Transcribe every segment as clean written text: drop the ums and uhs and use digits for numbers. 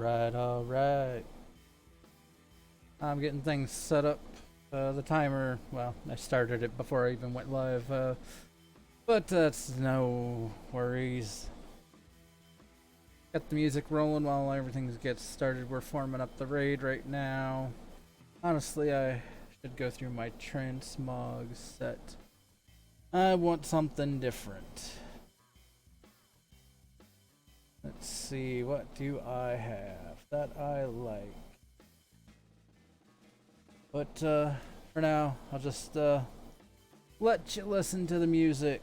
Alright. I'm getting things set up. The timer, well, I started it before I even went live, but that's no worries. Got the music rolling while everything gets started. We're forming up the raid right now. Honestly, I should go through my transmog set. I want something different. Let's see, what do I have that I like? But for now, I'll just let you listen to the music.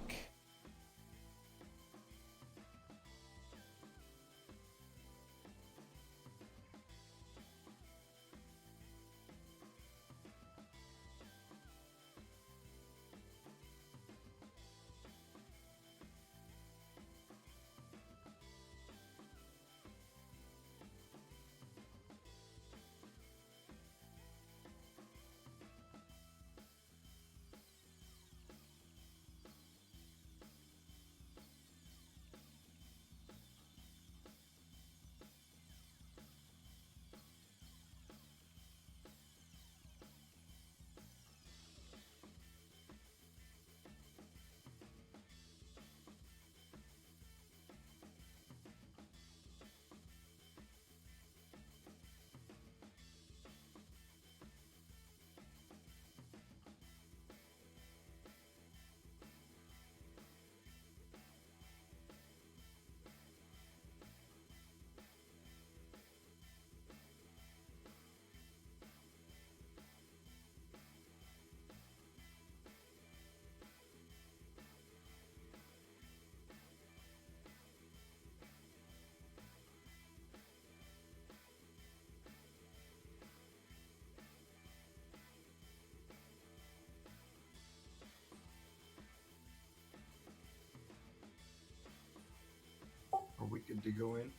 Are we good to go in?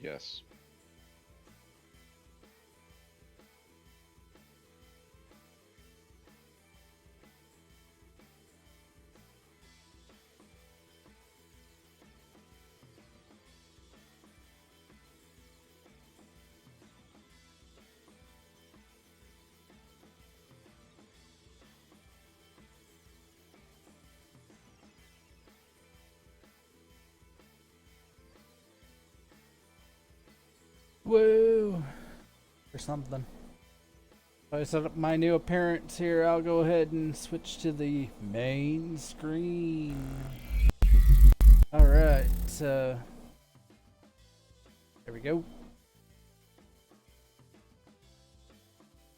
Yes. Woo! Or something. If I set up my new appearance here, I'll go ahead and switch to the main screen. Alright, there we go.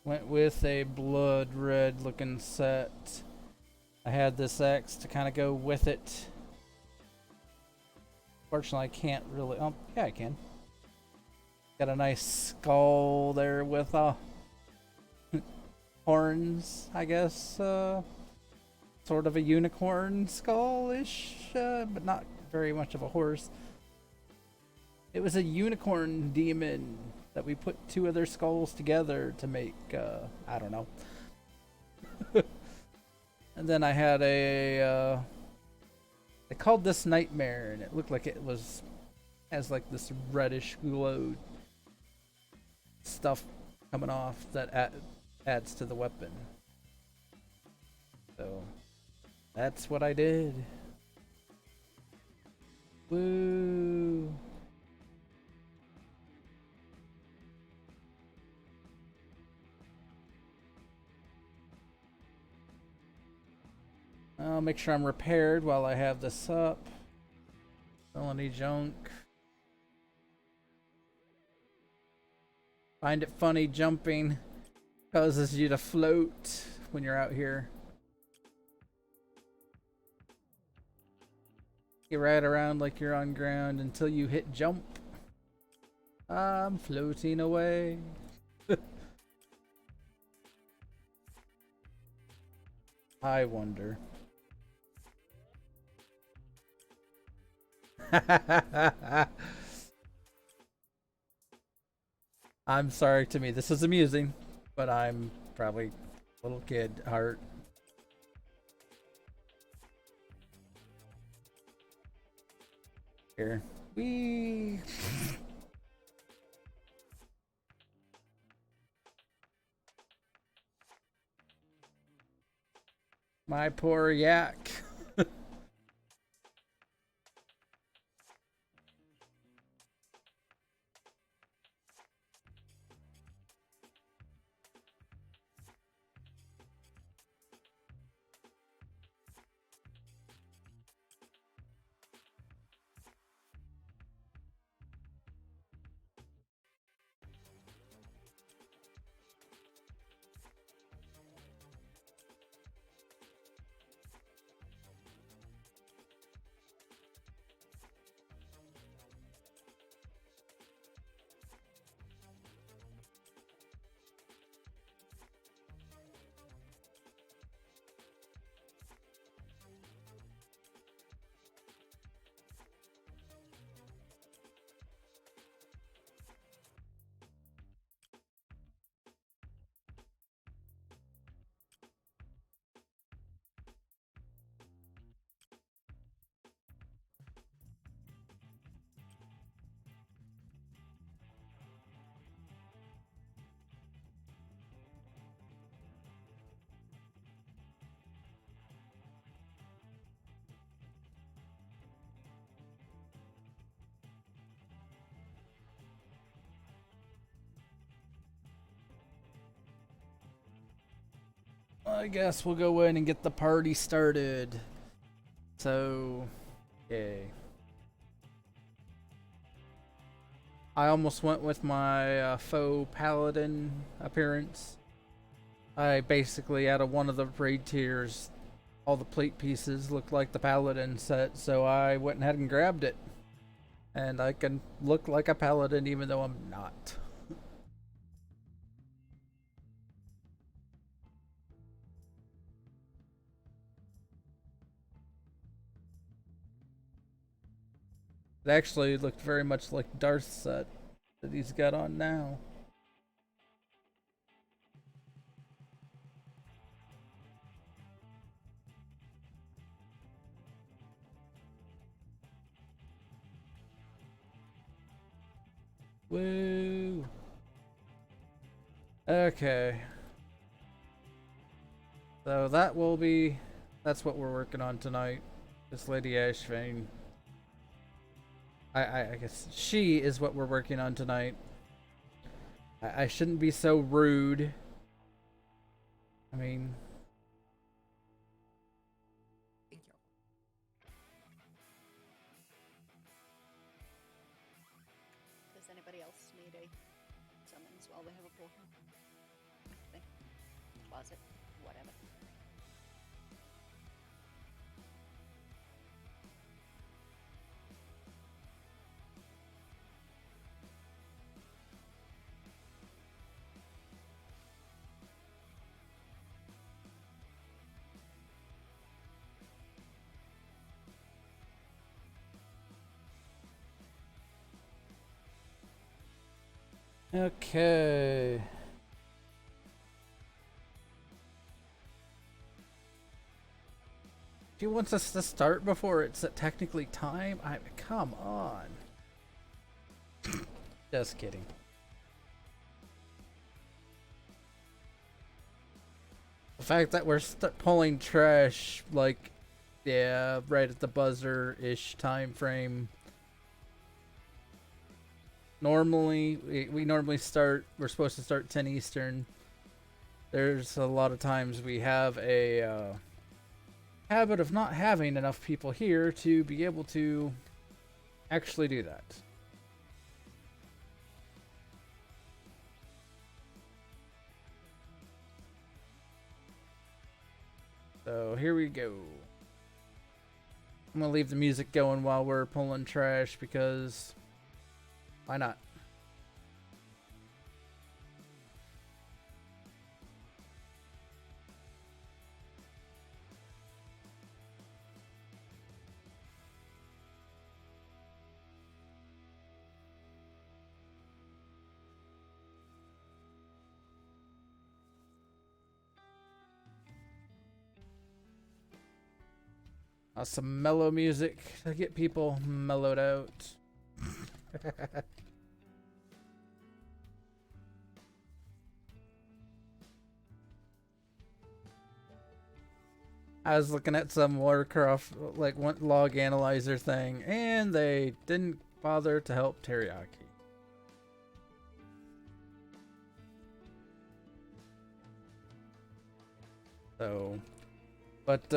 Went with a blood red looking set. I had this X to kind of go with it. Fortunately, I can't really. Oh, yeah, I can. Got a nice skull there with horns, I guess. Sort of a unicorn skull-ish, but not very much of a horse. It was a unicorn demon that we put two of their skulls together to make, I don't know. And then I had they called this Nightmare, and it looked like it has like this reddish glow stuff coming off that adds to the weapon. So that's what I did. Woo! I'll make sure I'm repaired while I have this up. Sell any junk. Find it funny jumping causes you to float when you're out here. You ride around like you're on ground until you hit jump. I'm floating away. I wonder. I'm sorry, to me this is amusing, but I'm probably a little kid at heart. Here. Whee! My poor yak. I guess we'll go in and get the party started. So, yay. I almost went with my faux paladin appearance. I basically, out of one of the raid tiers, all the plate pieces looked like the paladin set, so I went ahead and grabbed it. And I can look like a paladin even though I'm not. It actually looked very much like Darth's set that he's got on now. Woo! Okay. So that's what we're working on tonight. This Lady Ashvane. I guess she is what we're working on tonight. I shouldn't be so rude. I mean... Thank you. Does anybody else need a summons while we have a portal? Thing? Closet? Whatever. Okay. She wants us to start before it's technically time? Come on. Just kidding. The fact that we're pulling trash, like, yeah, right at the buzzer-ish time frame. Normally, we normally we're supposed to start 10 Eastern. There's a lot of times we have a habit of not having enough people here to be able to actually do that. So here we go. I'm gonna leave the music going while we're pulling trash because why not? Some mellow music to get people mellowed out. I was looking at some Warcraft like one log analyzer thing, and they didn't bother to help Teriyaki. So, but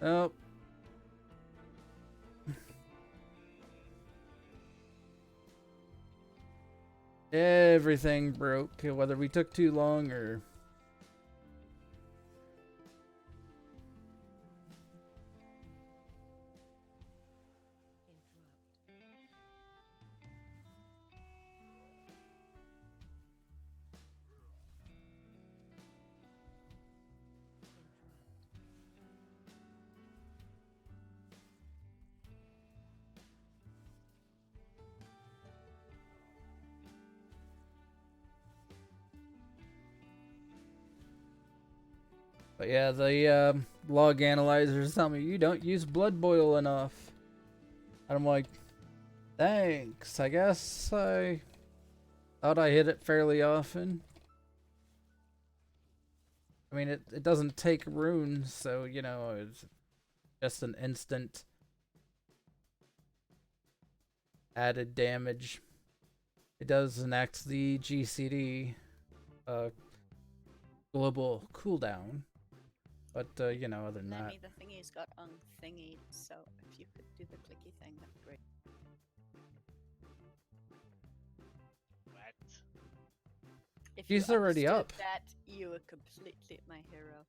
oh. Everything broke, whether we took too long or... But yeah, the log analyzers tell me you don't use blood boil enough. And I'm like, thanks. I guess I thought I hit it fairly often. I mean, it doesn't take runes, so, you know, it's just an instant added damage. It does enact the GCD global cooldown. But, you know, other than that... The thingy's got unthingy, so if you could do the clicky thing, that'd be great. What? If He's you already understood up. that, you were completely my hero.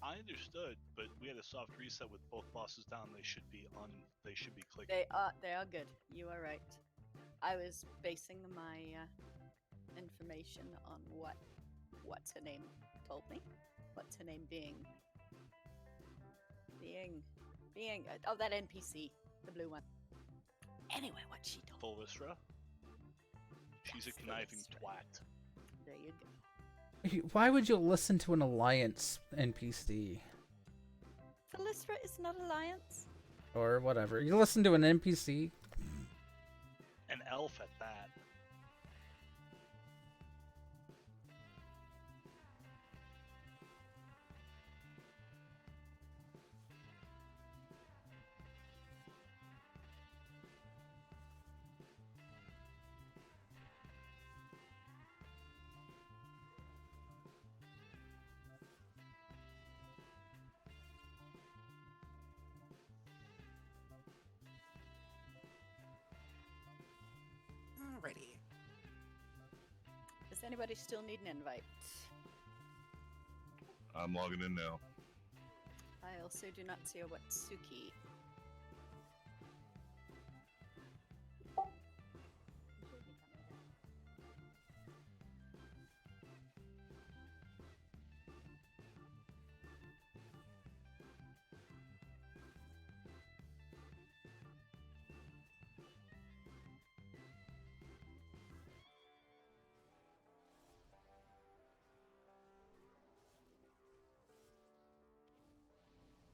I understood, but we had a soft reset with both bosses down. They should be clicking. They are good. You are right. I was basing my information on what's her name told me. What's her name being that NPC, the blue one. Anyway, what she told. Pholistra? She's a Yes, conniving Pholistra. twat. There you go. Why would you listen to an Alliance NPC? Pholistra is not Alliance. Or whatever. You listen to an NPC? An elf at that. Alrighty. Does anybody still need an invite? I'm logging in now. I also do not see a Watsuki.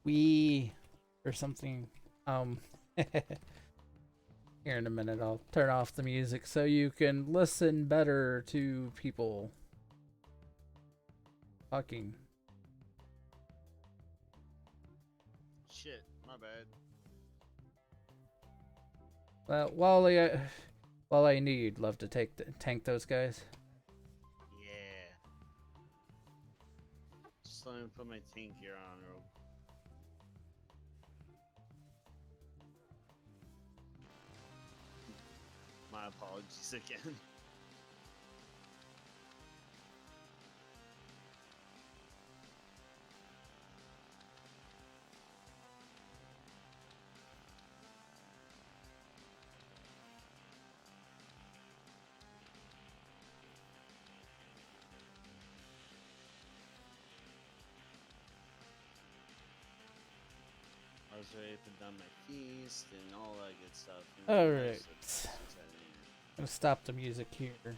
We or something. Here in a minute, I'll turn off the music so you can listen better to people talking. Shit, my bad. Well, Wally, All I knew you'd love to tank those guys. Yeah. Just let me put my tank gear on real. My apologies again. I was ready to put down my feast and all that good stuff. All Nice right. since I didn't- I'm gonna stop the music here.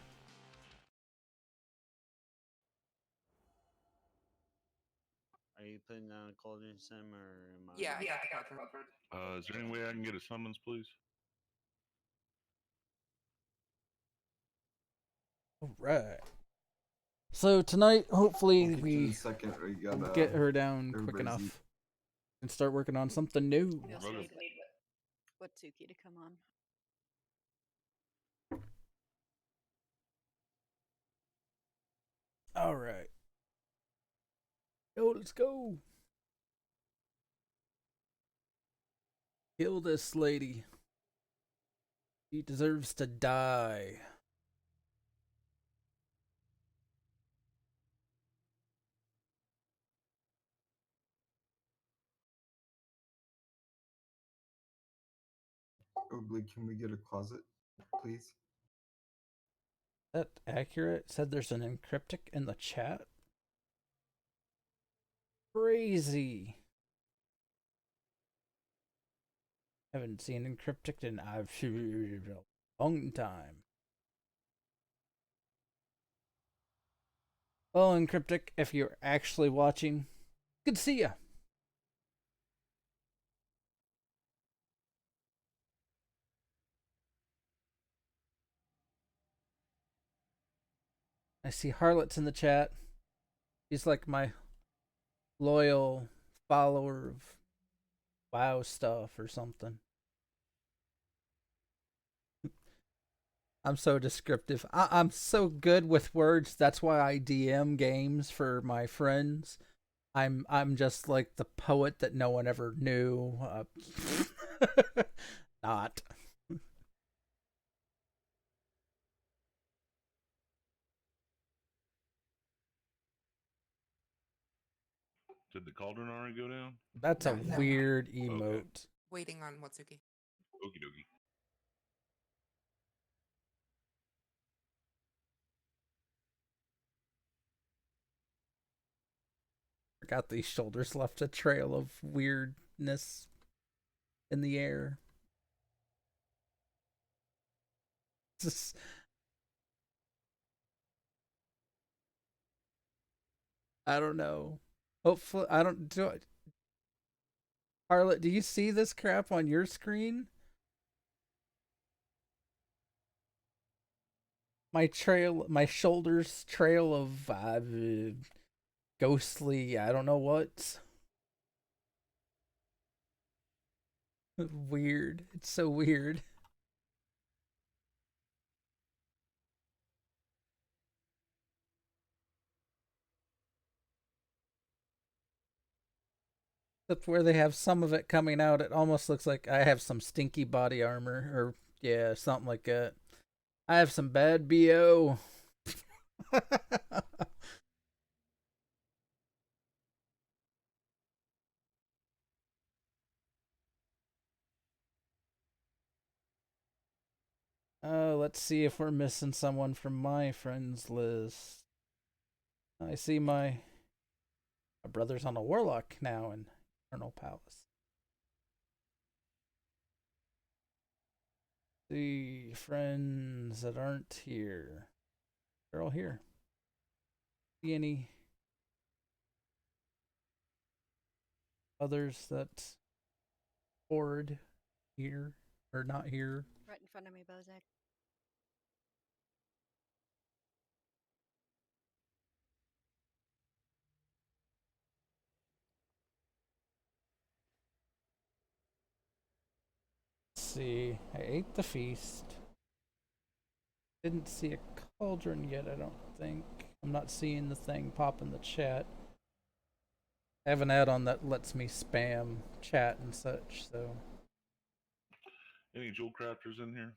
Are you putting down a cauldron sim or am I? Yeah, I got the cauldron. Is there any way I can get a summons, please? All right. So tonight, hopefully, We'll get you in we a second. We will got get her down quick everybody's enough and start working on something new. We also Brother. need Watsuki to come on. All right. Yo, let's go. Kill this lady. She deserves to die. Oogly, can we get a closet, please? Is that accurate? It said there's an encryptic in the chat. Crazy. Haven't seen encryptic in a long time. Well, encryptic, if you're actually watching, good to see ya. I see Harlot's in the chat. He's like my loyal follower of WoW stuff or something. I'm so descriptive. I'm so good with words. That's why I DM games for my friends. I'm just like the poet that no one ever knew. Not. Did the cauldron already go down? That's a No. weird emote. Waiting on Watsuki. Okie dokie. Forgot these shoulders left a trail of weirdness in the air. Just, I don't know. Hopefully, I don't do it. Harlot, do you see this crap on your screen? My shoulders trail of ghostly, I don't know what. Weird. It's so weird. Except where they have some of it coming out, it almost looks like I have some stinky body armor, or yeah, something like that. I have some bad BO. Let's see if we're missing someone from my friends list. I see my brother's on a warlock now in Eternal Palace. The friends that aren't here. They're all here. See any others that bored here or not here? Right in front of me, Bozak. Let's see. I ate the feast. Didn't see a cauldron yet, I don't think. I'm not seeing the thing pop in the chat. I have an add-on that lets me spam chat and such, so Any jewel crafters in here?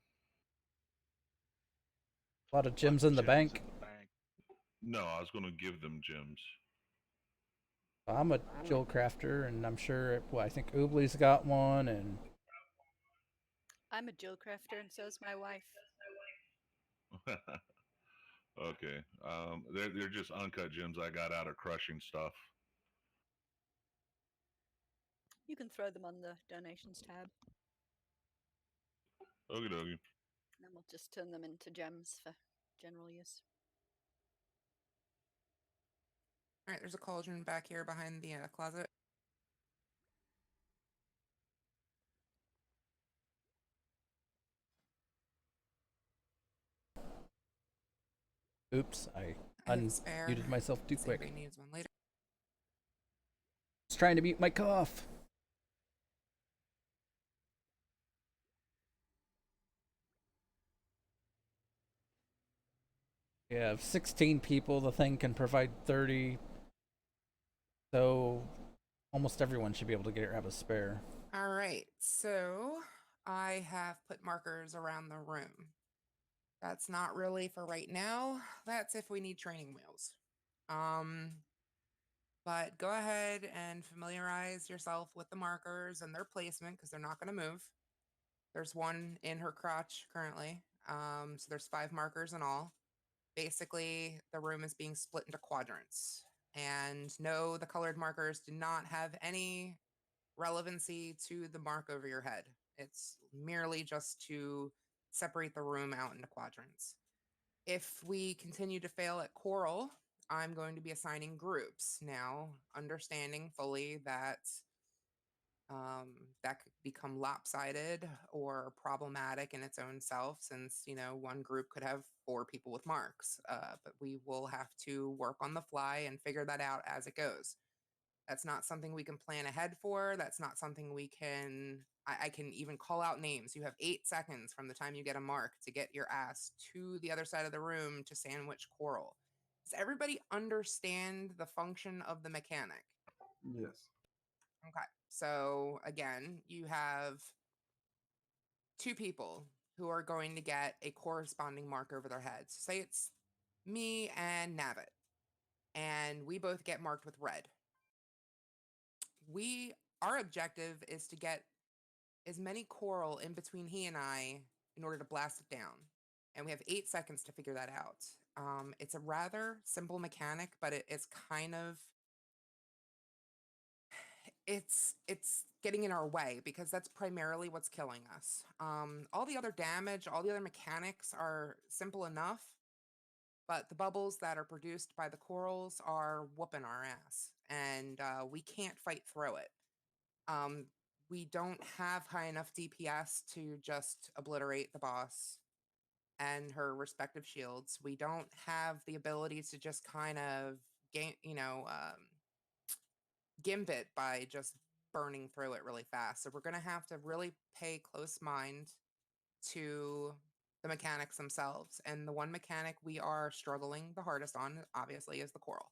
a lot of Lots gems of in the gems bank. in the bank. No, I was gonna give them gems. I'm a jewel crafter, and I'm sure. Well, I think Oobly's got one, and I'm a jewel crafter, and so's my wife. Okay. They're just uncut gems I got out of crushing stuff. You can throw them on the donations tab, Okie dokie. and we'll just turn them into gems for general use. All right, there's a cauldron back here behind the closet. oops, I I have a spare. unmuted myself too in case quick. anybody needs one later. I was trying to mute my cough. We have 16 people. The thing can provide 30, so almost everyone should be able to have a spare. All right, so I have put markers around the room. That's not really for right now. That's if we need training wheels. But go ahead and familiarize yourself with the markers and their placement because they're not going to move. There's one in her crotch currently. So there's 5 markers in all. Basically, the room is being split into quadrants. And no, the colored markers do not have any relevancy to the mark over your head. It's merely just to separate the room out into quadrants. If we continue to fail at coral, I'm going to be assigning groups now, understanding fully that that could become lopsided or problematic in its own self, since one group could have 4 people with marks. But we will have to work on the fly and figure that out as it goes. That's not something we can plan ahead for. That's not something we can. I can even call out names. You have 8 seconds from the time you get a mark to get your ass to the other side of the room to sandwich coral. Does everybody understand the function of the mechanic? Yes. Okay. So again, you have 2 people who are going to get a corresponding mark over their heads. Say it's me and Navit, and we both get marked with red. Our objective is to get as many coral in between he and I in order to blast it down. And we have 8 seconds to figure that out. It's a rather simple mechanic, but it's kind of it's getting in our way because that's primarily what's killing us. All the other damage, all the other mechanics are simple enough, but the bubbles that are produced by the corals are whooping our ass, and we can't fight through it. We don't have high enough DPS to just obliterate the boss and her respective shields. We don't have the ability to just kind of gimp it by just burning through it really fast. So we're going to have to really pay close mind to the mechanics themselves. And the one mechanic we are struggling the hardest on, obviously, is the coral.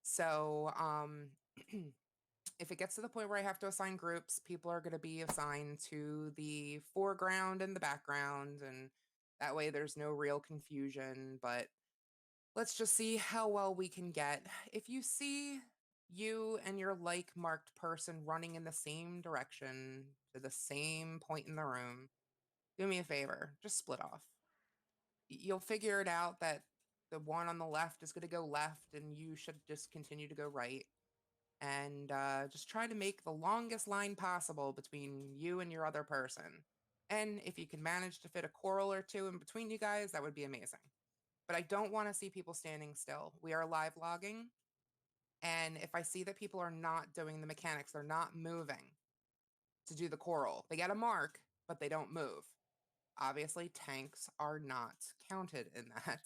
So, if it gets to the point where I have to assign groups, people are going to be assigned to the foreground and the background, and that way there's no real confusion. But let's just see how well we can get. If you see you and your like marked person running in the same direction to the same point in the room, do me a favor, just split off. You'll figure it out that the one on the left is going to go left and you should just continue to go right, and just try to make the longest line possible between you and your other person. And if you can manage to fit a coral or 2 in between you guys, that would be amazing. But I don't want to see people standing still. We are live logging, and if I see that people are not doing the mechanics, they're not moving to do the coral, they get a mark, but they don't move. Obviously, tanks are not counted in that.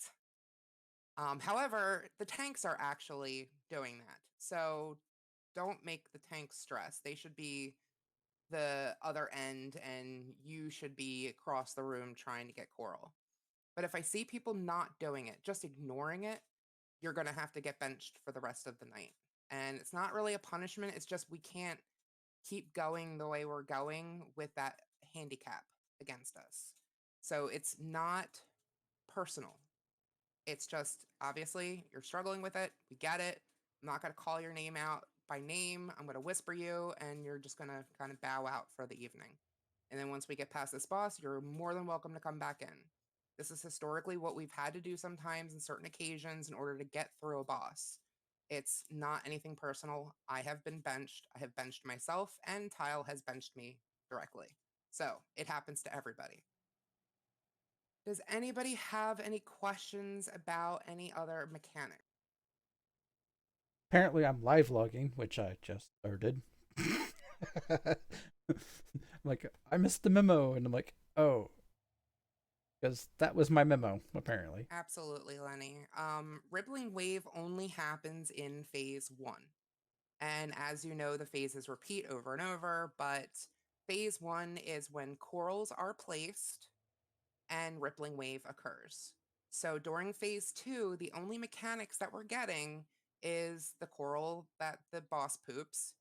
However, the tanks are actually doing that. So don't make the tanks stress. They should be the other end, and you should be across the room trying to get coral. But if I see people not doing it, just ignoring it, you're going to have to get benched for the rest of the night. And it's not really a punishment. It's just we can't keep going the way we're going with that handicap against us. So it's not personal. It's just obviously you're struggling with it. We get it. I'm not going to call your name out by name. I'm going to whisper you, and you're just going to kind of bow out for the evening. And then once we get past this boss, you're more than welcome to come back in. This is historically what we've had to do sometimes in certain occasions in order to get through a boss. It's not anything personal. I have been benched. I have benched myself, and Tile has benched me directly. So it happens to everybody. Does anybody have any questions about any other mechanic? Apparently, I'm live logging, which I just started. Like, I missed the memo, and I'm like, oh, because that was my memo, apparently. Absolutely, Lenny. Rippling Wave only happens in phase 1. And as you know, the phases repeat over and over, but phase 1 is when corals are placed and Rippling Wave occurs. So during phase 2, the only mechanics that we're getting is the coral that the boss poops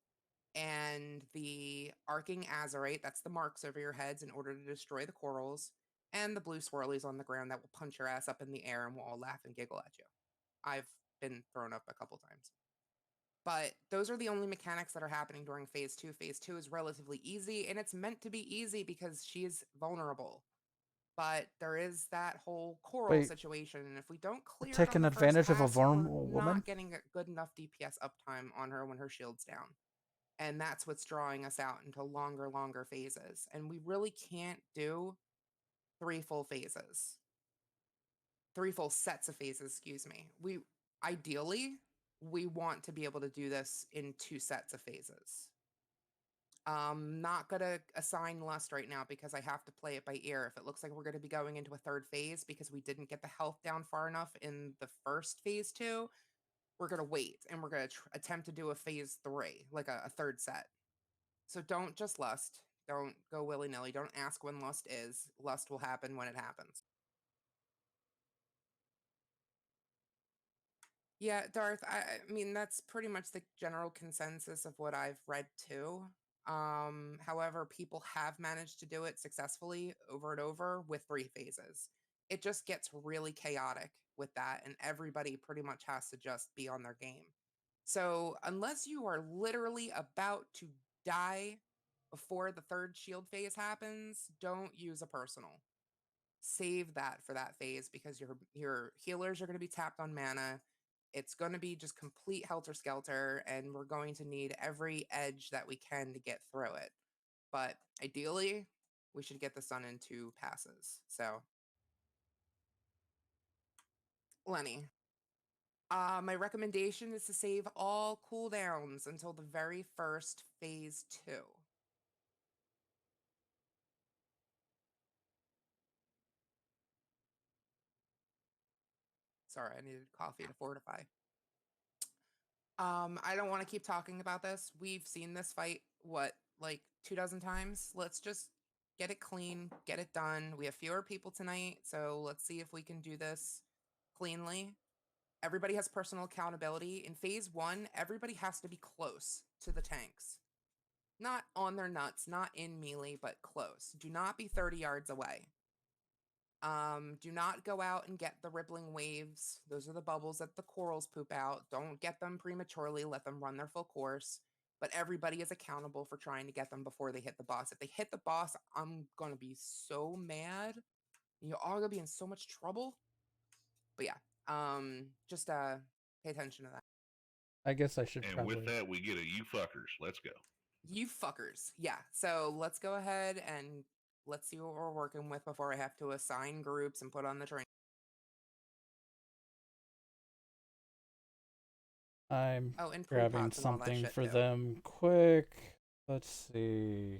and the arcing azurite, that's the marks over your heads in order to destroy the corals, and the blue swirlies on the ground that will punch your ass up in the air and we'll all laugh and giggle at you. I've been thrown up a couple times. But those are the only mechanics that are happening during phase 2. Phase 2 is relatively easy, and it's meant to be easy because she's vulnerable. But there is that whole coral Wait, situation, and if we don't we're clear it on taking the first advantage of a pass, vulnerable we're woman? not getting a good enough DPS uptime on her when her shield's down. And that's what's drawing us out into longer phases. And we really can't do 3 full phases. 3 full sets of phases, excuse me. Ideally, we want to be able to do this in 2 sets of phases. Not gonna assign lust right now because I have to play it by ear. If it looks like we're gonna be going into a 3rd phase because we didn't get the health down far enough in the first phase 2, we're gonna wait and we're gonna attempt to do a phase 3, like a 3rd set. So don't just lust. Don't go willy-nilly. Don't ask when lust is. Lust will happen when it happens. Yeah, Darth, I mean, that's pretty much the general consensus of what I've read too. However, people have managed to do it successfully over and over with 3 phases. It just gets really chaotic with that, and everybody pretty much has to just be on their game. So, unless you are literally about to die before the 3rd shield phase happens, don't use a personal. Save that for that phase because your healers are going to be tapped on mana. It's going to be just complete helter skelter, and we're going to need every edge that we can to get through it. But ideally, we should get this done in 2 passes. So, Lenny, my recommendation is to save all cooldowns until the very first phase 2. Sorry, I needed coffee to fortify. I don't want to keep talking about this. We've seen this fight, like 24 times? Let's just get it clean, get it done. We have fewer people tonight, so let's see if we can do this cleanly. Everybody has personal accountability. In phase 1, everybody has to be close to the tanks. Not on their nuts, not in melee, but close. Do not be 30 yards away. Do not go out and get the rippling waves. Those are the bubbles that the corals poop out. Don't get them prematurely. Let them run their full course. But everybody is accountable for trying to get them before they hit the boss. If they hit the boss, I'm going to be so mad. You're all going to be in so much trouble. But yeah, just pay attention to that. I guess I should And probably. with that, we get a you fuckers. Let's go. You fuckers. Yeah. So let's go ahead and let's see what we're working with before I have to assign groups and put on the train. I'm Oh, and grabbing pre-pots and all that something shit for too. them quick. Let's see.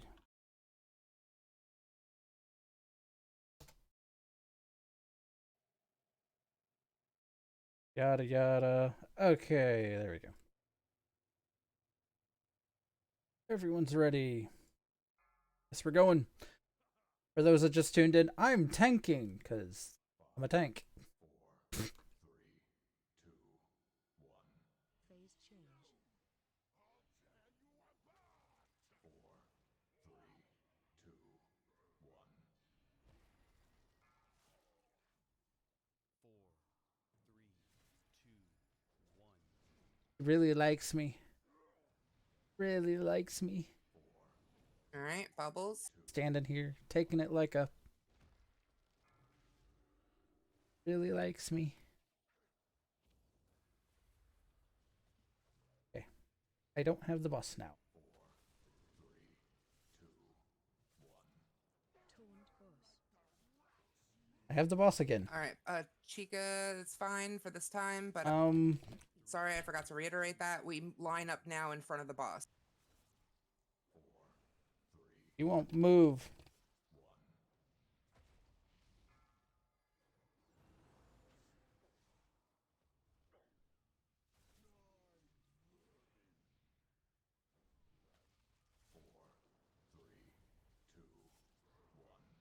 Yada yada. Okay, there we go. Everyone's ready. Yes, we're going. For those that just tuned in, I'm tanking because I'm a tank. Phase change. 4, 3, 2, 1. Really likes me. Really likes me. All right, Bubbles. Standing here, taking it like a. Really likes me. Okay. I don't have the bus now. Taunt boss. I have the boss again. All right, Chica, it's fine for this time, but sorry, I forgot to reiterate that. We line up now in front of the boss. You won't move.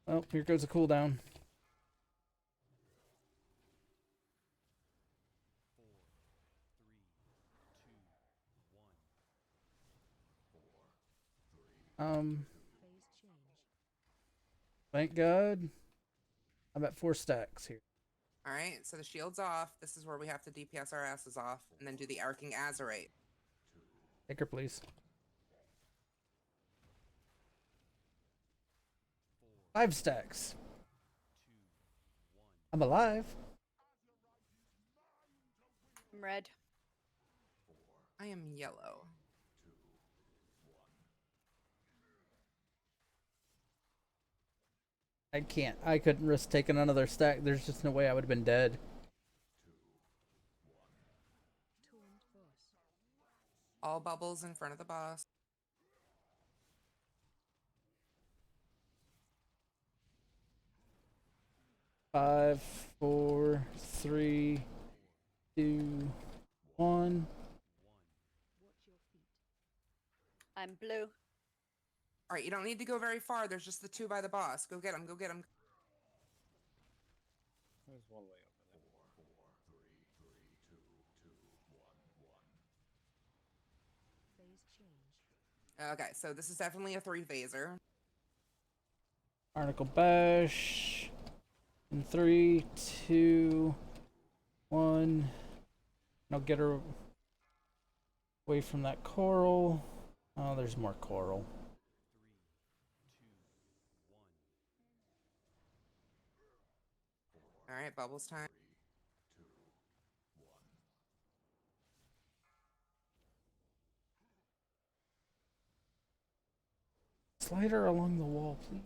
Oh, here goes a cooldown. 4, 3, 2, 1. Phase change. Thank God. I'm at 4 stacks here. All right, so the shield's off. This is where we have to DPS our asses off and then do the arcing Azerate. Take her, please. 5 stacks. 2, 1. I'm alive. I'm red. I am yellow. I can't. I couldn't risk taking another stack. There's just no way I would have been dead. Taunt boss. All bubbles in front of the boss. Five, 4, 3, 2, 1. Watch your feet. I'm blue. All right, you don't need to go very far. There's just the 2 by the boss. Go get them. Go get them. There's one way over there. Phase change. Okay, so this is definitely a 3 phaser. Article bash. In 3, 2, 1. I'll get her away from that coral. Oh, there's more coral. 3, 2, 1. All right, bubbles time. Slide her along the wall, please.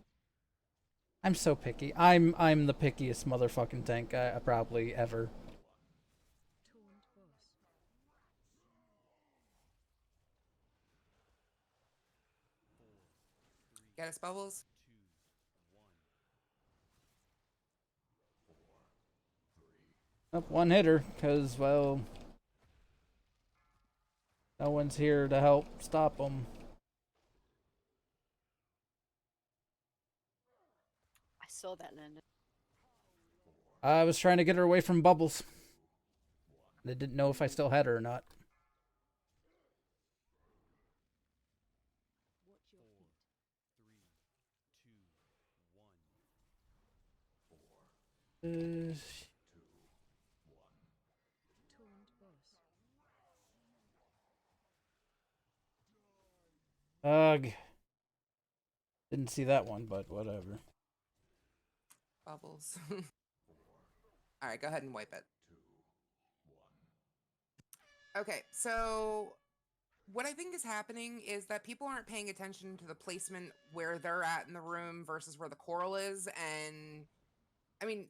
I'm so picky. I'm the pickiest motherfucking tank I probably ever. Taunt boss. Get us, bubbles. 2, 1. Up one hitter, cause well, no one's here to help stop them. I saw that, Linda. I was trying to get her away from bubbles. I didn't know if I still had her or not. Watch your feet. 3, 2, 1. Taunt boss. Ugh. Didn't see that one, but whatever. Bubbles. All right, go ahead and wipe it. Okay, so what I think is happening is that people aren't paying attention to the placement where they're at in the room versus where the coral is. And I mean,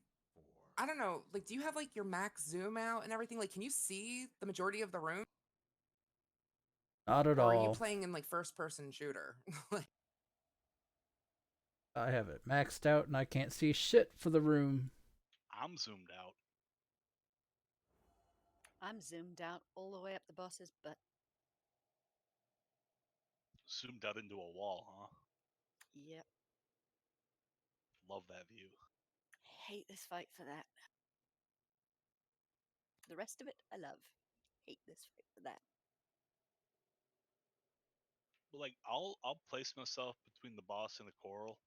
I don't know, like, do you have like your max zoom out and everything? Like, can you see the majority of the room? Not at Or are you all. playing in like first person shooter? I have it maxed out and I can't see shit for the room. I'm zoomed out. I'm zoomed out all the way up the boss's butt. Zoomed out into a wall, huh? Yep. Love that view. hate this fight for that. The rest of it, I love. Hate this fight for that. But like, I'll place myself between the boss and the coral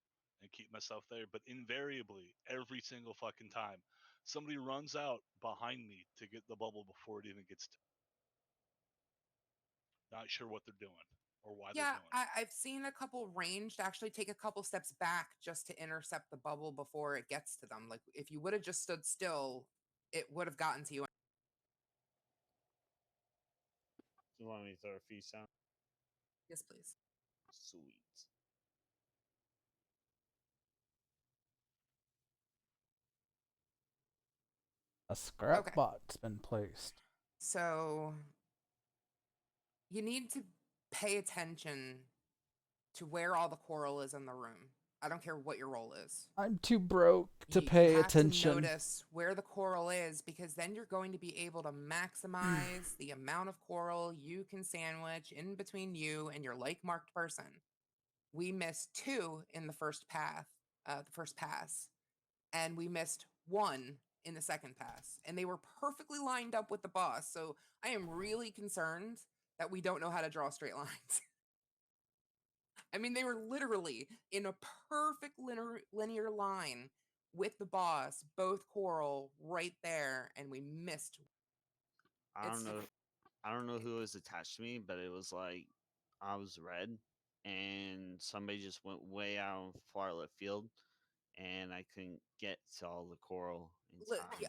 and keep myself there. But invariably, every single fucking time, somebody runs out behind me to get the bubble before it even gets to. Not sure what they're doing or why they're Yeah, doing it. I've seen a couple ranged actually take a couple steps back just to intercept the bubble before it gets to them. Like if you would have just stood still, it would have gotten to you. You want me to throw a feast out? Yes, please. Sweet. A scrap Okay. bot's been placed. So you need to pay attention to where all the coral is in the room. I don't care what your role is. I'm too broke to You pay have attention. to notice where the coral is because then you're going to be able to maximize the amount of coral you can sandwich in between you and your like marked person. We missed 2 in the first pass, and we missed 1 in the second pass, and they were perfectly lined up with the boss. So I am really concerned that we don't know how to draw straight lines. I mean, they were literally in a perfect linear line with the boss, both coral right there, and we missed. I don't It's know. I don't know who was attached to me, but it was like I was red, and somebody just went way out on far left field, and I couldn't get to all the coral in time. yeah,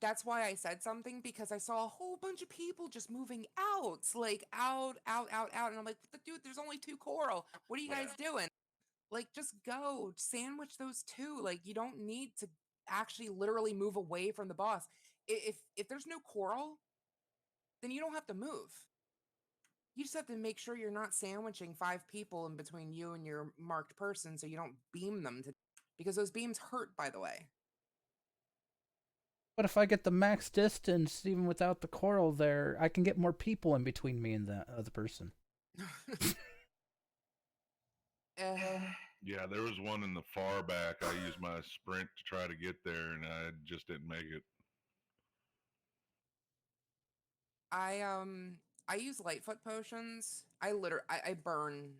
that's why I said something because I saw a whole bunch of people just moving out, like out, out, out, out, and I'm like, dude, there's only 2 coral. What are you guys doing? Like, just go sandwich those 2. Like, you don't need to actually literally move away from the boss. If there's no coral, then you don't have to move. You just have to make sure you're not sandwiching 5 people in between you and your marked person so you don't beam them to because those beams hurt, by the way. But if I get the max distance, even without the coral there, I can get more people in between me and that other person. Yeah, there was one in the far back. I used my sprint to try to get there, and I just didn't make it. I use lightfoot potions. I burn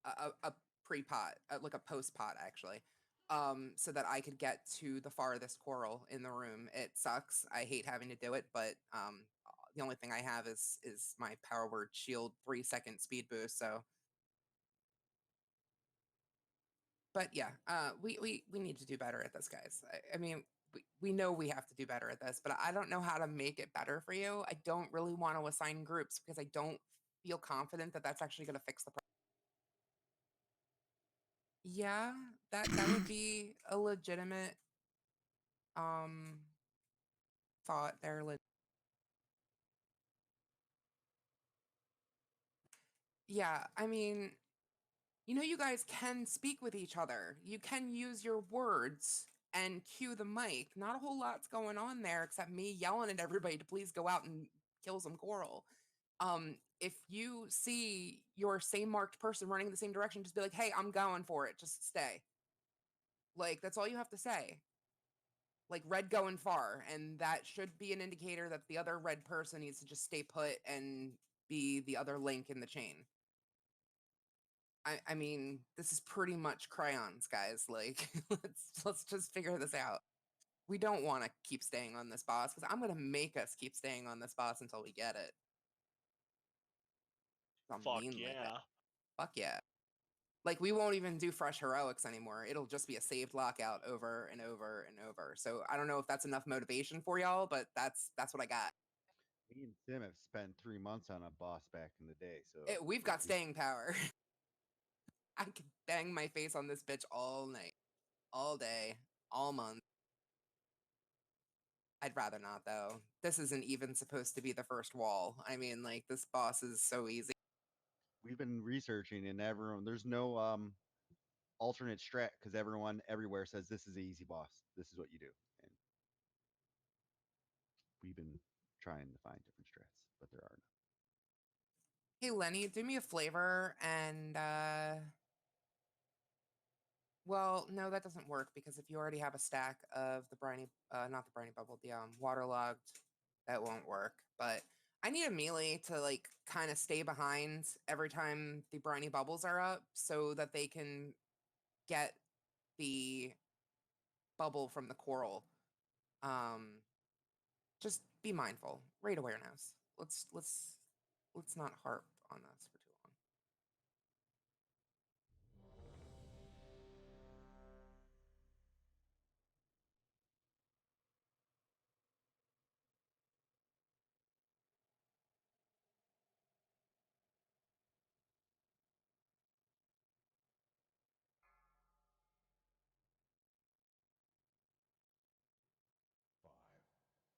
a pre-pot, like a post-pot actually, so that I could get to the farthest coral in the room. It sucks. I hate having to do it, but the only thing I have is my power word shield 3-second speed boost. So, but yeah, we need to do better at this, guys. I mean, we know we have to do better at this, but I don't know how to make it better for you. I don't really want to assign groups because I don't feel confident that that's actually going to fix the problem. Yeah, that would be a legitimate um thought there. Yeah, I mean, you guys can speak with each other. You can use your words and cue the mic. Not a whole lot's going on there except me yelling at everybody to please go out and kill some coral. If you see your same marked person running the same direction, just be like, "Hey, I'm going for it. Just stay." Like that's all you have to say. Like red going far, and that should be an indicator that the other red person needs to just stay put and be the other link in the chain. I mean, this is pretty much crayons, guys. Like, let's just figure this out. We don't want to keep staying on this boss because I'm gonna make us keep staying on this boss until we get it. I'm Fuck mean like that. yeah. Fuck yeah. Like we won't even do fresh heroics anymore. It'll just be a saved lockout over and over and over. So I don't know if that's enough motivation for y'all, but that's what I got. Me and Tim have spent 3 months on a boss back in the day, so We've got staying power. I could bang my face on this bitch all night, all day, all month. I'd rather not though. This isn't even supposed to be the first wall. I mean, like this boss is so easy. we've been researching, and everyone there's no alternate strat because everyone everywhere says this is the easy boss. This is what you do, and we've been trying to find different strats, but there are none. Hey Lenny, do me a flavor and Well, no, that doesn't work because if you already have a stack of the briny, not the briny bubble, the waterlogged, that won't work. But I need a melee to like kind of stay behind every time the briny bubbles are up, so that they can get the bubble from the coral. Um, just be mindful. Raid awareness. Let's not harp on this for too long.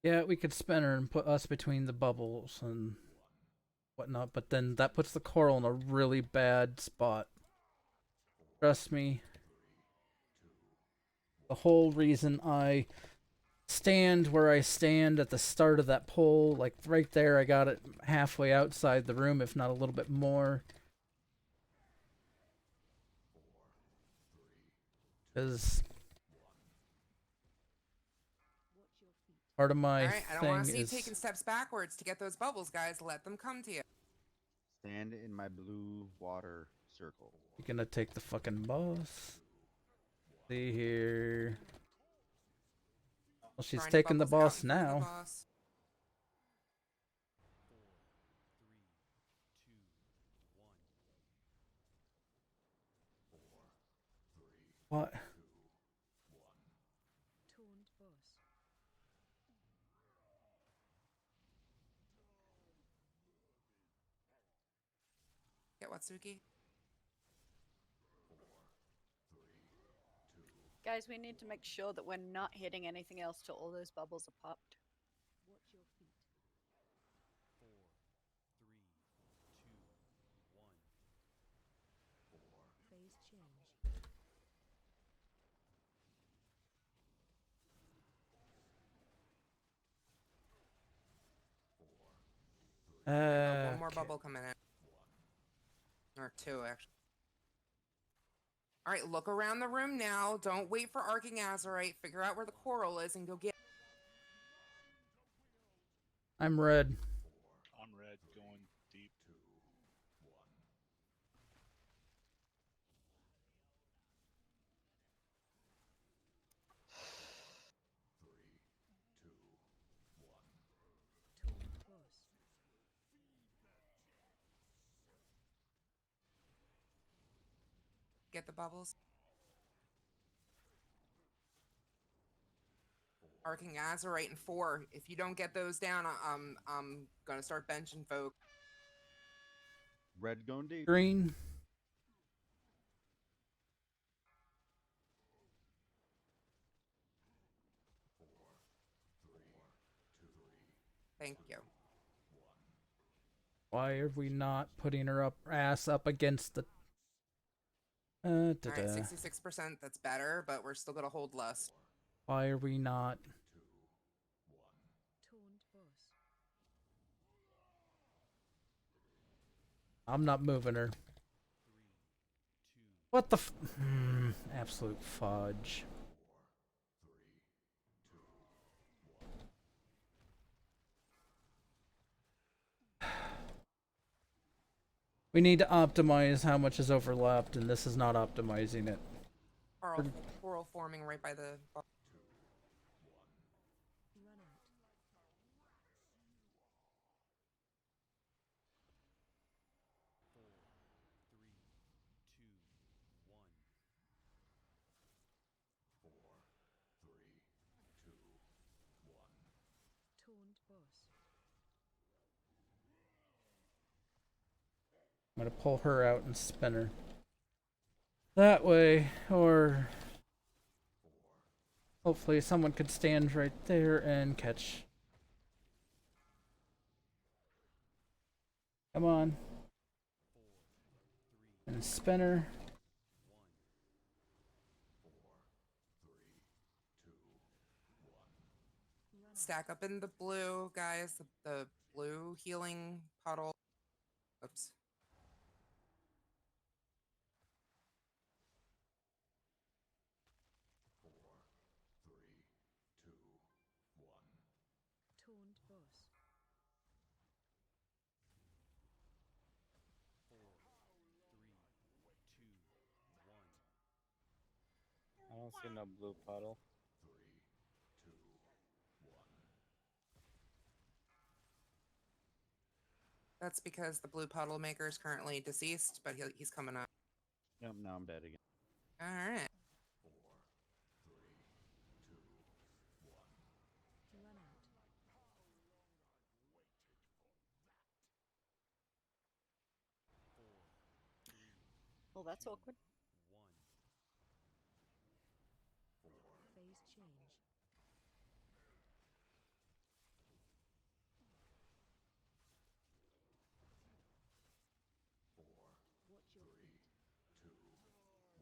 Yeah, we could spin her and put us between the bubbles and whatnot, but then that puts the coral in a really bad spot. Trust me. The whole reason I stand where I stand at the start of that pole, like right there, I got it halfway outside the room, if not a little bit more. Because part of my All right, I don't want thing to see you is taking steps backwards to get those bubbles, guys. Let them come to you. Stand in my blue water circle. you're gonna take the fucking boss. See here. Well, she's Briny taking the bubbles out boss in front of the now. boss. 4, 3, 2, 1. What? Toned boss. Get Watsuki. Guys, we need to make sure that we're not hitting anything else till all those bubbles are popped. Watch your feet. 4, 3, 2, 1. Phase change. One more Okay. bubble coming in. Or two, actually. All right, look around the room now. Don't wait for Arcing Azurite. Figure out where the coral is and go get. I'm red. I'm red, going deep. Toned boss. Get the bubbles. Arcing Azurite in 4. If you don't get those down, I'm gonna start benching folk. Red going deep. Green. Thank you. Why are we not putting her ass up against the... All right, 66%. That's better, but we're still gonna hold less. Why are we not... Toned boss. I'm not moving her. 3, 2. What the absolute fudge. We need to optimize how much is overlapped, and this is not optimizing it. Coral forming right by the. Run out. 4, 3, 2, 1. Toned boss. I'm gonna pull her out and spin her. That way, or... hopefully someone could stand right there and catch. Come on. And spin her. Stack up in the blue, guys. The blue healing puddle. Oops. don't see no blue puddle. That's because the blue puddle maker is currently deceased, but he's coming up. Yep, now I'm dead again. All right. Run out. Well, that's awkward. Phase change.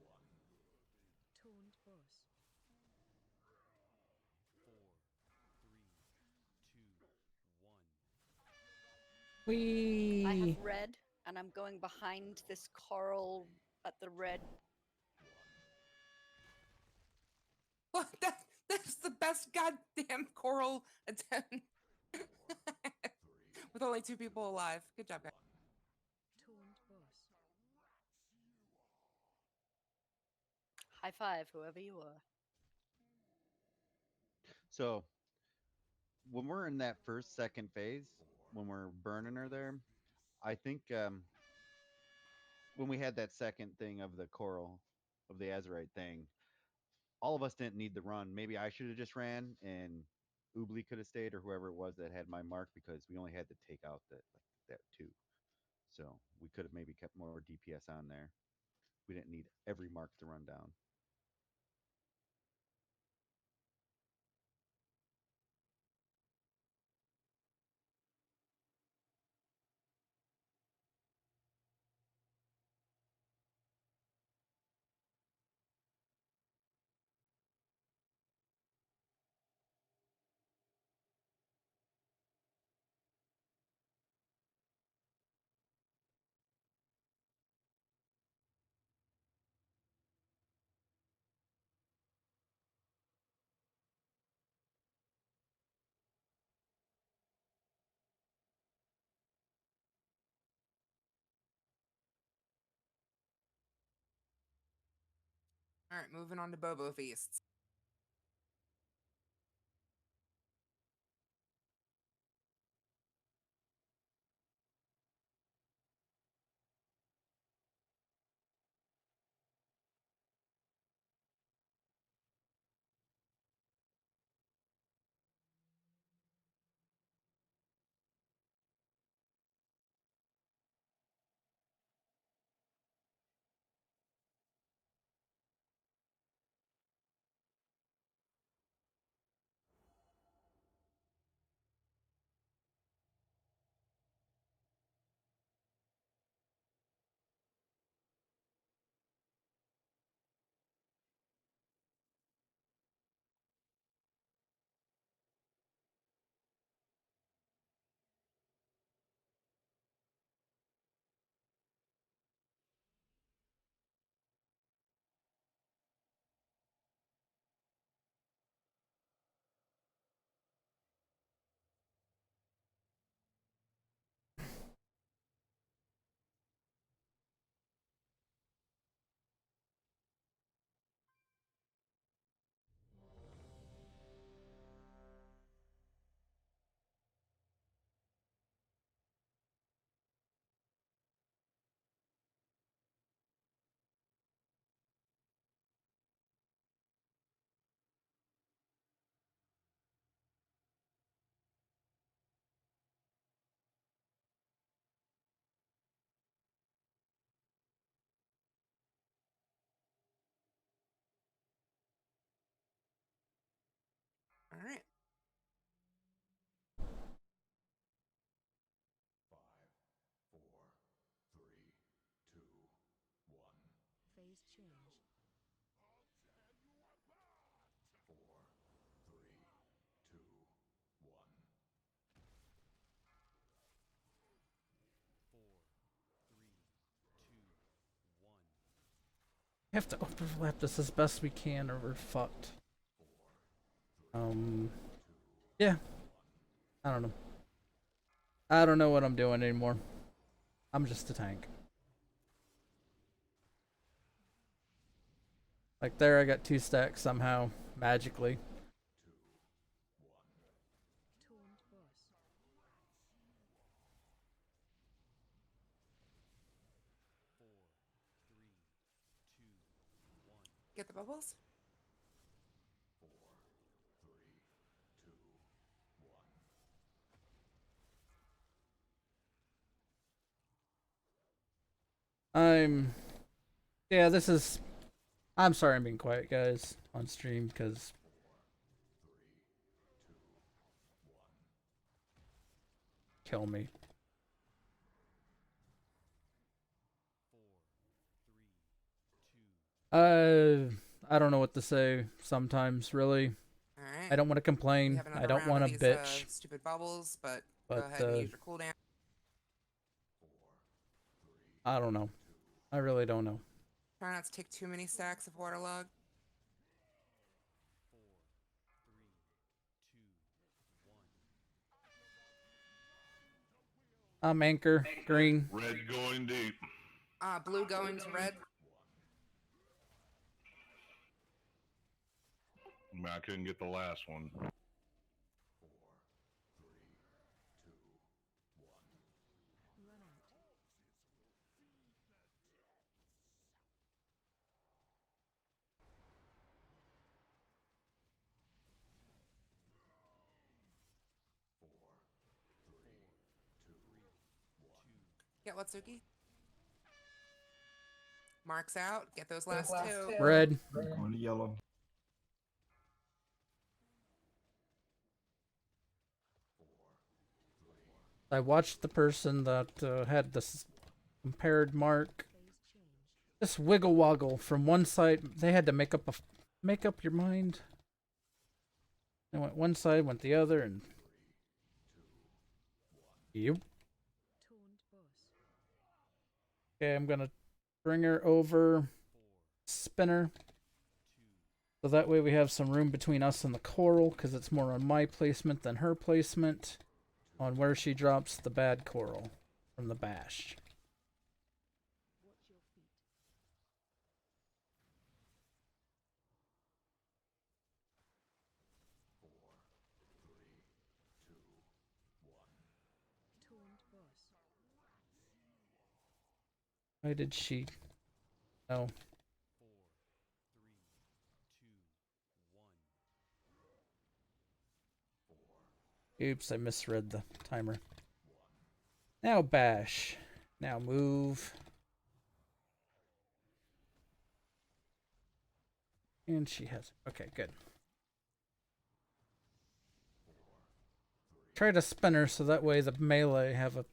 Watch your feet. Taunt boss. 4, 3, 2, 1. Whee! I have red, and I'm going behind this coral at the red. Well, that's the best goddamn coral attempt. With only 2 people alive. Good job, guys. Taunt boss. High five, whoever you are. So when we're in that second phase, when we're burning her there, I think when we had that second thing of the coral of the azurite thing, all of us didn't need the run. Maybe I should have just ran and Oobly could have stayed or whoever it was that had my mark because we only had to take out that too. So we could have maybe kept more DPS on there. We didn't need every mark to run down. All right, moving on to Bobo Feasts. All right. Phase change. 4, 3, 2, 1. We have to overlap this as best we can or we're fucked. Yeah. I don't know. I don't know what I'm doing anymore. I'm just a tank. Like there, I got 2 stacks somehow, magically. Taunt bus. Four, three, two, one. Get the bubbles. I'm. Yeah, this is. I'm sorry I'm being quiet, guys, on stream, because. Kill me. Four, three, two. I don't know what to say sometimes, really. All right. I don't want to We complain. have I another don't round want of to these bitch. stupid bubbles, but go But, ahead and use your cooldown. I don't know. I really don't know. Try not to take too many stacks of waterlog. Four, three, two, one. I'm anchor. Green. Red going deep. Blue going to red. I couldn't get the last one. Run out. Get Watsuki. Marks out. Get those last two. Red. Going to yellow. I watched the person that had this compared mark Phase change. just wiggle woggle from one side. They had to make up your mind. They went one side, went the other, and yep. Taunt bus. Okay, I'm gonna bring her over, spinner, so that way we have some room between us and the coral, because it's more on my placement than her placement on where she drops the bad coral from the bash. Watch your feet. Taunt bus. Why did she? Oh, 4, 3, 2, 1. oops, I misread the timer. Now bash. Now move. And she has it. Okay, good. Try to spin her so that way the melee have a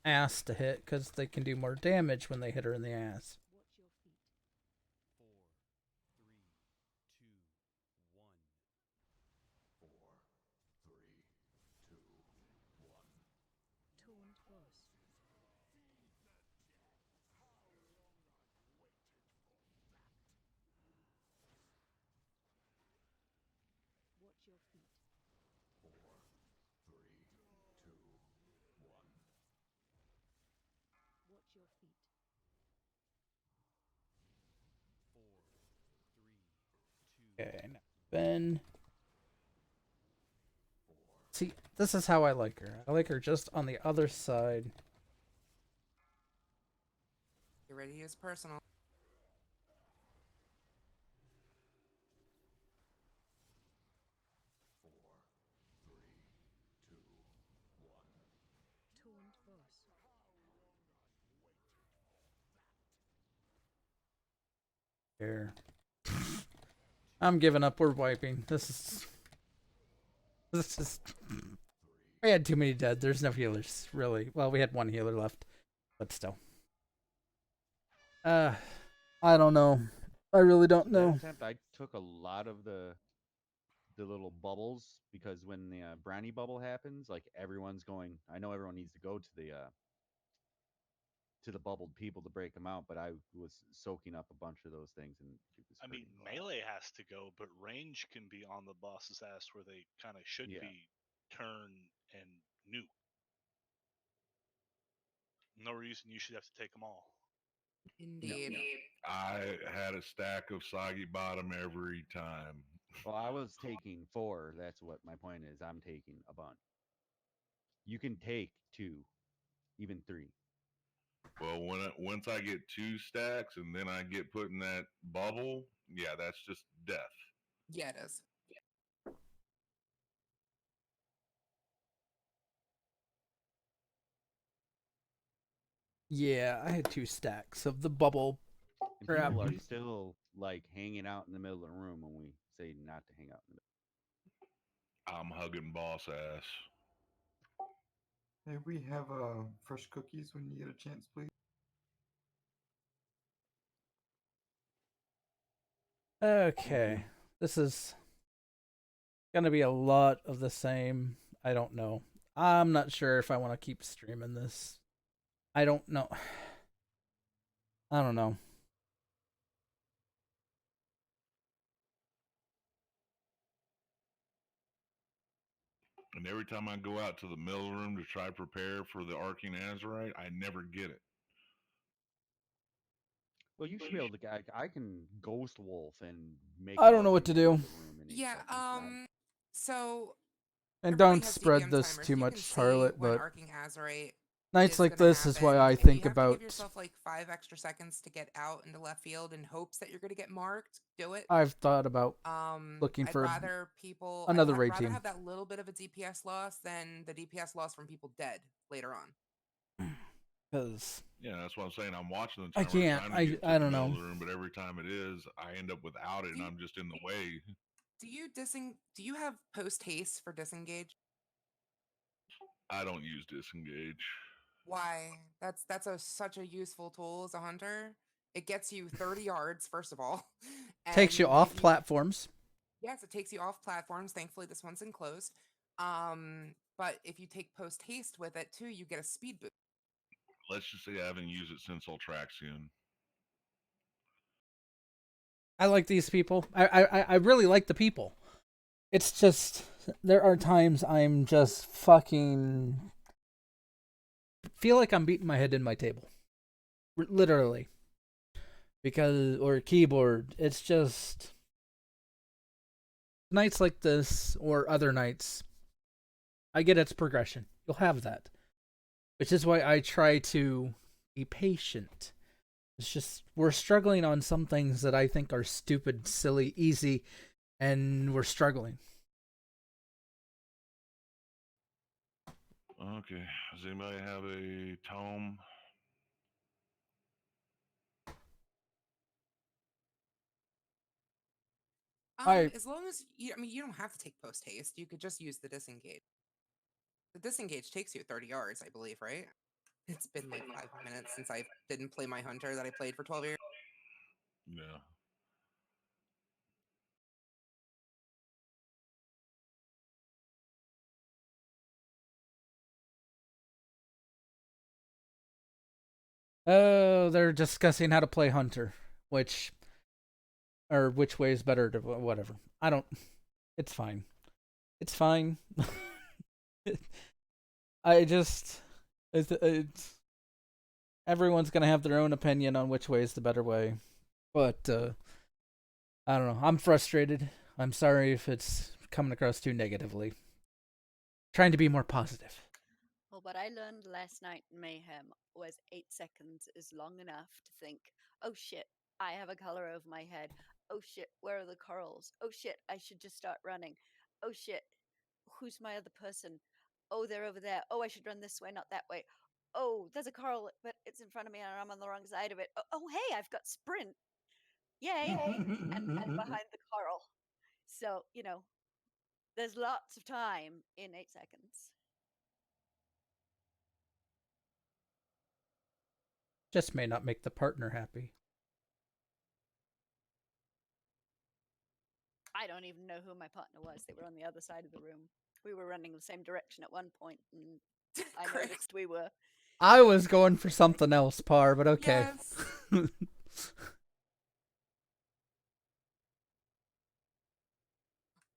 ass to hit, because they can do more damage when they hit her in the ass. Watch your feet. 4, 3, 2, 1. Taunt bus. Watch your feet. Watch your feet. 4, 3, 2. Okay, now Ben. See, this is how I like her. I like her just on the other side. Get ready to use personal. Taunt bus. Here. I'm giving up. We're wiping. This is. We had too many dead. There's no healers, really. Well, we had one healer left, but still. I don't know. I really don't That know. attempt, I took a lot of the little bubbles because when the brownie bubble happens, like everyone's going. I know everyone needs to go to the bubbled people to break them out, but I was soaking up a bunch of those things, and it was I mean, hurting a lot. melee has to go, but range can be on the boss's ass where they kind of should Yeah. be turn and nuke. No reason you should have to take them all. Indeed. I had a stack of soggy bottom every time. Well, I was taking 4. That's what my point is. I'm taking a bunch. You can take 2, even 3. Well, once I get 2 stacks and then I get put in that bubble, yeah, that's just death. Yeah, it is. Yeah, I had 2 stacks of the bubble And crap. people are still like hanging out in the middle of the room when we say not to hang out in the middle. I'm hugging boss ass. Hey, we have fresh cookies when you get a chance, please. Okay, this is gonna be a lot of the same. I don't know. I'm not sure if I want to keep streaming this. I don't know. I don't know. And every time I go out to the middle room to try prepare for the arcing azurite, I never get it. Well, you should be able to. I can ghost wolf and make. I don't know all what of to you do. leave the room in 8 Yeah, seconds. so And everybody don't has spread DBM this timers. too You much, can see Charlotte, when but Arcing Azurite nights is like gonna this is why happen, I and think you have to about. give yourself like 5 extra seconds to get out into left field in hopes that you're gonna get marked. Do it. I've thought about looking I'd for rather people. another I'd raid rather team. have that little bit of a DPS loss than the DPS loss from people dead later on. Because Yeah, that's what I'm saying. I'm watching the I timer. It's can't. time to get to I the don't middle know. of the room, but every time it is, I end up without it, and I'm just in the way. Do you have post haste for disengage? I don't use disengage. Why? That's such a useful tool as a hunter. It gets you 30 yards first of all, Takes you and off if you platforms. yes, it takes you off platforms. Thankfully, this one's enclosed. But if you take post haste with it too, you get a speed boost. Let's just say I haven't used it since Ultraxion. I like these people. I really like the people. It's just there are times I'm just fucking feel like I'm beating my head in my table. Literally. Because or keyboard, it's just nights like this or other nights. I get its progression. You'll have that. Which is why I try to be patient. It's just we're struggling on some things that I think are stupid, silly, easy, and we're struggling. Okay. Does anybody have a tome? As long as you, I mean, you don't have to take post haste. You could just use the disengage. The disengage takes you 30 yards, I believe, right? It's been like 5 minutes since I didn't play my hunter that I played for 12 years. Yeah. Oh, they're discussing how to play Hunter, which way is better to whatever. I don't. It's fine. It's fine. I just it's everyone's gonna have their own opinion on which way is the better way, but I don't know. I'm frustrated. I'm sorry if it's coming across too negatively. Trying to be more positive. Well, what I learned last night in Mayhem was 8 seconds is long enough to think, oh shit, I have a color over my head. Oh shit, where are the corals? Oh shit, I should just start running. Oh shit, who's my other person? Oh, they're over there. Oh, I should run this way, not that way. Oh, there's a coral, but it's in front of me and I'm on the wrong side of it. Oh hey, I've got sprint. Yay. And behind the coral. So, there's lots of time in 8 seconds. Just may not make the partner happy. I don't even know who my partner was. They were on the other side of the room. We were running the same direction at one point, and I Correct. noticed we were. I was going for something else, Par, but okay. Yes.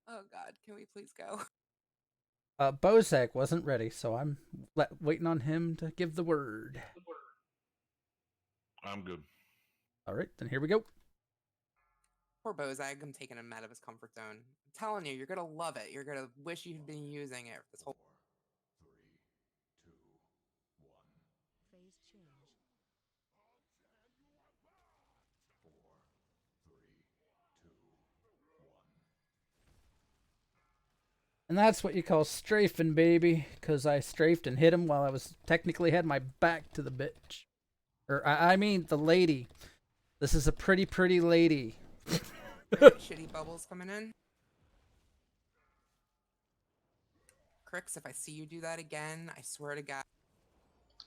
Oh God, can we please go? Bozak wasn't ready, so I'm waiting on him to give the word. I'm good. All right, then here we go. Poor Bozag, I'm taking him out of his comfort zone. I'm telling you, you're gonna love it. You're gonna wish you'd been using it this whole. Phase change. And that's what you call strafing, baby. Because I strafed and hit him while I was technically had my back to the bitch. Or, I mean, the lady. This is a pretty, pretty lady. Shitty bubbles coming in. Crix, if I see you do that again, I swear to God.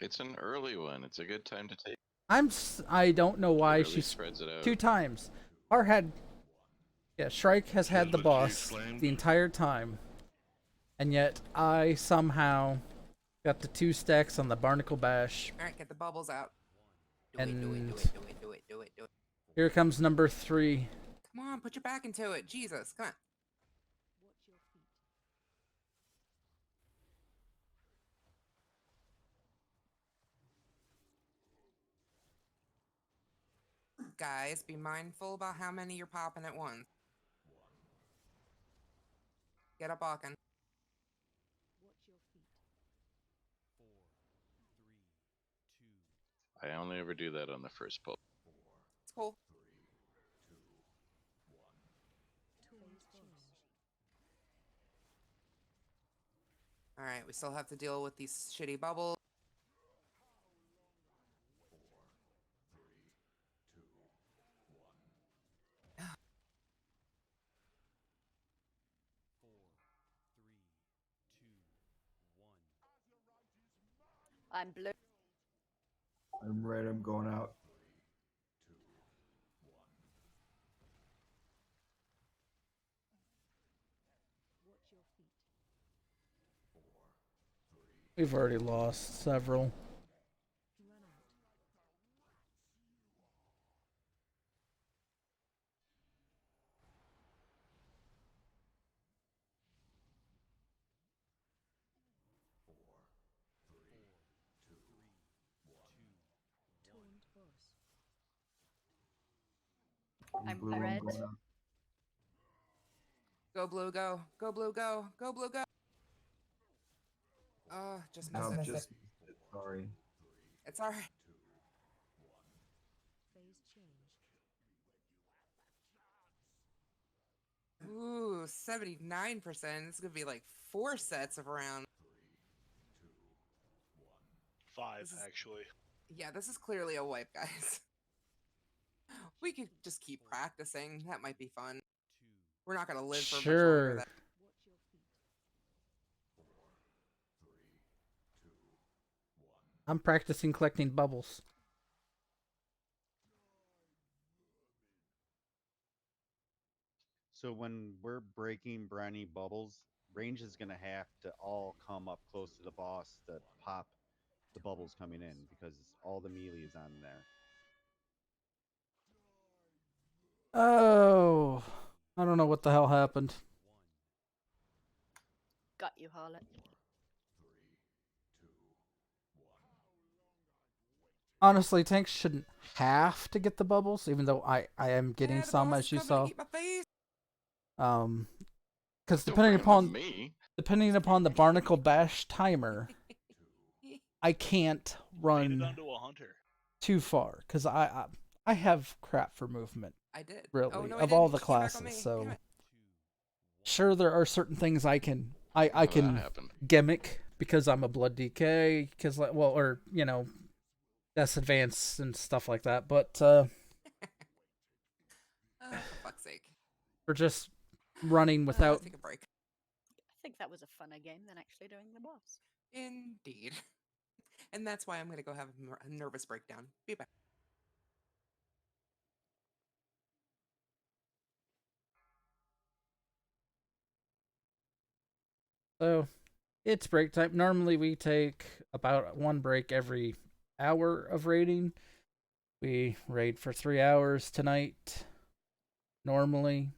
It's an early one. It's a good time to take. I don't know why It really she's spreads it out. 2 times. Our had, yeah, Shrike has had the Legit boss slammed. the entire time. And yet, I somehow got the 2 stacks on the Barnacle Bash. All right, get the bubbles out. Do And it, do it, do it, do it, do it, do it, do it. here comes number 3. Come on, put your back into it. Jesus, come on. Watch your feet. Guys, be mindful about how many you're popping at once. Get up, Balkan. Watch your feet. I only ever do that on the first pull. It's cool. Phase change. All right, we still have to deal with these shitty bubbles. I'm blue. I'm red. I'm going out. Watch your feet. We've already lost several. Run out. Taunt boss. I'm blue. red. Going out. Go blue, go. Go blue, go. Go blue, go. Oh, just missed No, it. just sorry. It's all right. Phase change. Ooh, 79%. This is gonna be like 4 sets of rounds. 5, This is- actually. Yeah, this is clearly a wipe, guys. We could just keep practicing. That might be fun. We're not gonna live for much longer. Sure. That Watch your feet. I'm practicing collecting bubbles. So when we're breaking briny bubbles, range is gonna have to all come up close to the boss to pop the bubbles coming in because all the melee is on there. Oh, I don't know what the hell happened. Got you, harlot. Honestly, tanks shouldn't have to get the bubbles, even though I am getting Yeah, the some, boss as is you coming saw. to eat my face. Because Don't depending bring 'em to upon me. the Barnacle Bash timer, I can't Made it run onto a hunter. too far because I have crap for movement, I did. really, Oh, no, I of all didn't. the She came back on classes. me. So Damn it. sure, there are certain things I can I How that can happened. gimmick because I'm a blood DK, because or Death Advance and stuff like that. But Oh, for fuck's sake. for just running without Take a break. I think that was a funner game than actually doing the boss. Indeed. And that's why I'm going to go have a nervous breakdown. Be back. So it's break time. Normally we take about 1 break every hour of raiding. We raid for 3 hours tonight. Normally.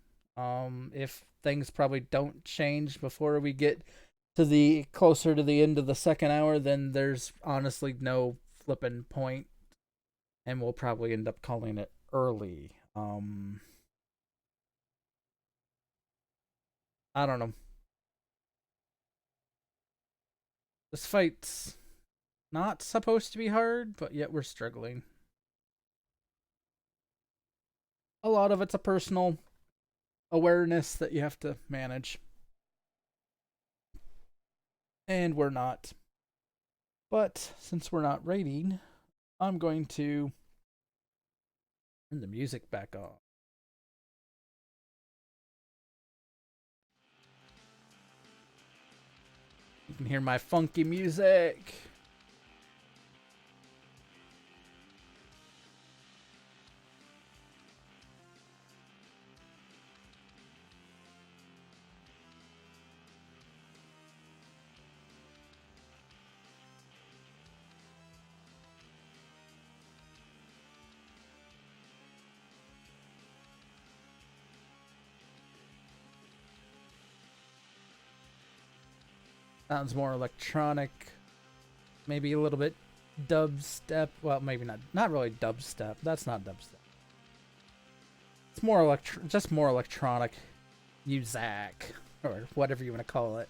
If things probably don't change before we get to the closer to the end of the 2nd hour, then there's honestly no flipping point. And we'll probably end up calling it early. I don't know. This fight's not supposed to be hard, but yet we're struggling. A lot of it's a personal awareness that you have to manage. And we're not. But since we're not raiding, I'm going to turn the music back on. You can hear my funky music. Sounds more electronic, maybe a little bit dubstep. Well, maybe not really dubstep. That's not dubstep. It's more just more electronic, music, or whatever you want to call it.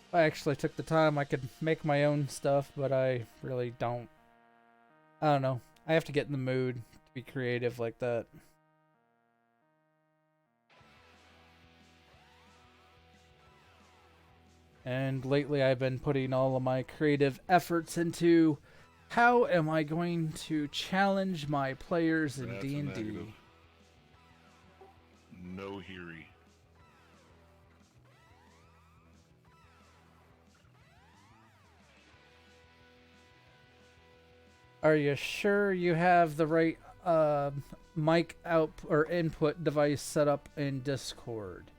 If I actually took the time, I could make my own stuff, but I really don't. I don't know. I have to get in the mood to be creative like that. And lately I've been putting all of my creative efforts into how am I going to challenge my players in That's a D&D. negative. No Hiri. Are you sure you have the right mic out or input device set up in Discord?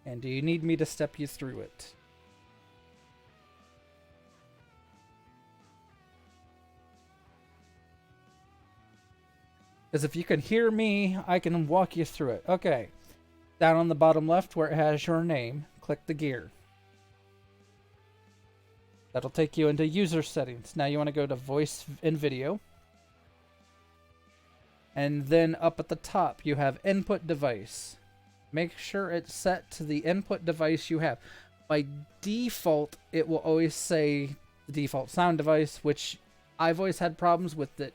And do you need me to step you through it? Because if you can hear me, I can walk you through it. Okay. Down on the bottom left where it has your name, click the gear. That'll take you into user settings. Now you want to go to voice and video. And then up at the top, you have input device. Make sure it's set to the input device you have. By default, it will always say the default sound device, which I've always had problems with it.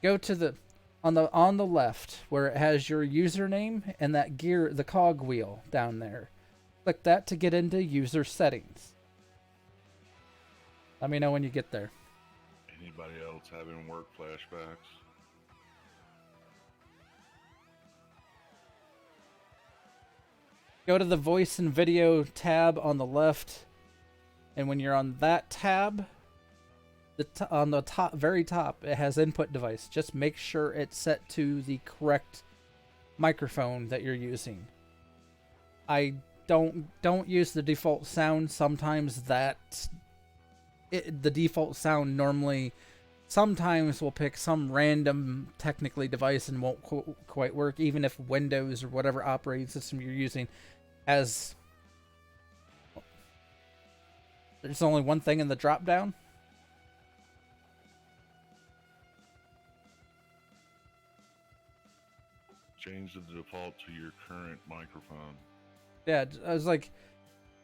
Go to the on the left where it has your username and that gear, the cog wheel down there. Click that to get into user settings. Let me know when you get there. Anybody else having work flashbacks? Go to the voice and video tab on the left, and when you're on that tab, on the top, very top, it has input device. Just make sure it's set to the correct microphone that you're using. I don't use the default sound. Sometimes the default sound normally sometimes will pick some random technically device and won't quite work, even if Windows or whatever operating system you're using has. There's only one thing in the drop down. Change the default to your current microphone. Yeah, I was like,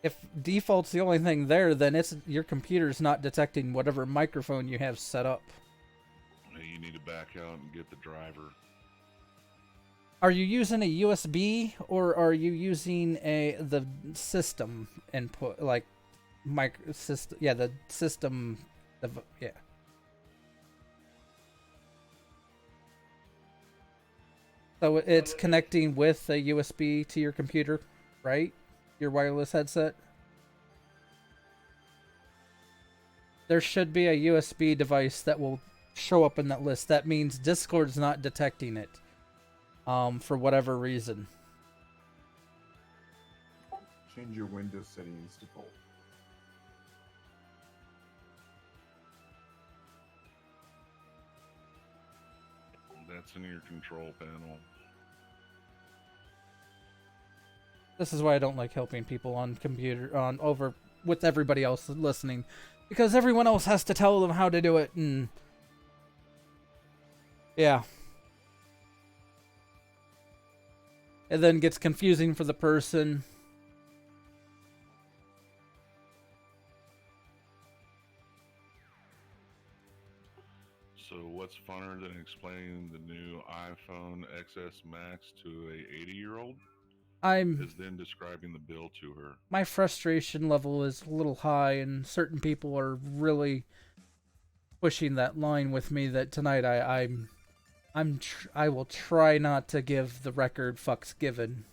if default's the only thing there, then it's your computer's not detecting whatever microphone you have set up. Hey, you need to back out and get the driver. Are you using a USB or are you using the system input, like system? Yeah, the system. Yeah. So it's connecting with a USB to your computer, right? Your wireless headset. There should be a USB device that will show up in that list. That means Discord's not detecting it, for whatever reason. Change your Windows settings default. That's in your control panel. This is why I don't like helping people on computer on over with everybody else listening, because everyone else has to tell them how to do it, and yeah. It then gets confusing for the person. So what's funner than explaining the new iPhone XS Max to a 80-year-old? Is then describing the bill to her. My frustration level is a little high, and certain people are really pushing that line with me. That tonight I will try not to give the record fucks given.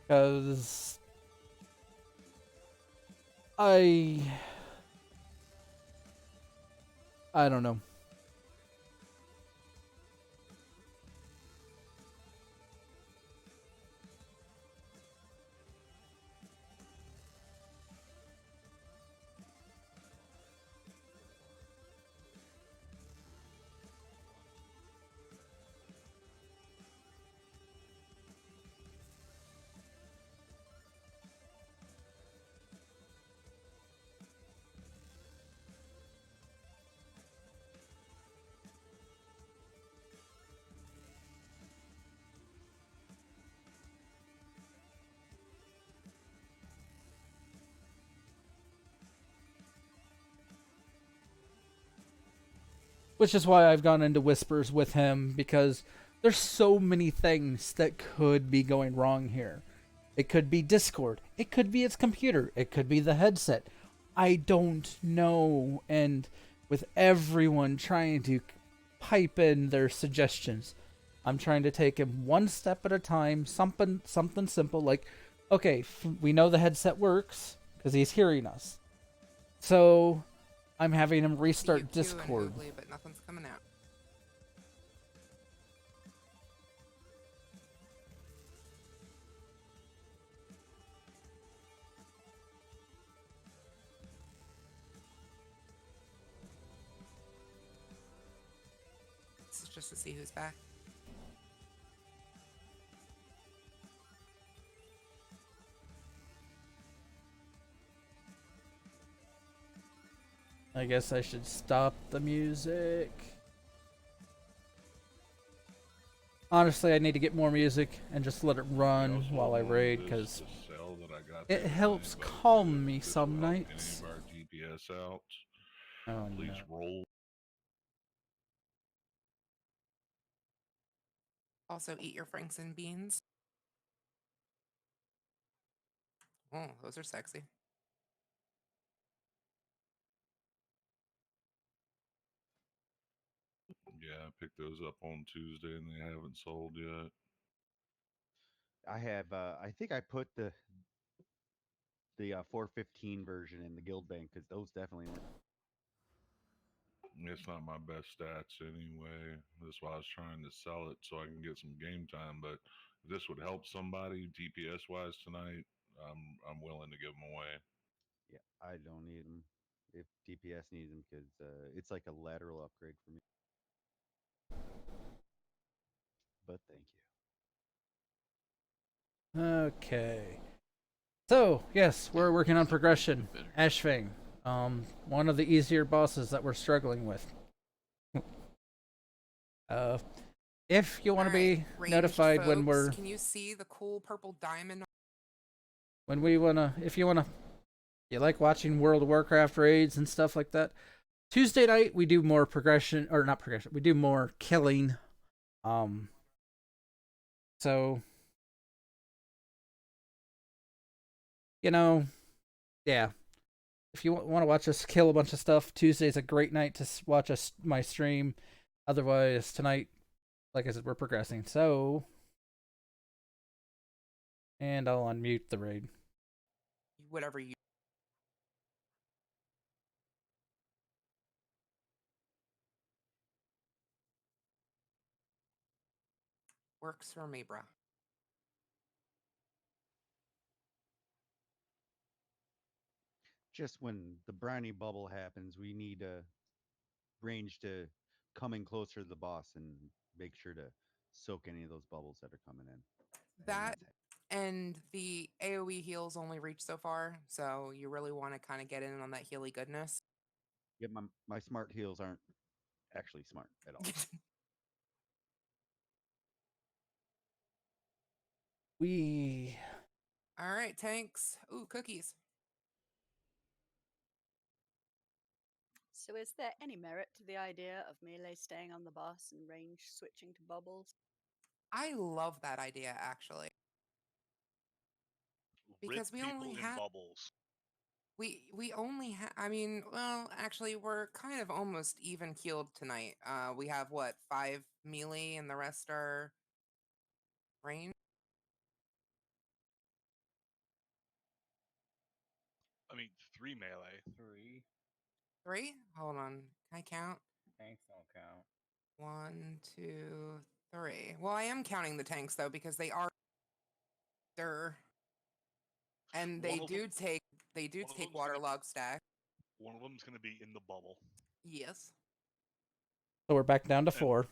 Because I don't know. Which is why I've gone into whispers with him, because there's so many things that could be going wrong here. It could be Discord. It could be its computer. It could be the headset. I don't know. And with everyone trying to pipe in their suggestions, I'm trying to take him one step at a time. Something simple like, okay, we know the headset works because he's hearing us. So I'm having him restart Discord. Oogly, but nothing's coming out. This is just to see who's back. I guess I should stop the music. Honestly, I need to get more music and just let it run while I raid, because it helps calm me some nights. Oh, please no. roll. Also, eat your franks and beans. Oh, those are sexy. Yeah, I picked those up on Tuesday and they haven't sold yet. I have. I think I put the 415 version in the guild bank because those definitely weren't. It's not my best stats anyway. That's why I was trying to sell it so I can get some game time. But if this would help somebody DPS wise tonight, I'm willing to give them away. Yeah, I don't need them if DPS needs them because it's like a lateral upgrade for me. But thank you. Okay. So, yes, we're working on progression. Ashfang. One of the easier bosses that we're struggling with. If you want to be notified folks, when we're... Can you see the cool purple diamond? When we wanna... If you wanna... You like watching World of Warcraft raids and stuff like that? Tuesday night, we do more progression... Or not progression. We do more killing. So... You know... Yeah. If you want to watch us kill a bunch of stuff, Tuesday's a great night to watch my stream. Otherwise, tonight, like I said, we're progressing. So, and I'll unmute the raid. Whatever you. Works for me, bruh. Just when the briny bubble happens, we need range to come in closer to the boss and make sure to soak any of those bubbles that are coming in. when That that's and the AoE heals only reach so far, so you really want to kind of get in on that healy goodness. Yeah, my smart heals aren't actually smart at all. We All right, tanks. Ooh, cookies. So, is there any merit to the idea of melee staying on the boss and range switching to bubbles? I love that idea actually, Rip because we people only in have bubbles. we only have. I mean, well, actually, we're kind of almost even keeled tonight. We have what 5 melee, and the rest are range. I mean, 3 melee. 3 3. Hold on, can I count? tanks don't count. 1, 2, 3. Well, I am counting the tanks though because they are there, and One of them, they do one of take them's gonna, waterlog stack. one of them's gonna be in the bubble, Yes. so we're back down to and 4.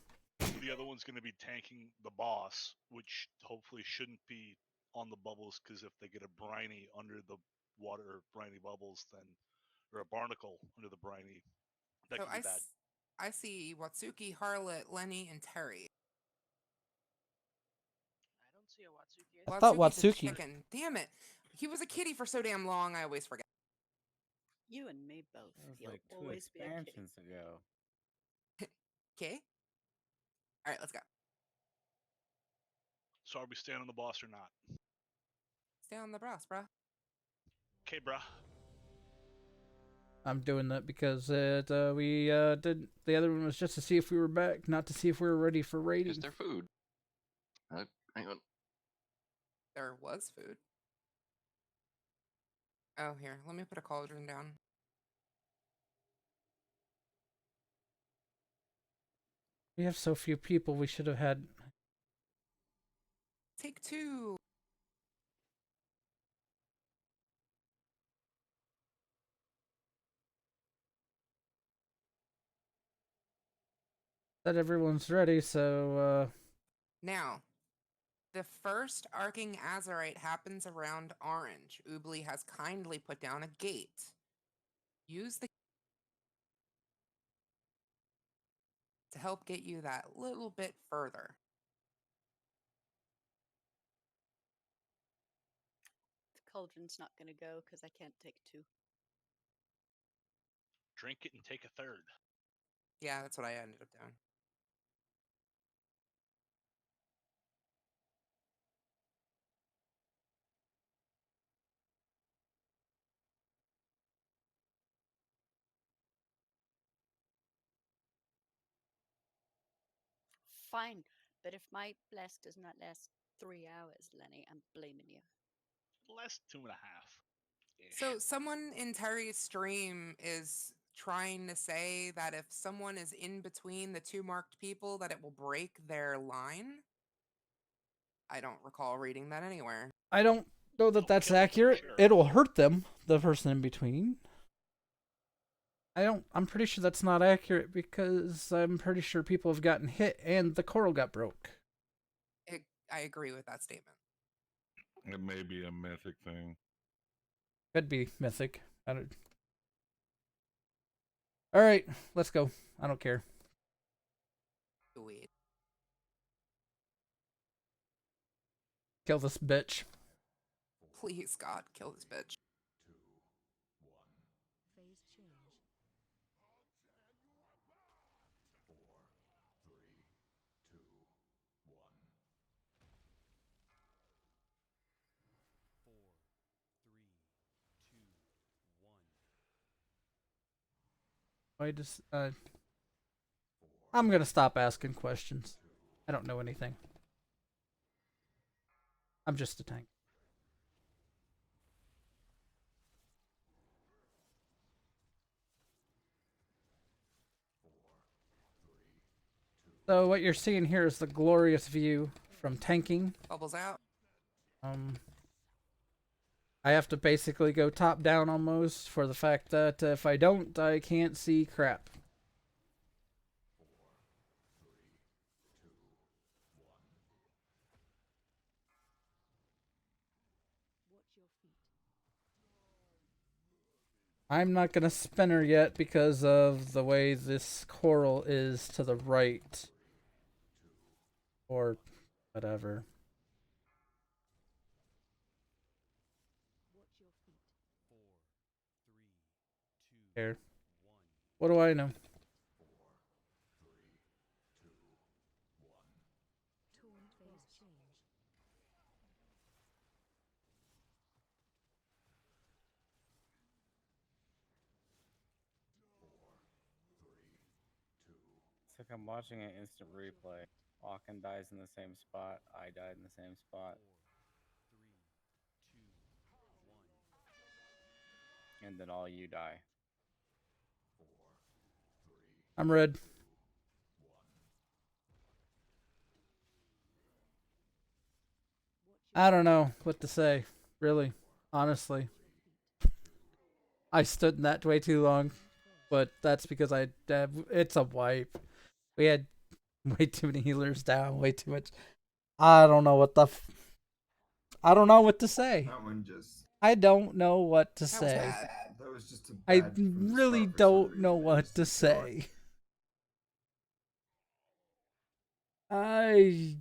the other one's gonna be tanking the boss, which hopefully shouldn't be on the bubbles, because if they get a briny under the water briny bubbles, then or a barnacle under the briny, that So could be bad. I see Watsuki, Harlot, Lenny, and Terry. I don't see a Watsuki. I thought Watsuki's a Watsuki. chicken. Damn it. He was a kitty for so damn long, I always forget. You and me both. That was You'll like 2 always be a kitty. expansions ago. Okay. All right, let's go. So are we staying on the boss or not? Stay on the brass, bruh. Okay, bruh. I'm doing that because we did the other one was just to see if we were back, not to see if we were ready for Is raiding. there food? Hang on. There was food. Oh, here. Let me put a cauldron down. We have so few people. We should have had. Take 2. Said everyone's ready, so Now, the first arcing azurite happens around orange. Oobly has kindly put down a gate. Use the to help get you that little bit further. The cauldron's not going to go because I can't take 2. Drink it and take a third. Yeah, that's what I ended up doing. Fine, but if my bless does not last 3 hours, Lenny, I'm blaming you. Less 2.5. So someone in Terry's stream is trying to say that if someone is in between the 2 marked people, that it will break their line. I don't recall reading that anywhere. I don't know that It'll that's kill 'em for accurate. sure. It'll hurt them, the person in between. I'm pretty sure that's not accurate because I'm pretty sure people have gotten hit and the coral got broke. I agree with that statement. It may be a mythic thing. Could be mythic. I don't. All right, let's go. I don't care. Sweet. Kill this bitch. Please, God, kill this bitch. Phase change. 4, 3, 2, 1. Why does I'm gonna stop asking questions. I don't know anything. I'm just a tank. So what you're seeing here is the glorious view from tanking. Bubbles out. I have to basically go top down almost for the fact that if I don't, I can't see crap. Watch your feet. I'm not going to spin her yet because of the way this coral is to the right. Or whatever. Watch your feet. 4, 3, 2, Here. 1. What do I know? Taunt phase change. It's like I'm watching an instant replay. Walken dies in the same spot. I died in the same spot. 4, 3, 2, 1. And then all you die. I'm red. I don't know what to say. Really. Honestly. I stood in that way too long. But that's because it's a wipe. We had way too many healers down. Way too much. I don't know what I don't know what to say. That one just. I don't know what to That was say. bad. That was just a I bad from the really start for some don't know reason. It what just to did not. say. I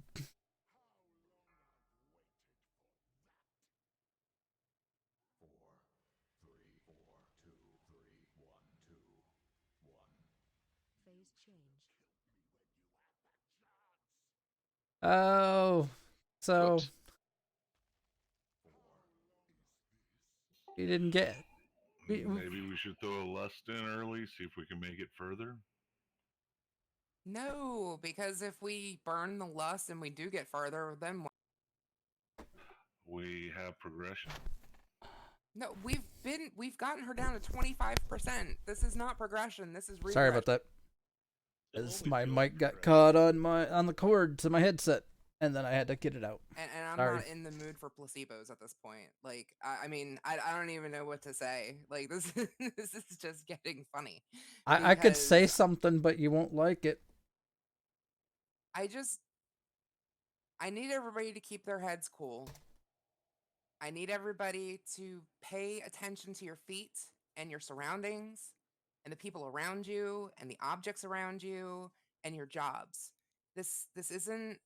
Phase change. Oh, so Oops. you didn't get. Maybe we should throw a lust in early, see if we can make it further. No, because if we burn the lust and we do get farther, then what? We have progression. No, we've gotten her down to 25%. This is not progression. This is regression. Sorry about that. It'll As only my feel mic like got progression. caught on the cord to my headset, and then I had to get it out. And I'm Sorry. not in the mood for placebos at this point. Like, I mean, I don't even know what to say. Like, this this is just getting funny. I could say Because something, but you won't like it. I need everybody to keep their heads cool. I need everybody to pay attention to your feet and your surroundings and the people around you and the objects around you and your jobs. This isn't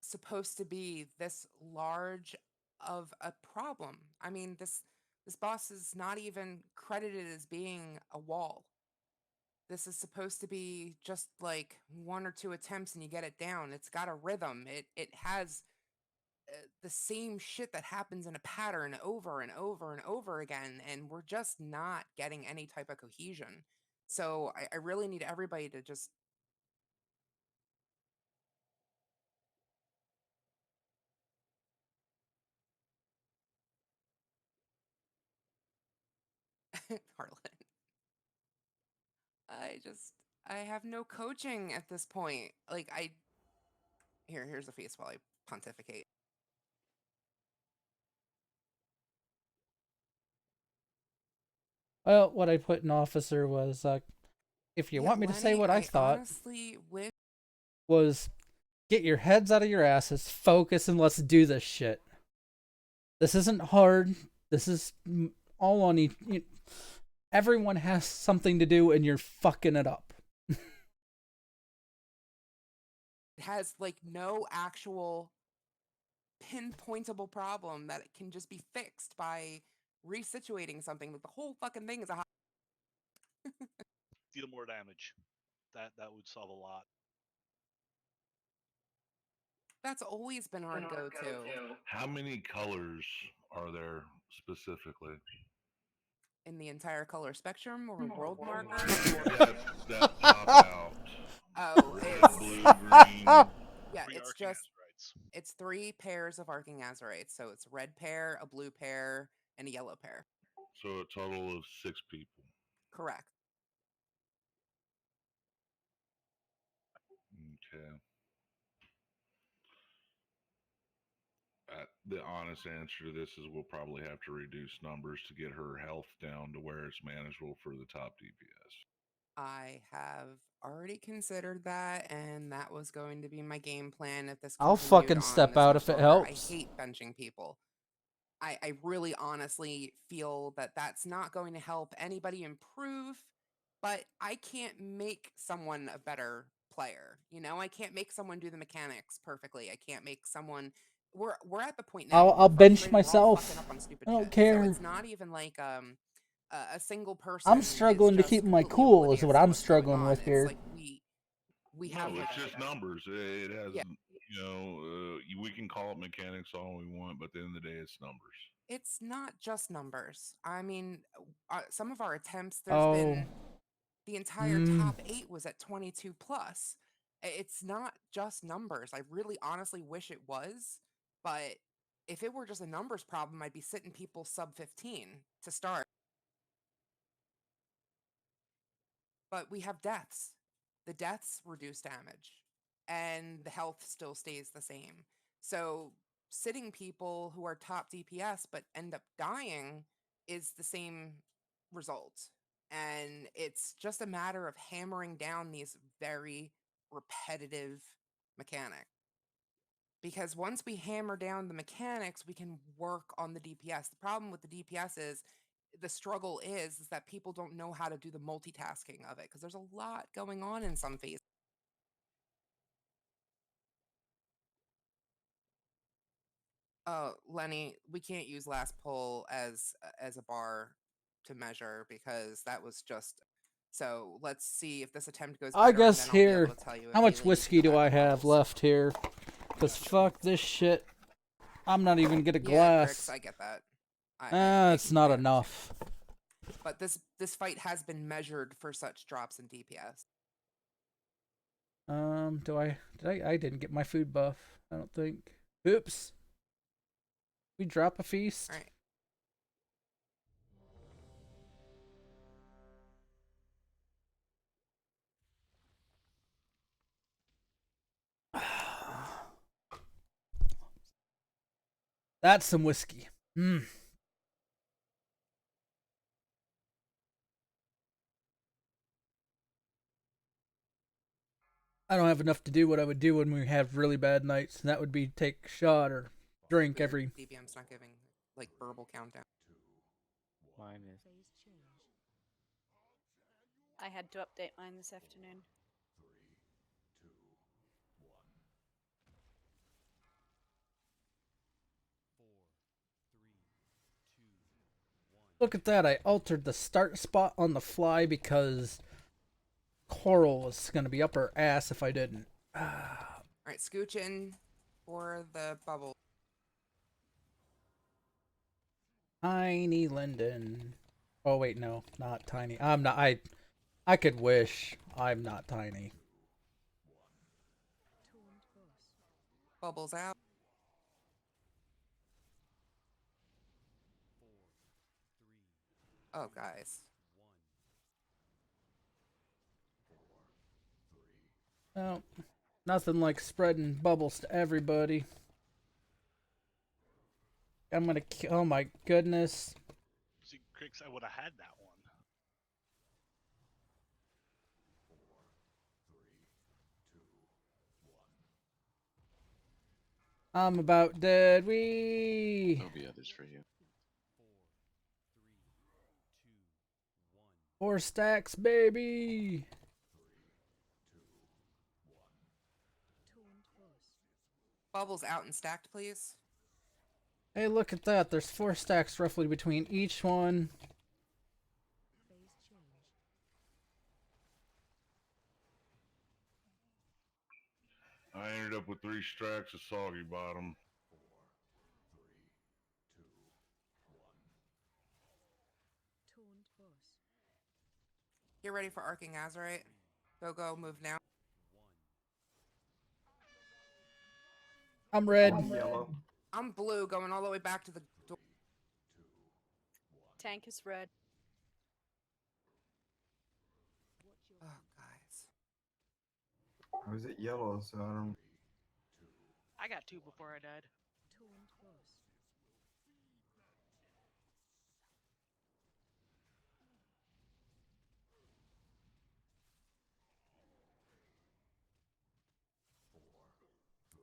supposed to be this large of a problem. I mean, this boss is not even credited as being a wall. This is supposed to be just like one or two attempts and you get it down. It's got a rhythm. It has the same shit that happens in a pattern over and over and over again, and we're just not getting any type of cohesion. So I really need everybody to just Harlan. I have no coaching at this point. Like here's a face while I pontificate. Well, what I put in officer was, if you Yeah, want me to say Lenny, what I I thought, honestly wish was get your heads out of your asses, focus, and let's do this shit. This isn't hard. This is all on each. Everyone has something to do, and you're fucking it up. it has like no actual pinpointable problem that it can just be fixed by resituating something. Like the whole fucking thing is a Deal more damage. That would solve a lot. that's always been our go-to. How many colors are there specifically? In the entire color spectrum or world marker? That pop out. Oh, Red, it's blue, green. yeah, Three it's arcing just azurites. it's 3 pairs of arcing azurites. So it's a red pair, a blue pair, and a yellow pair. So a total of 6 people. Correct. Okay. The honest answer to this is we'll probably have to reduce numbers to get her health down to where it's manageable for the top DPS. I have already considered that, and that was going to be my game plan if this I'll continued fucking on step this out much if it longer. helps. I hate benching people. I really honestly feel that that's not going to help anybody improve, but I can't make someone a better player. You know, I can't make someone do the mechanics perfectly. I can't make someone. We're at the point now. I'll bench Frustrated, we're all fucking myself. up on stupid I don't shit. So care. it's not even like a single person. I'm is struggling to just keep my completely cool is oblivious what to I'm what's going struggling on. with It's here. like we have No, it's just numbers. It has, Yeah. we can call it mechanics all we want, but at the end of the day, it's numbers. It's not just numbers. I mean, some of our attempts, Oh. been the entire top 8 was at 22 plus. It's not just numbers. I really honestly wish it was, but if it were just a numbers problem, I'd be sitting people sub 15 to start. But we have deaths. The deaths reduce damage, and the health still stays the same. So sitting people who are top DPS but end up dying is the same result. And it's just a matter of hammering down these very repetitive mechanics. Because once we hammer down the mechanics, we can work on the DPS. The problem with the DPS is the struggle is that people don't know how to do the multitasking of it because there's a lot going on in some phases. Lenny, we can't use last pull as a bar to measure because that was just. So let's see if this attempt goes better. I guess and then I'll be here. able to tell you if How much Haley needs to whiskey go do back I to have levels. left here? Because fuck this shit. I'm not even gonna Yeah, Crix, glass. I get that. I It's not understand. enough. But this fight has been measured for such drops in DPS. I didn't get my food buff. I don't think. Oops. We drop a feast. All right. That's some whiskey. I don't have enough to do what I would do when we have really bad nights, and that would be take a shot or drink every. DBM's not giving like verbal countdown. Mine is. Phase change. I had to update mine this afternoon. Look at that, I altered the start spot on the fly because Coral was going to be up her ass if I didn't. All right, scooch in for the bubble. Tiny Linden. Oh wait, no, not tiny. I'm not. I could wish. I'm not tiny. Taunt boss. Bubbles out. Oh, guys. Well, nothing like spreading bubbles to everybody. I'm gonna. Oh my goodness. See, Crix, I would have had that one. I'm about dead. Wee. There'll be others for you. 4 stacks, baby. Taunt boss. Bubbles out and stacked, please. Hey, look at that. There's 4 stacks roughly between each one. Phase change. I ended up with 3 stacks of soggy bottom. Taunt boss. Get ready for arcing Azurite. Go, move now. I'm red. Yellow. I'm blue, going all the way back to the door. Tank is red. Oh, guys. I was at yellow, so I don't. I got 2 before I died. Taunt boss.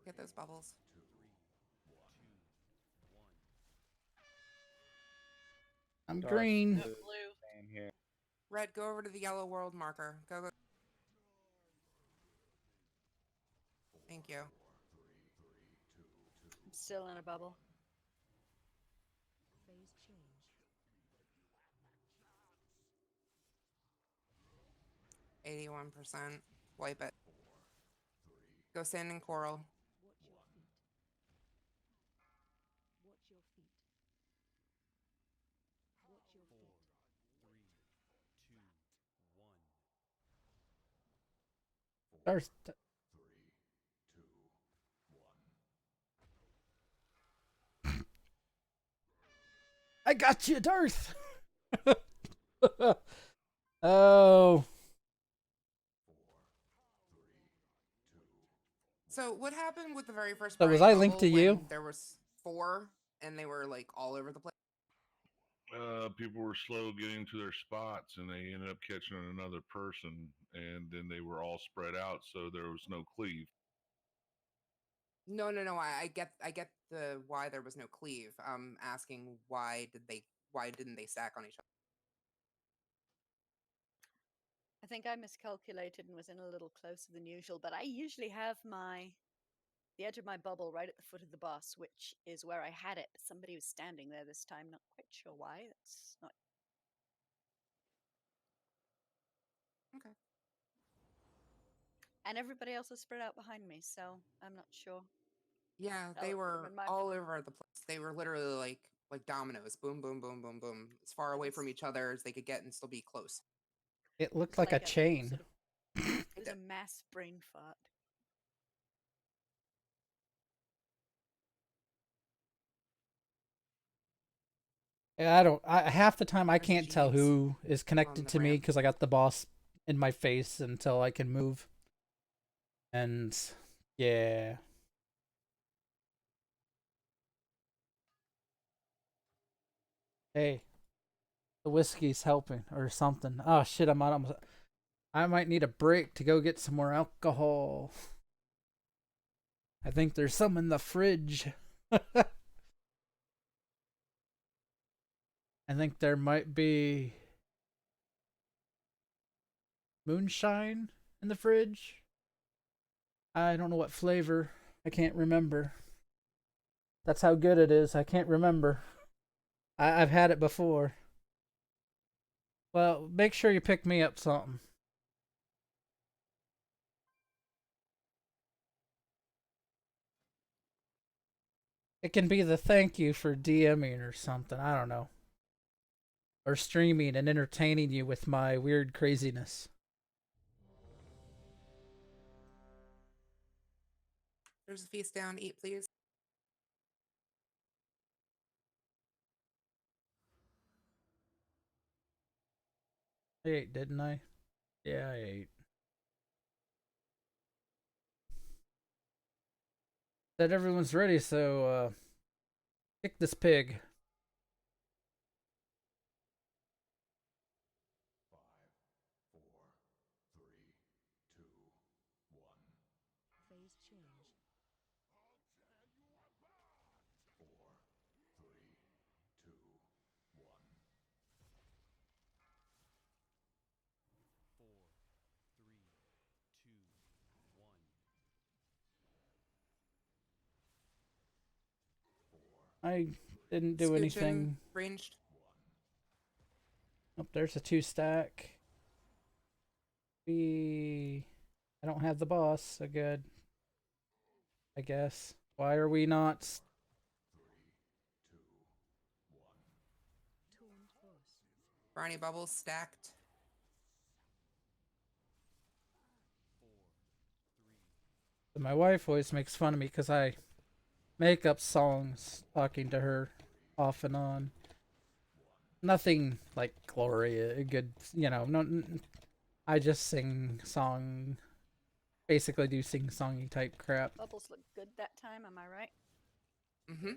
Get those bubbles. 3, 2, 1. I'm Dark green. blue. Blue. Same here. Red, go over to the yellow world marker. Go, go. Thank you. I'm still in a bubble. Phase change. 81%. Wipe it. Go stand in coral. Watch your feet. Watch your feet. Watch your 4, feet. 3, 2, 1. Darth. I got you, Darth. Oh, So what happened with the very first so was briny I linked bubble to when you? there was 4 and they were like all over the place? People were slow getting to their spots, and they ended up catching another person, and then they were all spread out, so there was no cleave. No. I get the why there was no cleave. I'm asking why didn't they stack on each other? I think I miscalculated and was in a little closer than usual, but I usually have the edge of my bubble right at the foot of the boss, which is where I had it. Somebody was standing there this time, not quite sure why. That's not. Okay. And everybody else was spread out behind me, so I'm not sure. Yeah, Oh, they it could have were been my all fault. over the place. They were literally like dominoes. Boom, boom, boom, boom, boom. As far away from It's each other as they could get and still be close. It looked it's like a like a chain. sort of. It It was a mass brain fart. Yeah, I don't. Half the time I There's can't tell Jeeves who is on connected the to me ramp. because I got the boss in my face until I can move. And yeah, hey, the whiskey's helping or something. Oh shit, I'm out. I might need a break to go get some more alcohol. I think there's some in the fridge. I think there might be moonshine in the fridge. I don't know what flavor. I can't remember. That's how good it is. I can't remember. I've had it before. Well, make sure you pick me up something. It can be the thank you for DMing or something. I don't know. Or streaming and entertaining you with my weird craziness. There's a feast down. Eat, please. I ate, didn't I? Yeah, I ate. Said everyone's ready, so kick this pig. Phase change. 4, 3, 2, 1. I didn't do Scooching anything. ranged. Oh, there's a 2-stack. I don't have the boss, so good. I guess. Why are we not? Taunt boss. Briny bubbles stacked. 4, 3, My wife always makes fun of me because I make up songs talking to her off and on. Nothing like Gloria, good, no. I just sing song, basically do sing songy type crap. Bubbles look good that time, am I right? Mm-hmm.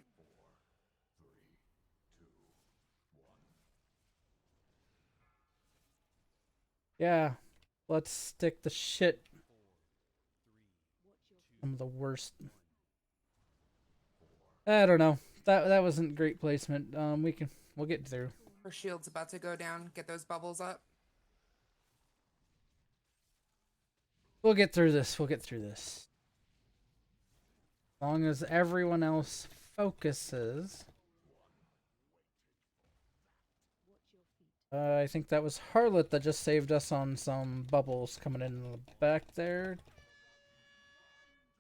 Yeah, let's stick the shit. 4, 3, Watch your feet. Some of the worst I don't know. That wasn't great placement. We'll get through. Her shield's about to go down. Get those bubbles up. We'll get through this. We'll get through this. As long as everyone else focuses. I think that was Harlot that just saved us on some bubbles coming in the back there.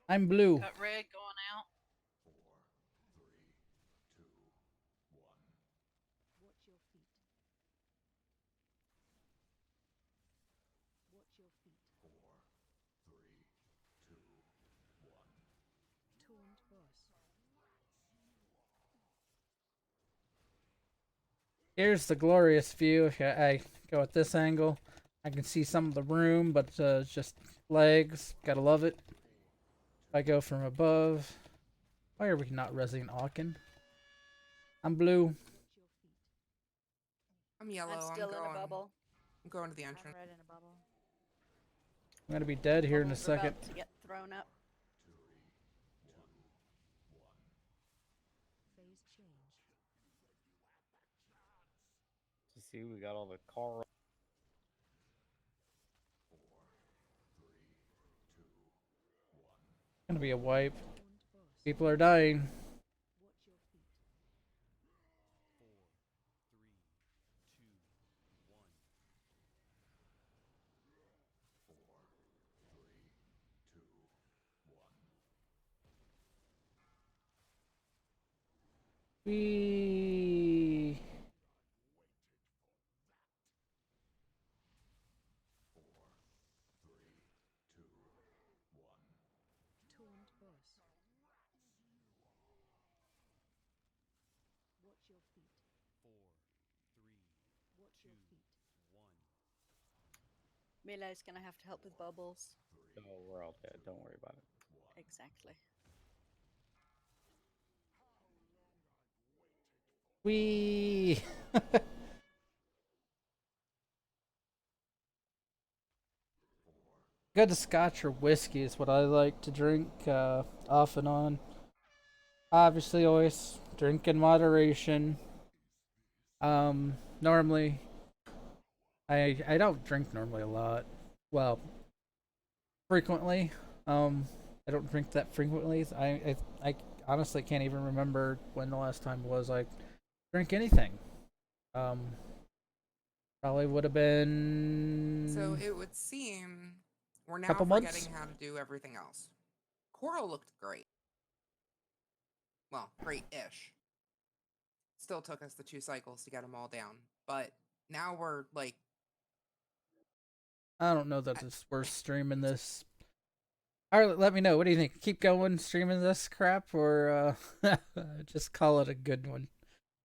I'm blue. Got red going out. Watch your feet. Watch your feet. 4, 3, 2, 1. Taunt boss. Here's the glorious view. If I go at this angle, I can see some of the room, but it's just legs. Gotta love it. If I go from above, why are we not resing Aachen? I'm blue. I'm yellow. I'm still in a bubble. I'm going to the I'm entrance. red in a bubble. I'm gonna be dead here in a Bubbles are second. about to get thrown up. Phase change. You see, we got all the car. Gonna be a wipe. Taunt boss. People are dying. Watch your feet. 4, 3, 2, 1. We. Taunt boss. Watch your feet. 4, 3, Watch your feet. 1. Milo's gonna have to help with bubbles. Oh, we're all dead. Don't worry about it. Exactly. We. Good scotch or whiskey is what I like to drink off and on. Obviously, always drink in moderation. Normally, I don't drink normally a lot. Well, frequently. I don't drink that frequently. I honestly can't even remember when the last time was I drank anything. Um, Probably would have been So it would seem we're now Couple forgetting months? how to do everything else. Coral looked great. Well, great-ish. Still took us the 2 cycles to get them all down. But now we're like, I don't know that it's worth streaming this. Alright, let me know. What do you think? Keep going streaming this crap, or just call it a good one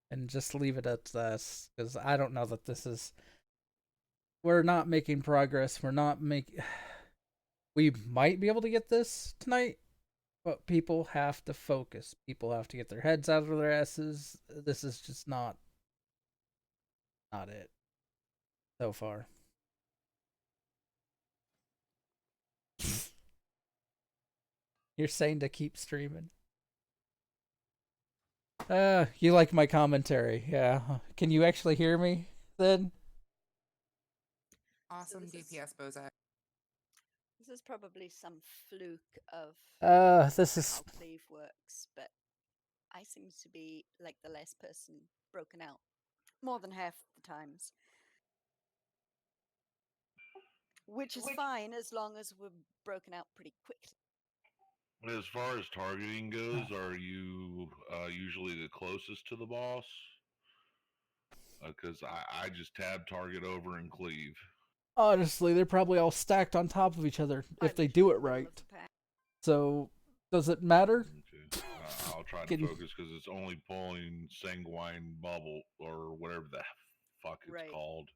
and just leave it at this? Because I don't know that this is. We're not making progress. We're not make. We might be able to get this tonight, but people have to focus. People have to get their heads out of their asses. This is just not it so far. You're saying to keep streaming. You like my commentary, yeah. Can you actually hear me then? awesome this is- DPS Bozak. This is probably some fluke of This is how Cleave works, but I seem to be like the last person broken out more than half the times. Which is fine as long as we're broken out pretty quickly. As far as targeting goes, are you usually the closest to the boss? Because I just tab target over and cleave. honestly, they're probably all stacked on top of each other if they do it right. So, does it matter? Okay. I'll try to focus because it's only pulling sanguine bubble or whatever the fuck it's Right. called.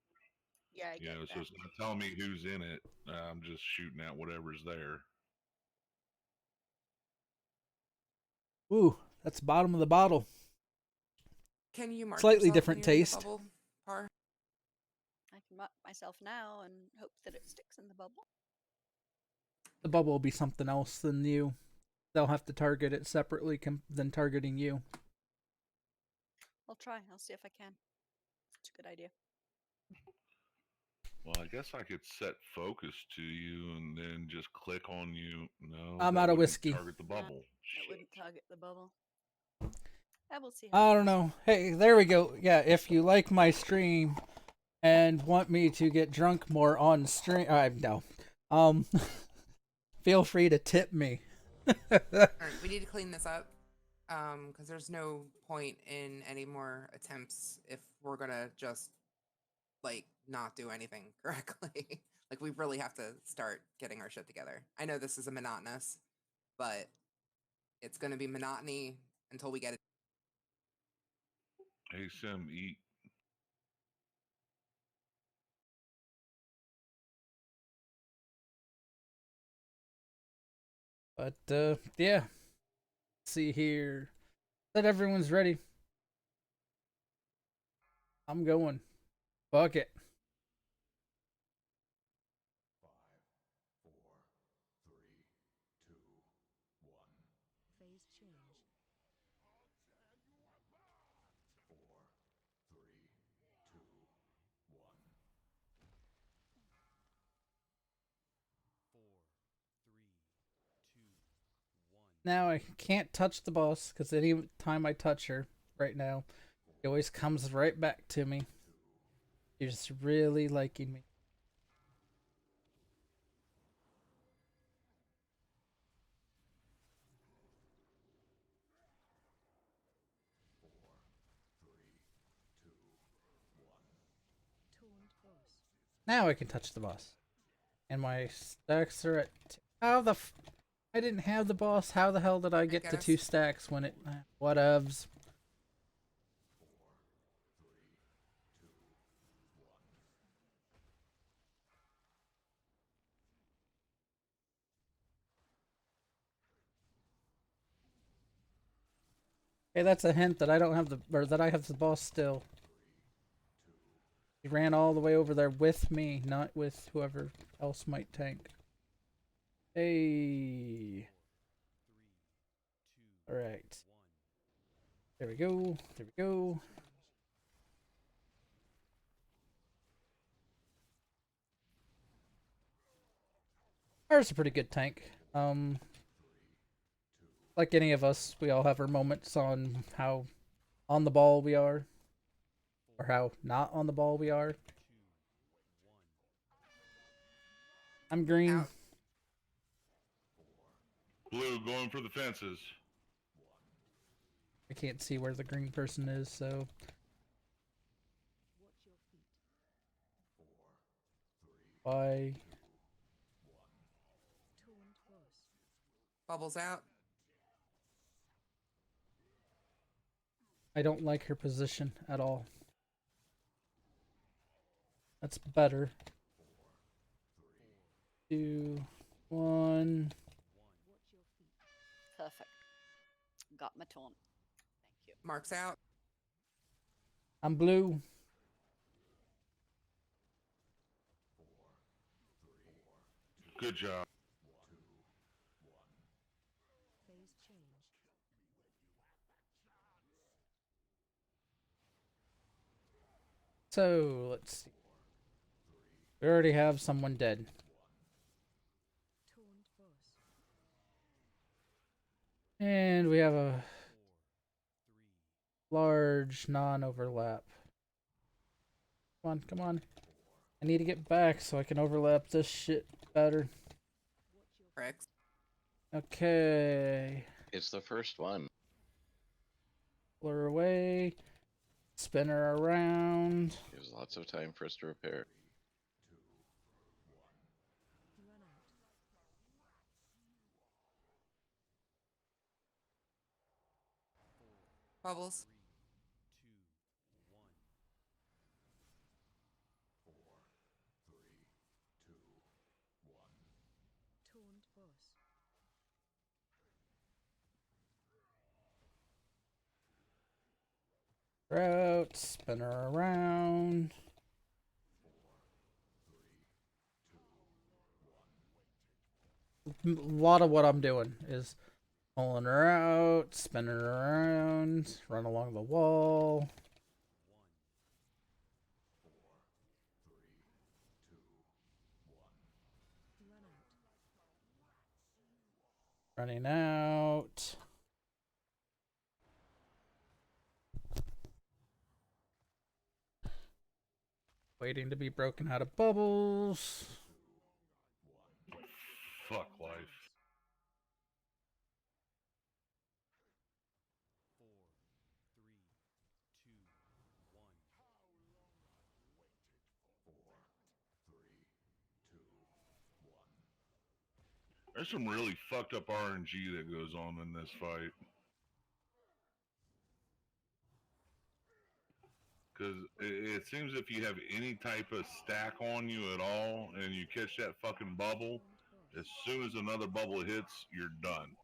Yeah, I You get know, that. so it's not telling me who's in it. I'm just shooting at whatever's there. Ooh, that's bottom of the bottle. Can you mark Slightly yourself different when you're in the taste. bubble, Par? I can mark myself now and hope that it sticks in the bubble. The bubble will be something else than you. they'll have to target it separately than targeting you. I'll try. I'll see if I can. It's a good idea. Well, I guess I could set focus to you and then just click on you. No, I'm that out of wouldn't whiskey. target the bubble. It wouldn't target the bubble. I will see. I don't know. Hey, there we go. Yeah, if you like my stream and want me to get drunk more on stream, no. Feel free to tip me. All right, we need to clean this up. Because there's no point in any more attempts if we're gonna just like not do anything correctly. Like we really have to start getting our shit together. I know this is a monotonous, but it's gonna be monotony until we get it. Hey, Sim, eat. But yeah. Let's see here. That everyone's ready. I'm going. Fuck it. 5, 4, 3, 2, 1. Phase change. 4, 3, 2, 1. 4, 3, 2, 1. Now I can't touch the boss because any time I touch her right now, it always comes right back to me. You're just really liking me. Taunt boss. Now I can touch the boss. And my stacks are at... How the I didn't have the boss. How the hell did I get to 2 stacks when it... Whatevs. Hey, that's a hint that I don't have the... Or that I have the boss still. He ran all the way over there with me, not with whoever else might tank. Hey. Alright. There we go. There we go. Ours a pretty good tank. Like any of us, we all have our moments on how on the ball we are. Or how not on the ball we are. I'm green. Out. Blue going for the fences. I can't see where the green person is, so... Watch your feet. Why? Taunt boss. Bubbles out. I don't like her position at all. That's better. 2, 1. Watch your feet. Perfect. Got my taunt. Thank you. Marks out. I'm blue. Good job. Phase change. So, let's see. We already have someone dead. Taunt boss. And we have a large non-overlap. Come on, come on. I need to get back so I can overlap this shit better. Pricks. Okay. It's the first one. Pull her away. Spin her around. Gives lots of time for us to repair. Run out. Bubbles. 3, 2, 1. Taunt boss. Out. Spin her around. A lot of what I'm doing is Pulling her out, spinning her around, run along the wall. Run out. Running out. Waiting to be broken out of bubbles. Fuck life. 4, 3, 2, 1. There's some really fucked up RNG that goes on in this fight. Because it seems if you have any type of stack on you at all and you catch that fucking bubble, as soon as another bubble hits, you're done.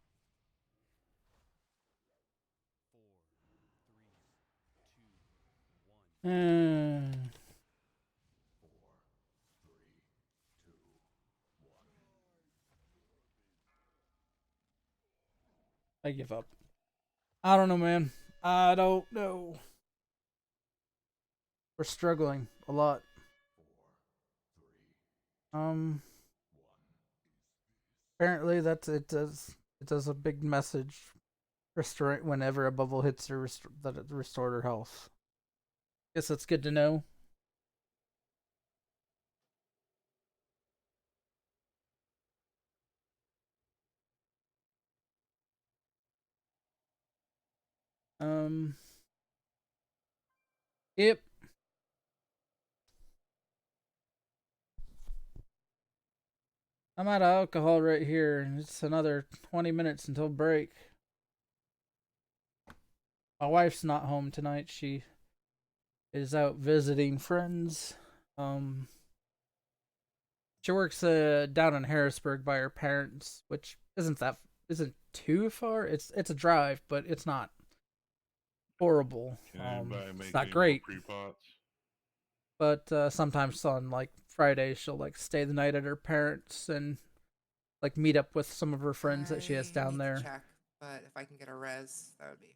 4, 3, 2, 1. I give up. I don't know, man. I don't know. We're struggling a lot. Apparently it does a big message restoring whenever a bubble hits her that it restored her health. Guess that's good to know. Yep. I'm out of alcohol right here, and it's another 20 minutes until break. My wife's not home tonight. She is out visiting friends. She works down in Harrisburg by her parents, which isn't too far. It's a drive, but it's not horrible. It's not great. Pre-pots? But sometimes on like Fridays she'll like stay the night at her parents and like meet up with some of her friends that she has down need there. to check, but if I can get a res, that would be.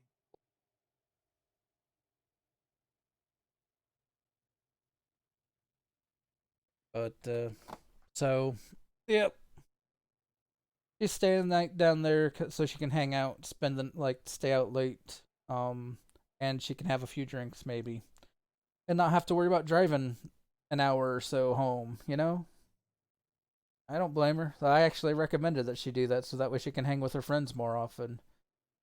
But so yep. She's staying the night down there so she can hang out, spend the like stay out late, and she can have a few drinks maybe, and not have to worry about driving an hour or so home. You know, I don't blame her. I actually recommended that she do that so that way she can hang with her friends more often.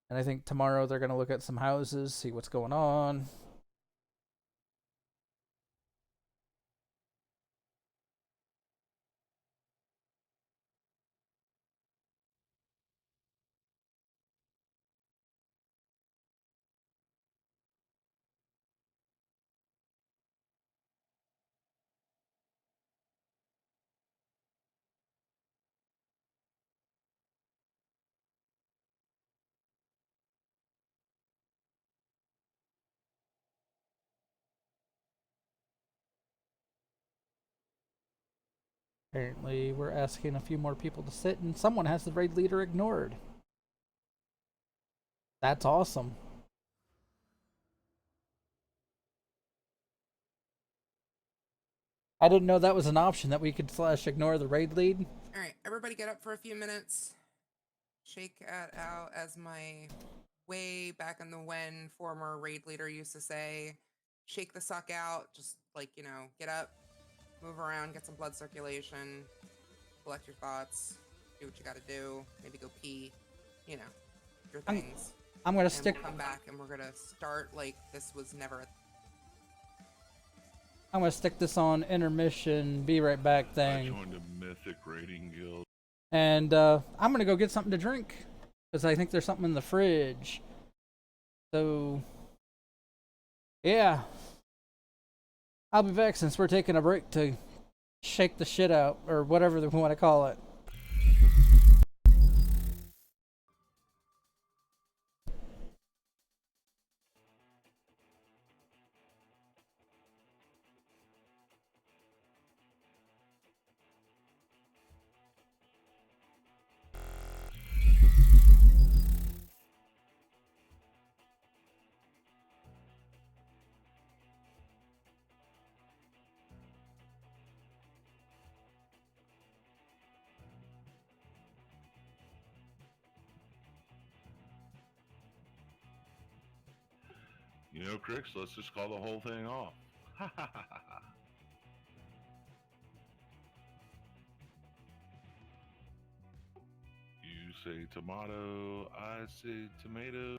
And I think tomorrow they're gonna look at some houses, see what's going on. Apparently, we're asking a few more people to sit, and someone has the raid leader ignored. That's awesome. I didn't know that was an option that we could / ignore the raid lead. All right, everybody get up for a few minutes. Shake it out, as my way back in the when former raid leader used to say. Shake the suck out. Just like, get up, move around, get some blood circulation, collect your thoughts, do what you got to do. Maybe go pee. Your things. I'm gonna and stick. We'll come back and we're gonna start like this was never. I'm gonna stick this on intermission. Be right back I thing. joined a mythic raiding guild. And I'm gonna go get something to drink because I think there's something in the fridge. So yeah, I'll be back since we're taking a break to shake the shit out or whatever we want to call it. You know, Crix, let's just call the whole thing off. You say tomato, I say tomato.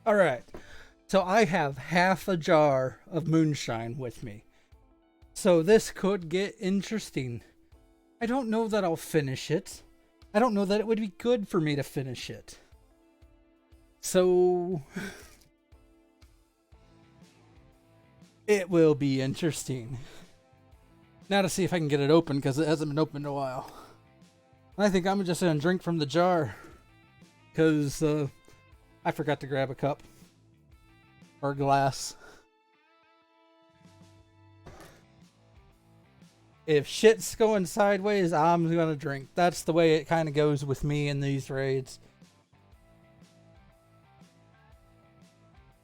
All right. So I have half a jar of moonshine with me. So this could get interesting. I don't know that I'll finish it. I don't know that it would be good for me to finish it. So it will be interesting. Now to see if I can get it open because it hasn't been opened in a while. I think I'm just going to drink from the jar because I forgot to grab a cup or a glass. If shit's going sideways, I'm going to drink. That's the way it kind of goes with me in these raids.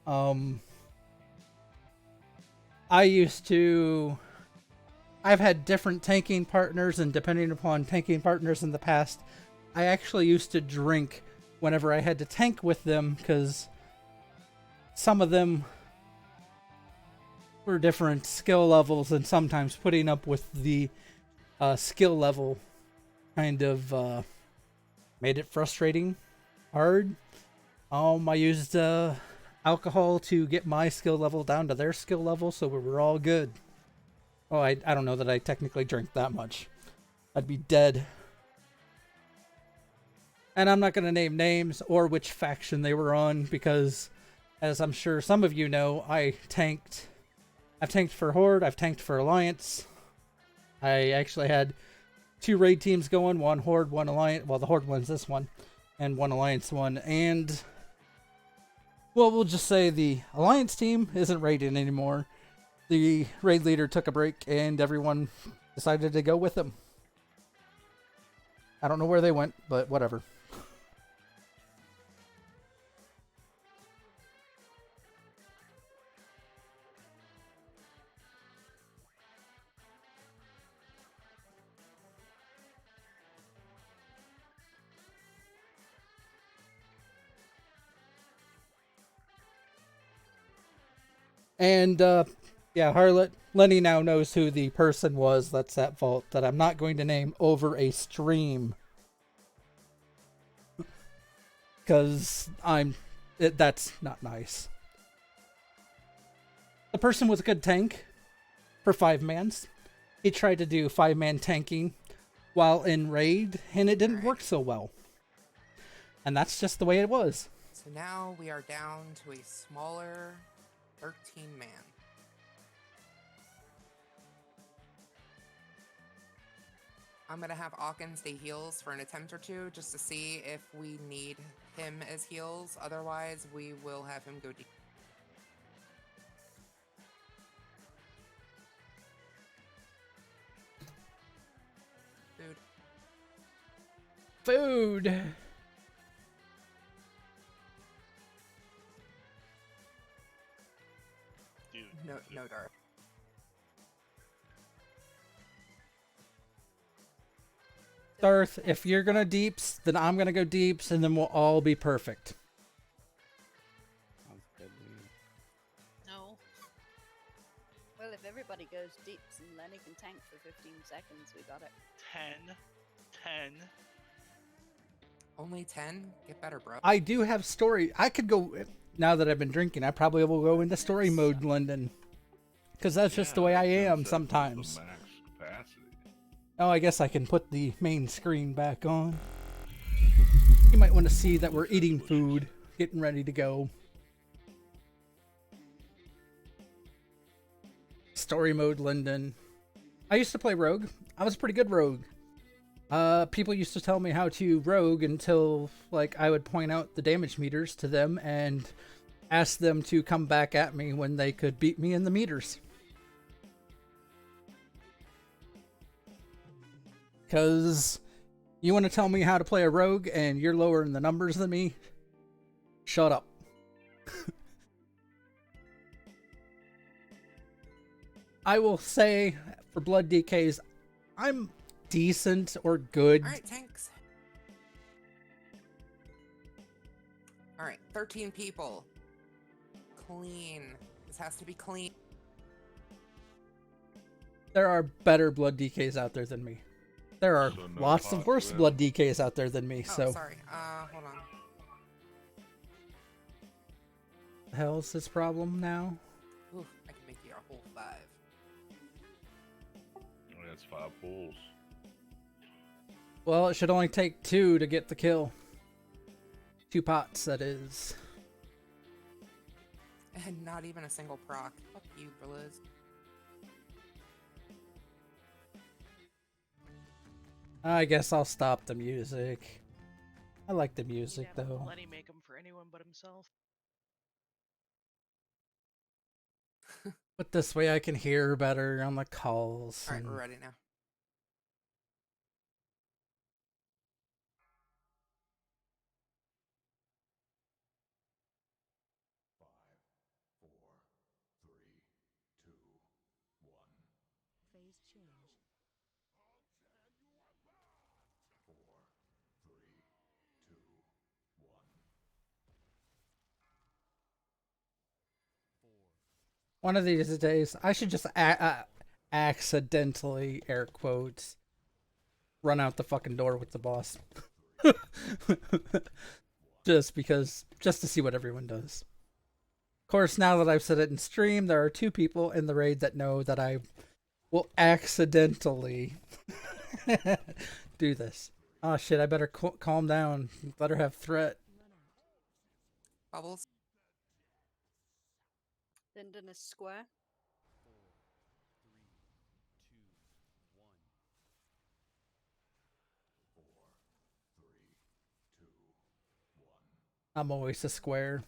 I've had different tanking partners, and depending upon tanking partners in the past, I actually used to drink whenever I had to tank with them, because some of them were different skill levels, and sometimes putting up with the skill level kind of made it frustrating, hard. I used alcohol to get my skill level down to their skill level, so we were all good. Oh, I don't know that I technically drink that much. I'd be dead. And I'm not going to name names or which faction they were on, because, as I'm sure some of you know, I've tanked for Horde, I've tanked for Alliance. I actually had 2 raid teams going, one Horde, one Alliance. Well, the Horde one's this one, and one Alliance one. And, well, we'll just say the Alliance team isn't raiding anymore. The raid leader took a break, and everyone decided to go with him. I don't know where they went, but whatever. And yeah, Harlot, Lenny now knows who the person was that's at fault that I'm not going to name over a stream. Because that's not nice. The person was a good tank for 5-mans. He tried to do 5-man tanking while in raid, and it didn't work so well. And that's just the way it was. So now we are down to a smaller 13-man. I'm going to have Aachen stay heals for an attempt or two just to see if we need him as heals. Otherwise, we will have him go deep. Food! Dude. No Darth. Darth, if you're gonna deeps, then I'm gonna go deeps, and then we'll all be perfect. Sounds good to me. No. Well, if everybody goes deeps and Lenny can tank for 15 seconds, we got it. 10. Only 10? Get better, bro. I do have story. I could go, now that I've been drinking, I probably will go into story mode, London. Because that's just the way I am sometimes. Max capacity. Oh, I guess I can put the main screen back on. You might want to see that we're eating food, getting ready to go. Story mode, Linden. I used to play Rogue. I was a pretty good Rogue. People used to tell me how to Rogue until, like, I would point out the damage meters to them and ask them to come back at me when they could beat me in the meters. Because you want to tell me how to play a Rogue and you're lower in the numbers than me? Shut up. I will say, for Blood DKs, I'm decent or good. Alright, tanks. Alright, 13 people. Clean. This has to be clean. There are better Blood DKs out there than me. There are So no lots of worse pot Blood DKs out there than me, Oh, so... sorry. Hold on. The hell's this problem now? Ooh, I can make you a whole 5. Oh, that's 5 pulls. Well, it should only take 2 to get the kill. 2 pots, that is. And not even a single proc. Fuck you, Blizz. I guess I'll stop the music. I like the music, Yeah, though. Lenny make him for anyone but himself. But this way I can hear better on the calls. Alright, and- we're ready now. Phase change. One of these days, I should just accidentally, air quotes, run out the fucking door with the boss. Just to see what everyone does. Of course, now that I've said it in stream, there are 2 people in the raid that know that I will accidentally do this. Oh shit, I better calm down. Better have threat. Bubbles. Linden is square. 4, 3, 2, 1. I'm always a square.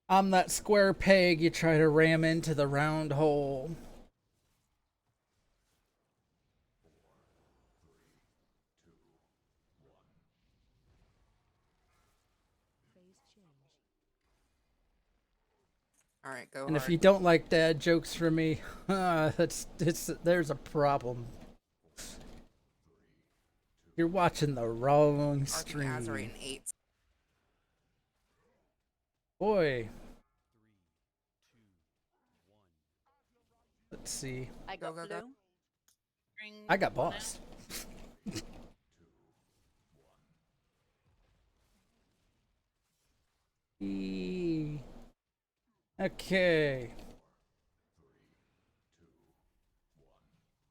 I'm that square peg you try to ram into the round hole. Phase change. Alright, go And if hard. you don't like dad jokes from me, there's a problem. You're watching the wrong Arcing Azerite stream. in 8. Boy. Let's see. I Go, got go, blue. go. Bring I got one boss. Okay.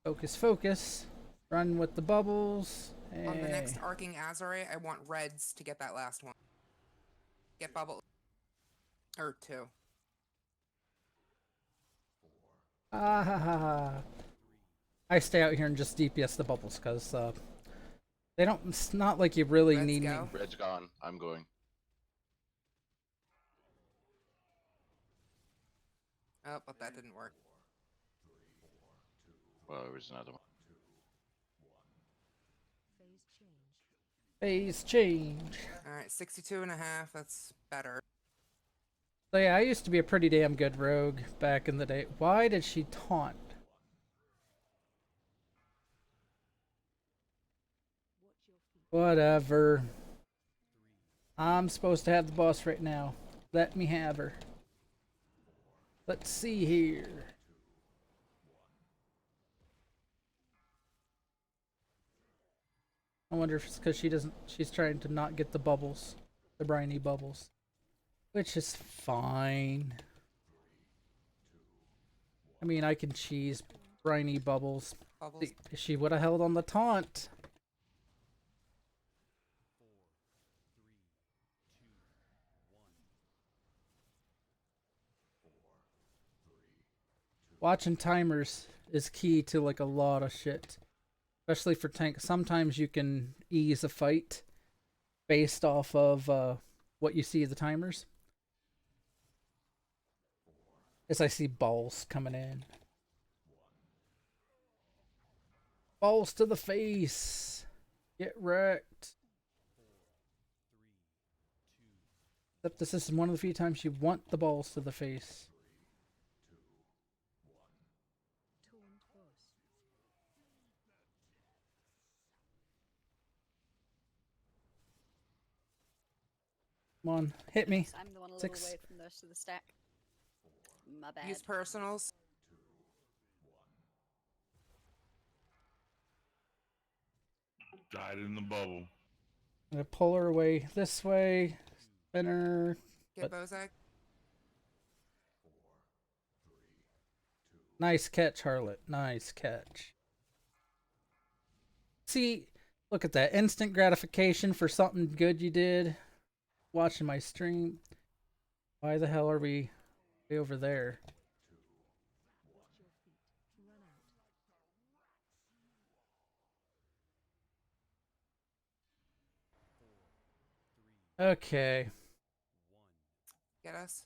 Focus, focus. Run with the bubbles. On the next Hey. arcing Azure, I want reds to get that last one. Get bubble. Or 2. Ah ha ha ha. I stay out here and just DPS the bubbles because they don't. It's not like you really Reds need me. go. Red's gone. I'm going. Oh, but that didn't work. Well, there was another one. Phase change. Alright, 62.5. That's better. So yeah, I used to be a pretty damn good rogue back in the day. Why did she taunt? Whatever. I'm supposed to have the boss right now. Let me have her. Let's see here. I wonder if it's because she doesn't. She's trying to not get the bubbles, the briny bubbles, which is fine. I mean, I can cheese briny bubbles. Bubbles. She would have held on the taunt. Watching timers is key to like a lot of shit. Especially for tank. Sometimes you can ease a fight based off of what you see the timers. As I see balls coming in. Balls to the face. Get wrecked. Except this is one of the few times you want the balls to the face. Come on, hit me. I'm the one a little 6. away from the rest of the stack. My bad. Use personals. Died in the bubble. I'm gonna pull her away this way. Spinner. Get Bozak. Nice catch, Harlot. Nice catch. See, look at that. Instant gratification for something good you did. Watching my stream. Why the hell are we way over there? Okay. Get us.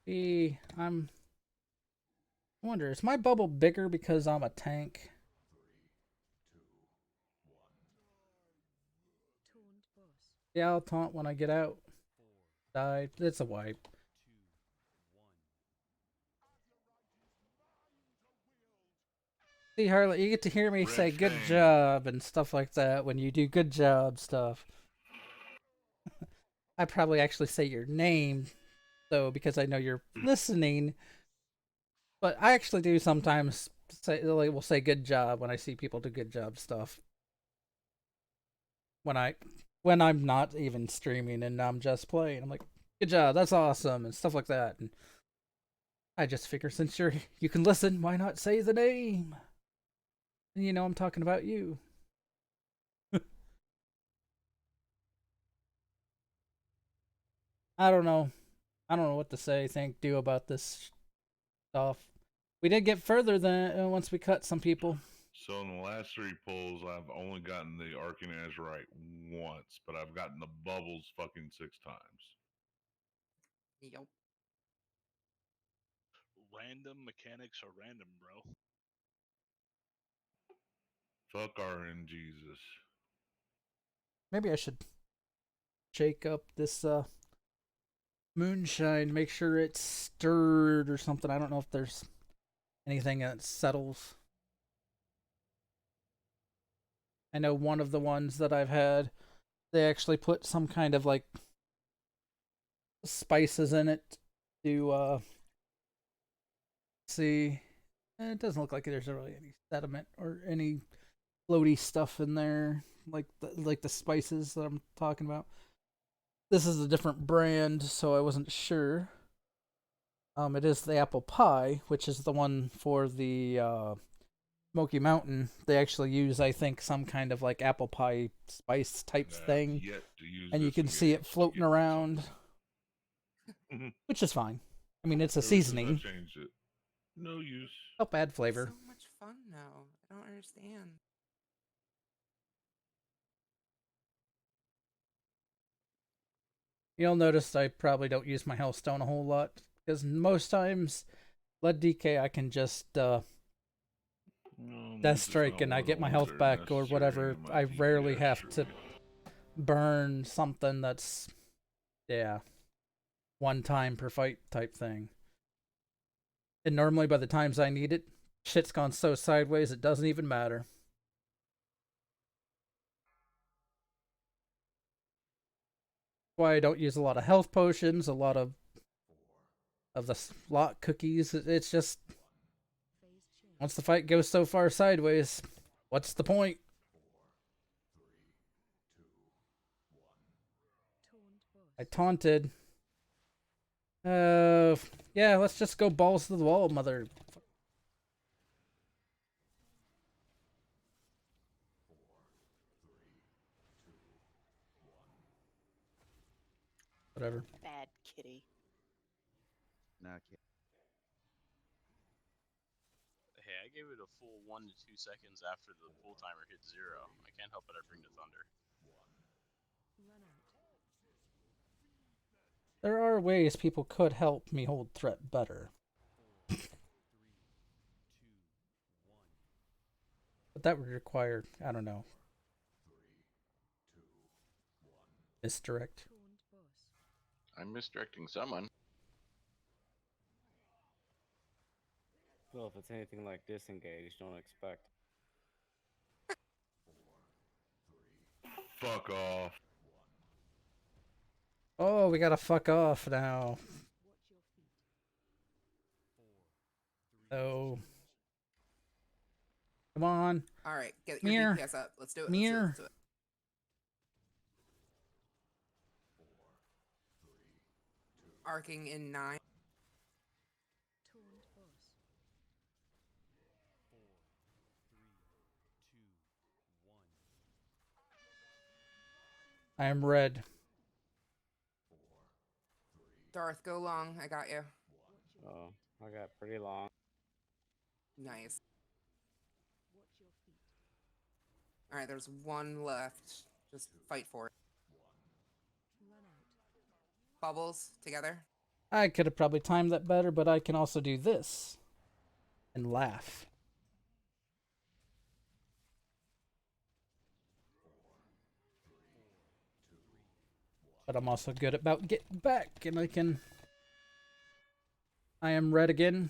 I wonder, is my bubble bigger because I'm a tank? Yeah, I'll taunt when I get out. Die. It's a wipe. See, Harlot, you get to hear me say good job and stuff like that when you do good job stuff. I probably actually say your name, though, because I know you're listening. But I actually do sometimes say, like, will say good job when I see people do good job stuff. When I'm not even streaming and I'm just playing, I'm like, good job, that's awesome, and stuff like that. And I just figure since you can listen, why not say the name? And you know I'm talking about you. I don't know. I don't know what to say. Thank you about this stuff. We did get further than once we cut some people. So in the last 3 pulls, I've only gotten the Arcane Azurite once, but I've gotten the bubbles fucking 6 times. Yep. Random mechanics are random, bro. Fuck RNGesus. Maybe I should shake up this moonshine, make sure it's stirred or something. I don't know if there's anything that settles. I know one of the ones that I've had, they actually put some kind of like spices in it to see. It doesn't look like there's really any sediment or any floaty stuff in there like the spices that I'm talking about. This is a different brand, so I wasn't sure. It is the apple pie, which is the one for the Smoky Mountain. They actually use, I think, some kind of like apple pie spice type thing, and you can see it floating around, which is fine. I mean, it's a seasoning. Changed it. No use. Help add flavor. So much fun now. I don't understand. You'll notice I probably don't use my Hellstone a whole lot, because most times, Lead DK, I can just Death Strike and I get my health back or whatever. I rarely have to burn something that's, yeah, one time per fight type thing. And normally by the times I need it, shit's gone so sideways it doesn't even matter. Why I don't use a lot of health potions, a lot of the slot cookies. It's just, once the fight goes so far sideways, what's the point? I taunted. Yeah, let's just go balls to the wall, mother. Whatever. Bad kitty. Nah, Hey, I gave it a full 1 to 2 seconds after the pull timer hit 0. I can't help it, I bring the thunder. There are ways people could help me hold threat better. But that would require, I don't know, misdirect. I'm misdirecting someone. Well, if it's anything like disengage, don't expect. Fuck off. Oh, we gotta fuck off now. Oh. Come on. All right, get your Mirror. DPS up. Let's do it. Mirror. Let's do it. Arcing in 9. I am red. Darth, go long. I got you. Oh, I got pretty long. Nice. All right, there's one left. Just fight for it. Bubbles together. I could have probably timed that better, but I can also do this and laugh. But I'm also good about getting back, and I can... I am red again.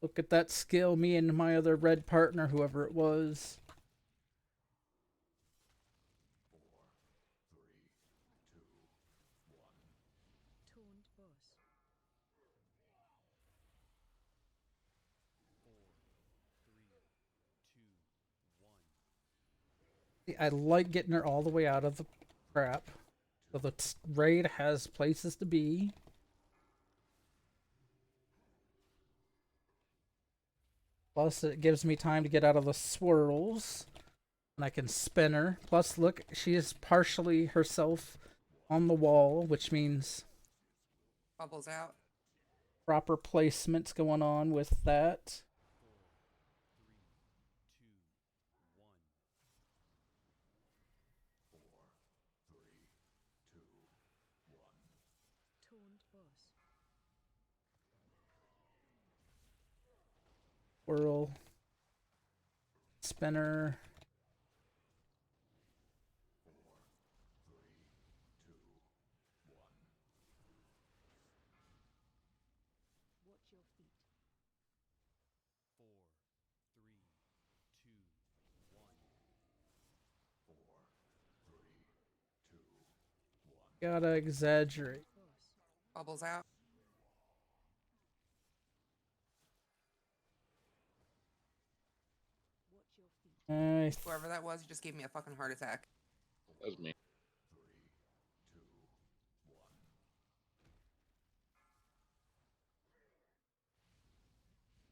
Look at that skill, me and my other red partner, whoever it was. I like getting her all the way out of the crap. So the raid has places to be. Plus, it gives me time to get out of the swirls. And I can spin her. Plus, look, she is partially herself on the wall, which means... Bubbles out. Proper placements going on with that. Whirl. Spinner. gotta exaggerate. Bubbles out. Whoever that was, you just gave me a fucking heart attack. That was me.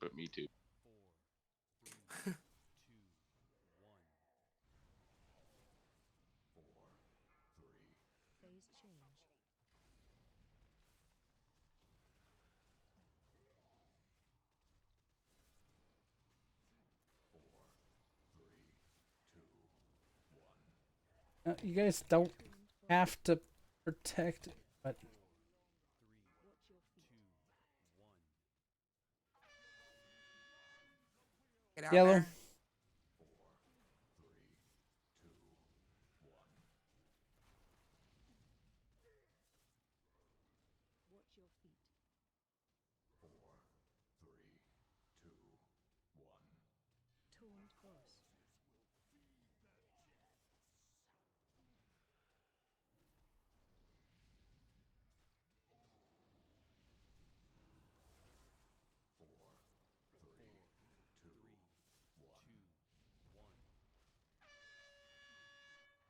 But me too. 4, 3, 2, 1. Phase change. You guys don't have to protect it, but 3, 2, 1. Get out yellow. there. Watch your feet. 4, 3, 2, 1. Taunt boss.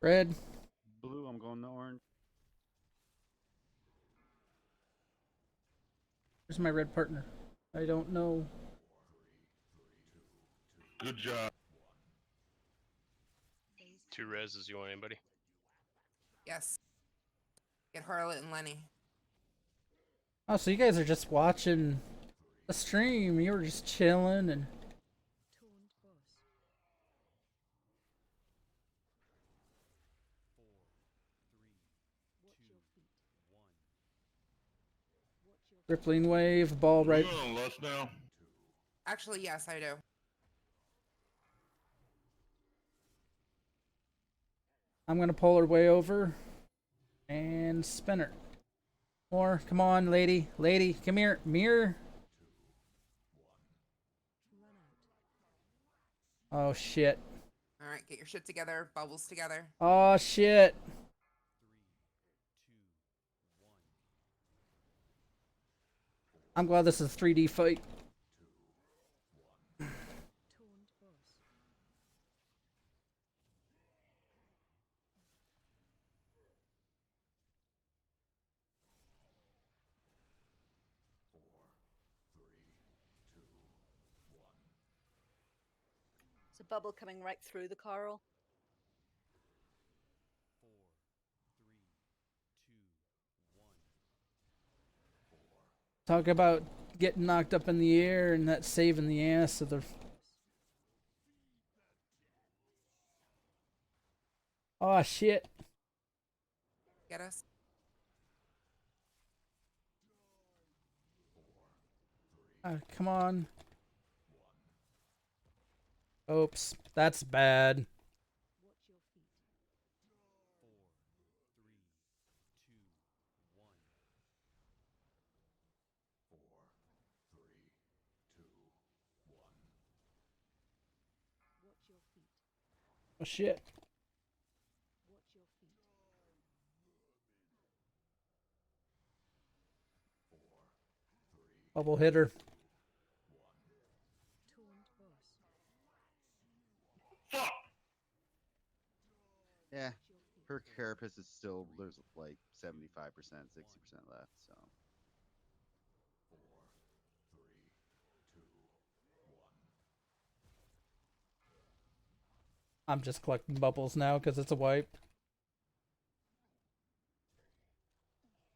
Red. Blue, I'm going to orange. Where's my red partner? I don't know. Good job. Two reses. You want anybody? Yes. Get Harlot and Lenny. Oh, so you guys are just watching the stream. You were just chilling and. Taunt boss. 4, 3, Watch 2, your feet. 1. Watch your Rippling wave, ball right. You on Lust now? Actually, yes, I do. I'm gonna pull her way over and spin her. More, come on, lady, lady, come here, mirror. Run out. Oh shit. Alright, get your shit together. Bubbles together. Oh shit. 3, 2, 1. I'm glad this is a 3D fight. Taunt boss. There's a bubble coming right through the coral. 4, 3, 2, 1. Talk about getting knocked up in the air and that saving the ass of the. Oh shit. Get us. Come on. Oops, that's bad. Watch your feet. 4, 3, 2, 1. Watch your feet. Oh shit. Watch your feet. Bubble hitter. Taunt boss. Yeah, Watch your feet. her carapace is still, there's like 75%, 60% left, so. I'm just collecting bubbles now because it's a wipe.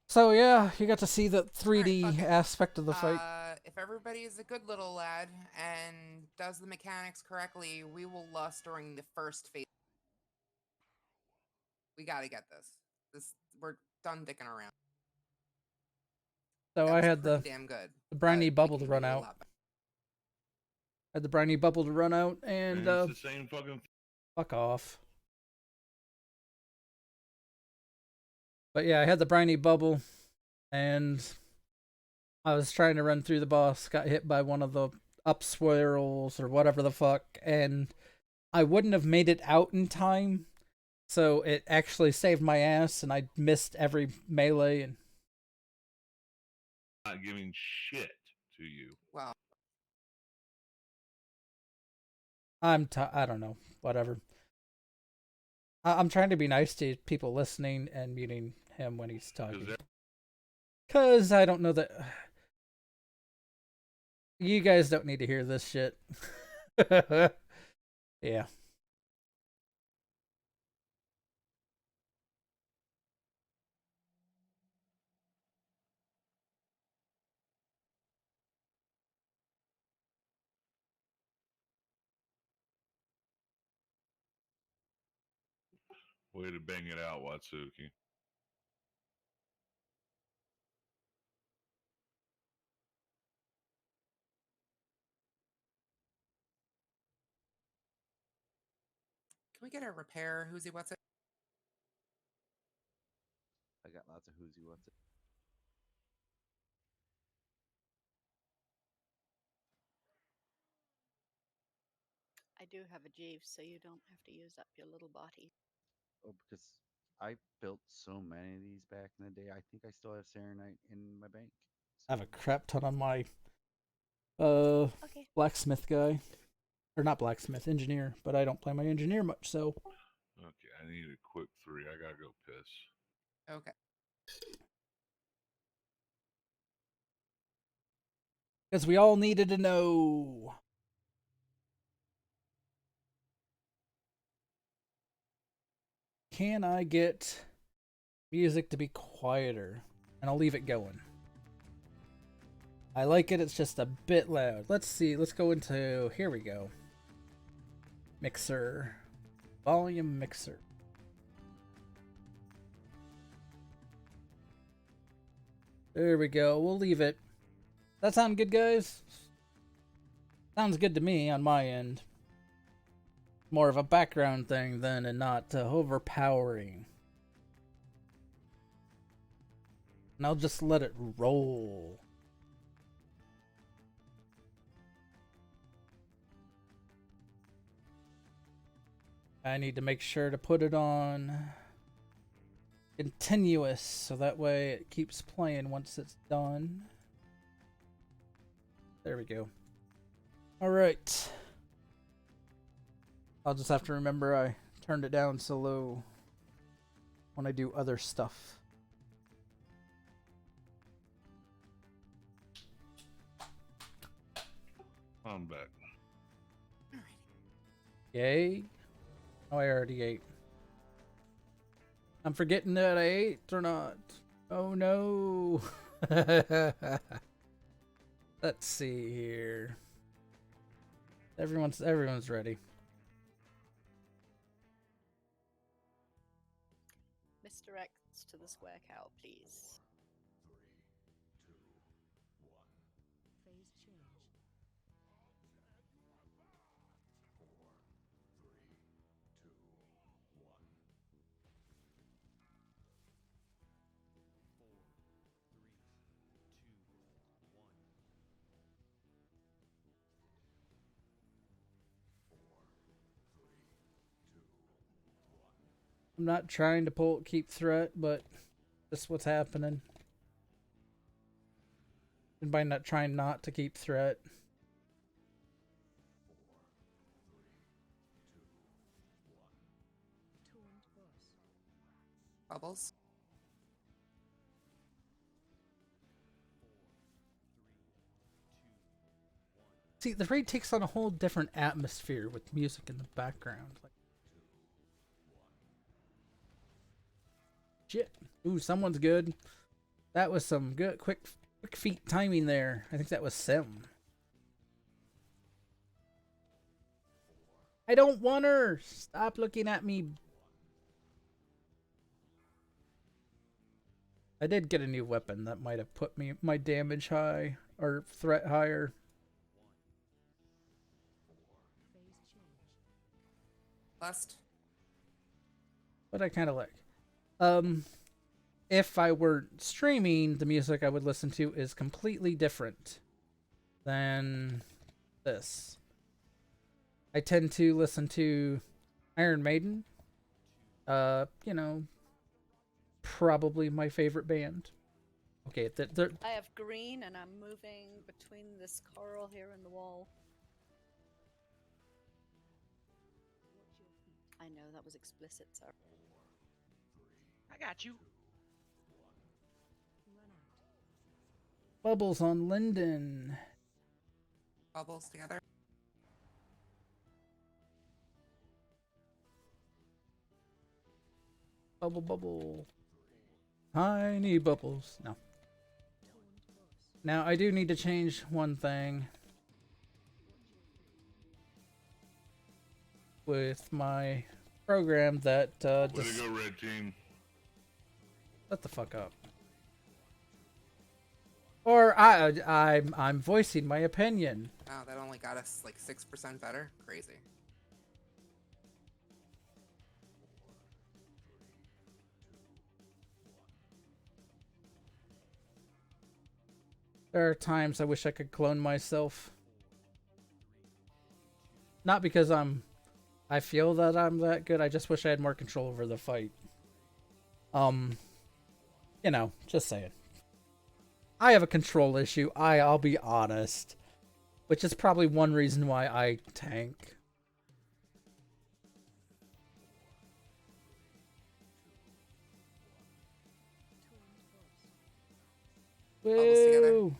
So yeah, you got to see the 3D Alright, fuck it. aspect of the fight. If everybody is a good little lad and does the mechanics correctly, we will lust during the first phase. We gotta get this. We're done dicking around. So That I was had pretty damn good. the briny but we bubble can to run do a out. lot better. Had the briny bubble to run out and it's the same fucking. fuck off. But yeah, I had the briny bubble and I was trying to run through the boss, got hit by one of the up swirls or whatever the fuck, and I wouldn't have made it out in time So it actually saved my ass, and I missed every melee. And Not giving shit to you. Well, I don't know, whatever. I'm trying to be nice to people listening and muting him when he's talking. Cause I don't know that you guys don't need to hear this shit. Yeah. Way to bang it out, Watsuki. can we get a repair? Who's he? What's it? I got lots of who's you what's it. I do have a Jeeves, so you don't have to use up your little body. Oh, because I built so many of these back in the day. I think I still have Serenite in my bank. I have a crap ton on my Okay. blacksmith guy. Or not blacksmith, engineer, but I don't play my engineer much, so Okay, I need a quick 3. I gotta go piss. Okay. because we all needed to know. Can I get music to be quieter? And I'll leave it going. I like it, it's just a bit loud. Let's see, let's go into, here we go. Mixer. Volume mixer. There we go, we'll leave it. That sound good, guys? Sounds good to me on my end. More of a background thing then and not overpowering. And I'll just let it roll. I need to make sure to put it on continuous so that way it keeps playing once it's done. There we go. Alright. I'll just have to remember I turned it down so low when I do other stuff. I'm back. Yay. Oh, I already ate. I'm forgetting that I ate or not. Oh no. Let's see here. Everyone's ready. Mr. X to the square cow, please. Phase change. I'm not trying to keep threat, but that's what's happening. And by not trying not to keep threat. Taunt boss. Bubbles. See, the raid takes on a whole different atmosphere with music in the background. Like, shit. Ooh, someone's good. That was some good quick feet timing there. I think that was Sim. I don't want her. Stop looking at me. I did get a new weapon that might have put my damage high or threat higher. Phase change. Lust. But I kind of like. If I were streaming, the music I would listen to is completely different than this. I tend to listen to Iron Maiden You know, probably my favorite band. Okay, they're I have green, and I'm moving between this coral here and the wall. I know that was explicit, sorry. I got you. Bubbles on Linden. Bubbles together. Bubble, bubble. Tiny bubbles. No. Now, I do need to change one thing with my program that Way to go, red team. Shut the fuck up. Or I'm voicing my opinion. Wow, that only got us like 6% better. Crazy. There are times I wish I could clone myself. Not because I feel that I'm that good, I just wish I had more control over the fight. You know, just saying. I have a control issue, I'll be honest. Which is probably one reason why I tank. Bubbles together. Woo!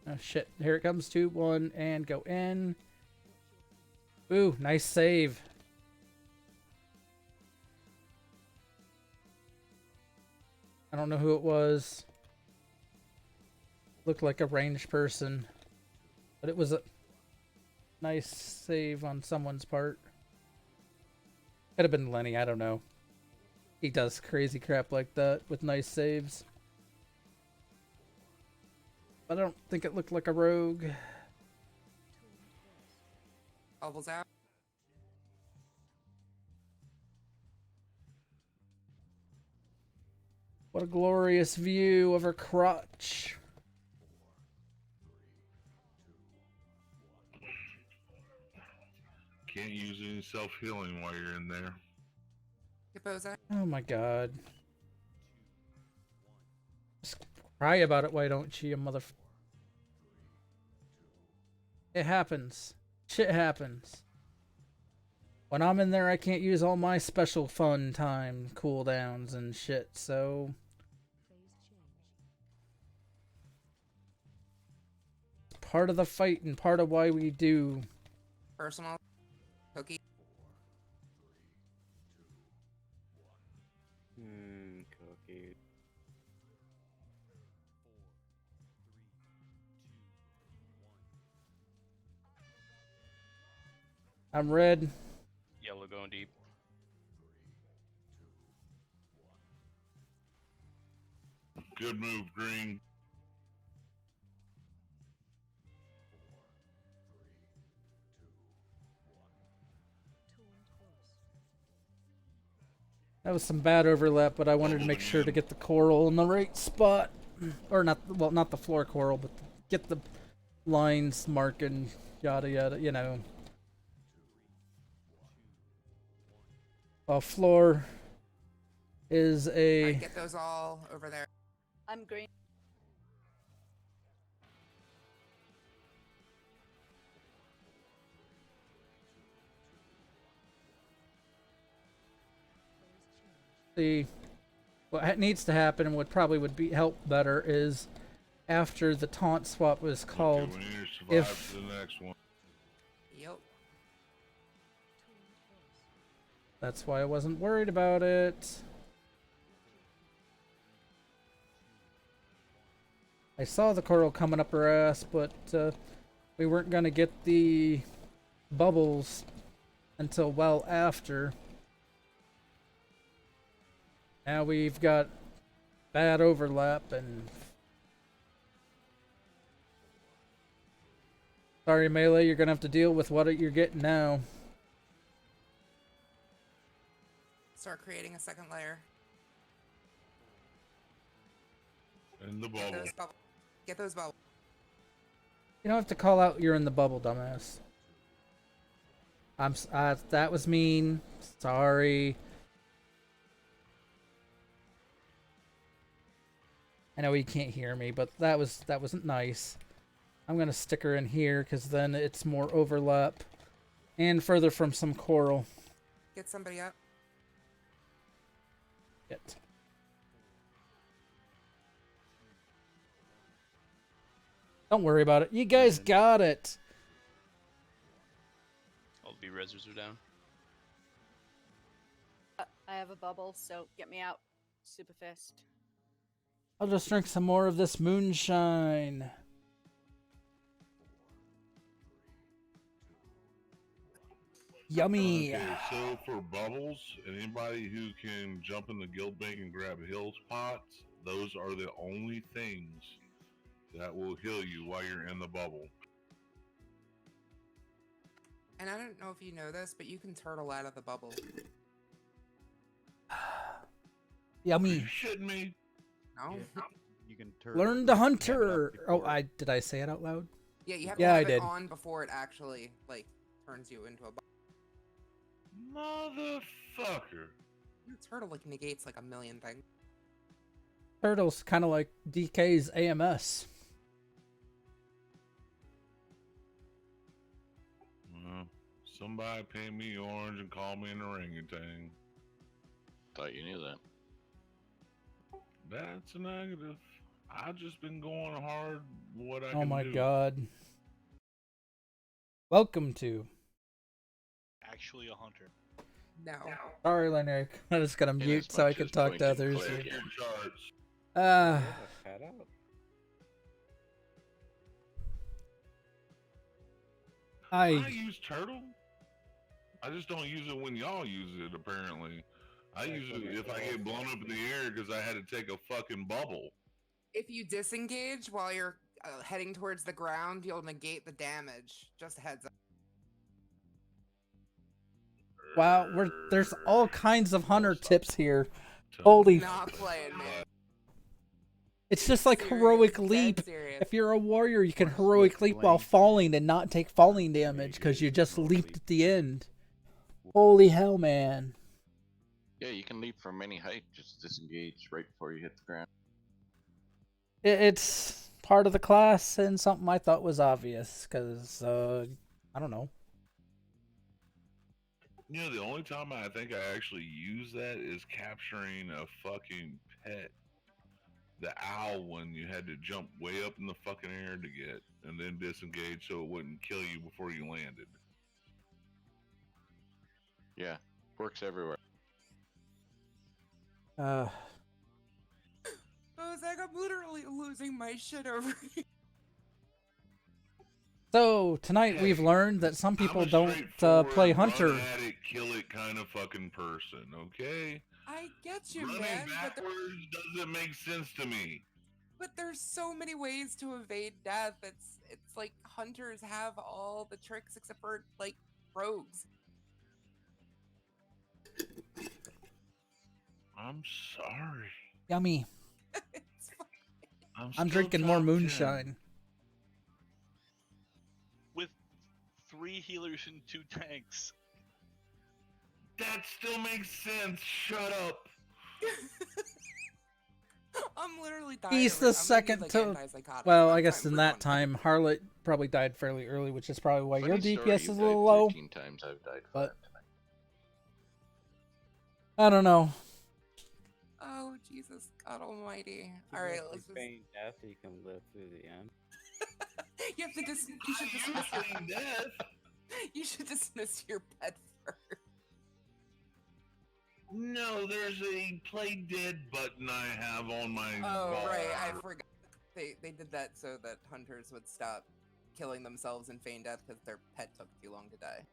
Oh shit, here it comes, 2, 1, and go in. Ooh, nice save. I don't know who it was. Looked like a ranged person. But it was a nice save on someone's part. Could have been Lenny, I don't know. He does crazy crap like that with nice saves. But I don't think it looked like a rogue. Bubbles out. What a glorious view of her crotch. Can't use any self-healing while you're in there. Oh my god. Just cry about it, why don't you motherfucker? It happens. Shit happens. When I'm in there, I can't use all my special fun time cooldowns and shit, so... Part of the fight and part of why we do. Personal. Cookie. Cookie. I'm red. Yellow going deep. Good move, green. That was some bad overlap, but I wanted to make sure to get the coral in the right spot. Or not, well, not the floor coral, but get the lines marking, yada yada, you know. Floor is a... Alright, get those all over there. I'm green. What needs to happen and what probably would be help better is after the taunt swap was called, Okay, we need to survive if to the next one. Yep. that's why I wasn't worried about it. I saw the coral coming up her ass, but we weren't gonna get the bubbles until well after. Now we've got bad overlap and... Sorry, Melee, you're gonna have to deal with what you're getting now. Start creating a second layer. And the Get bubble. those bubbles. Get those bubbles. You don't have to call out you're in the bubble, dumbass. That was mean. Sorry. I know you can't hear me, but that wasn't nice. I'm gonna stick her in here because then it's more overlap and further from some coral. Get somebody up. Yet. Don't worry about it. You guys got it. All the B-resers are down. I have a bubble, so get me out super fast. I'll just drink some more of this moonshine. Yummy. Okay, so for bubbles, anybody who can jump in the guild bank and grab heals pots, those are the only things that will heal you while you're in the bubble. And I don't know if you know this, but you can turtle out of the bubble. Yummy. Are you shitting me? No. You can turtle. Learn to hunter. Oh, did I say it out loud? Yeah, you have to Yeah, have I it did. on before it actually like turns you into a bubble. Motherfucker. Your turtle like negates like a million things. Turtle's kind of like DK's AMS. Somebody paint me orange and call me an orangutan. Thought you knew that. That's a negative. I've just been going hard what I Oh can my do. god. Welcome to. Actually a hunter. No. Sorry, Leneric. I just gotta mute so I can talk to others. Check your charts. I use turtle. I just don't use it when y'all use it, apparently. I use it if I get blown up in the air because I had to take a fucking bubble. If you disengage while you're heading towards the ground, you'll negate the damage. Just a heads up. Wow, there's all kinds of hunter tips here. Holy. Not playing, man. It's just like heroic leap. If you're a warrior, you can heroic leap while falling and not take falling damage because you just leaped at the end. Holy hell, man. Yeah, you can leap from any height, just disengage right before you hit the ground. It's part of the class and something I thought was obvious because, I don't know. You know, the only time I think I actually use that is capturing a fucking pet. The owl one you had to jump way up in the fucking air to get and then disengage so it wouldn't kill you before you landed. Yeah, works everywhere. Oh, Zach, I'm literally losing my shit over here. So, tonight we've learned that some people don't play hunter. Run at it, kill it kind of fucking person, okay? I get you, Running man. backwards doesn't make sense to me. But there's so many ways to evade death. It's like hunters have all the tricks except for like rogues. I'm sorry. Yummy. I'm I'm drinking more moonshine. With 3 healers and 2 tanks. That still makes sense. Shut up. I'm literally dying. He's the second to. Well, I guess in that time, Harlot probably died fairly early, which is probably why your DPS is a little low. 13 times I've died. But I don't know. Oh, Jesus, God Almighty! All right, let's just. Feign death, you can live through the end. You have to just. You should dismiss your death. You should dismiss your pet first. No, there's a play dead button I have on my Oh, right, I bar. forgot. They did that so that hunters would stop killing themselves and feign death because their pet took too long to die.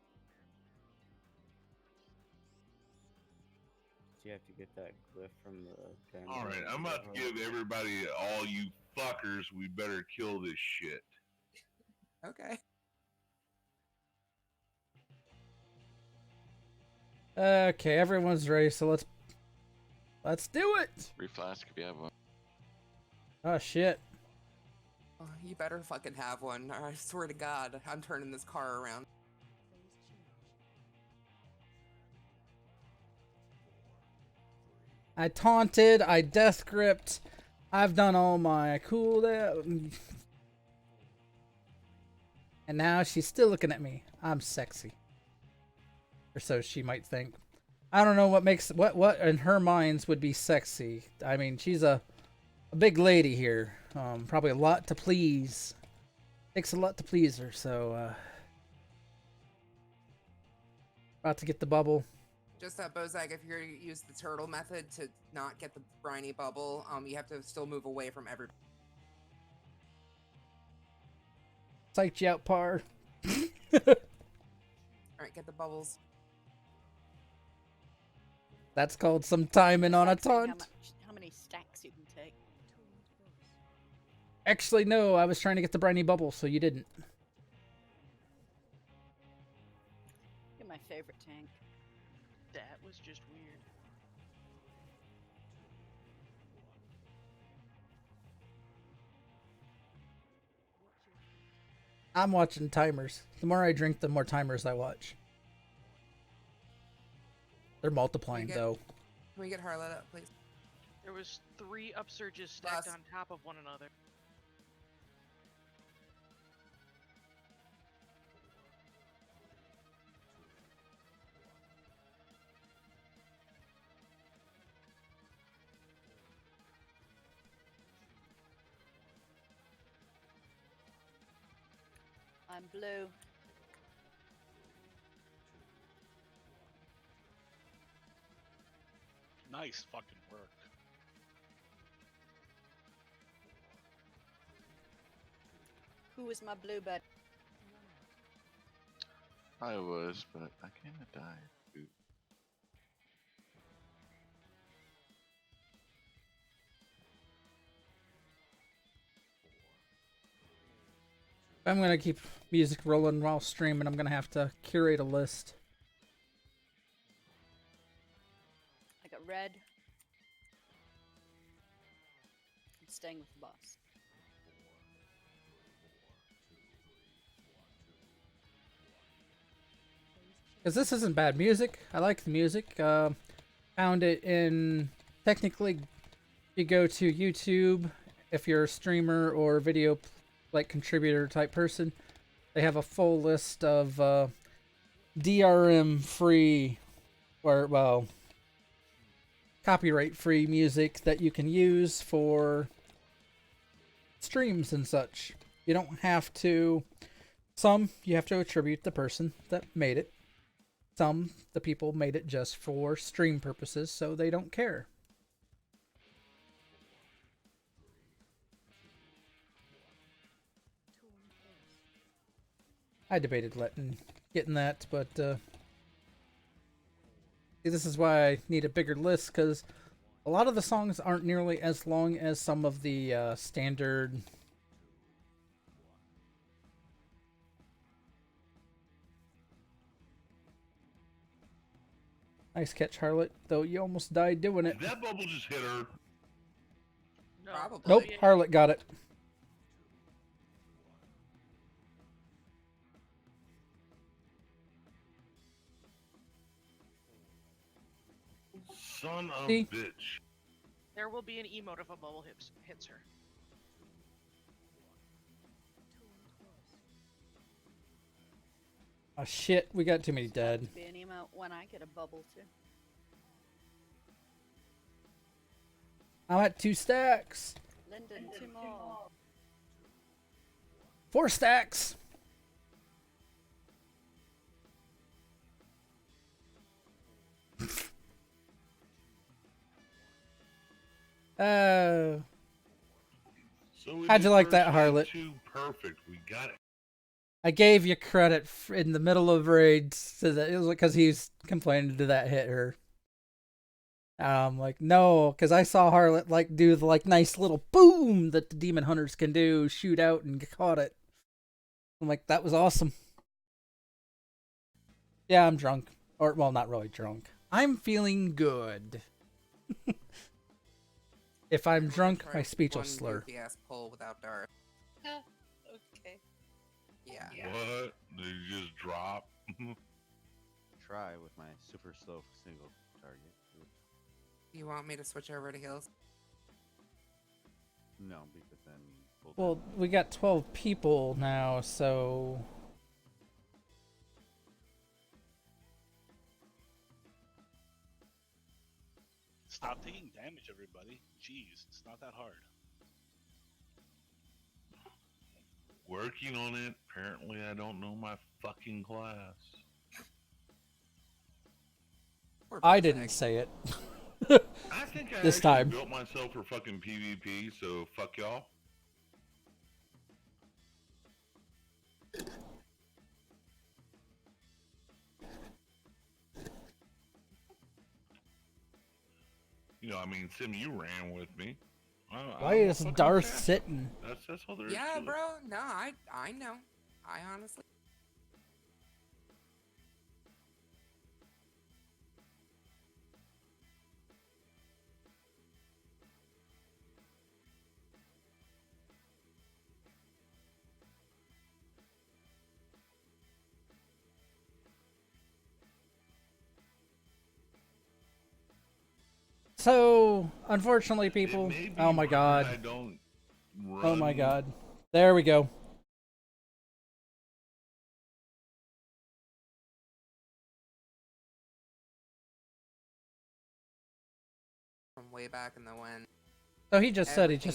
You have to get that glyph from the gun. All right, I'm about to give everybody, all you fuckers, we better kill this shit. Okay. Okay, everyone's ready, so let's do it. Free flask if you have one. Oh shit. Oh, you better fucking have one. I swear to God, I'm turning this car around. I taunted, I death gripped, I've done all my cooldown. And now she's still looking at me. I'm sexy. Or so she might think. I don't know what makes what in her minds would be sexy. I mean, she's a big lady here. Probably a lot to please. Takes a lot to please her, so about to get the bubble. Just that, Bozak, if you're gonna use the turtle method to not get the briny bubble, you have to still move away from everybody. Psyched you out, Par. Alright, get the bubbles. That's called some timing on a Stop saying taunt. How many stacks you can take? Actually, no, I was trying to get the briny bubble, so you didn't. You're my favorite tank. That was just weird. I'm watching timers. The more I drink, the more timers I watch. They're multiplying, though. Can we get Harlot up, please? There was 3 upsurges stacked on top of one another. I'm blue. Nice fucking work. Who was my blue bud? I was, but I kind of died. Dude. I'm gonna keep music rolling while streaming. I'm gonna have to curate a list. I got red. I'm staying with the boss. Because this isn't bad music. I like the music. Found it in... Technically, you go to YouTube, if you're a streamer or video like contributor type person, they have a full list of DRM free, or, well, copyright free music that you can use for streams and such. You don't have to... Some, you have to attribute the person that made it. Some, the people made it just for stream purposes, so they don't care. I debated getting that, but see, this is why I need a bigger list, because a lot of the songs aren't nearly as long as some of the standard... Nice catch, Harlot, though you almost died doing it. That bubble just hit her. No. Probably. Nope, Harlot got it. Son of See? a bitch. There will be an emote if a bubble hits her. Oh shit, we got too many dead. Be an emote when I get a bubble too. I'm at 2 stacks. Lyndon, 2 more. 4 stacks. So we How'd did you like first that, wave Harlot? 2 perfect. We got it. I gave you credit in the middle of raids, so that it was because he's complaining did that hit her. Like, no, because I saw Harlot like do the like nice little boom that the demon hunters can do, shoot out and caught it. I'm like, that was awesome. Yeah, I'm drunk. Or, well, not really drunk. I'm feeling good. If I'm drunk, my speech will slur. Ass pull without Darth. What? Did you just drop? Try with my super slow single target. You want me to switch over to heals? No, because then Well, we got 12 people now, so Stop taking damage, everybody. Jeez, it's not that hard. Working on it. Apparently, I don't know my fucking class. I didn't say it. I think I This actually time. built myself for fucking PvP, so fuck y'all. You know, I mean, Sim, you ran with me. Why I'm a is fucking Darth assassin. sitting? That's all there is Yeah, to it. bro. No, I know. I honestly. So, unfortunately, It people. may be Oh my why god. I don't run. Oh my god. There we go. From way back in the when. So he just said he Everything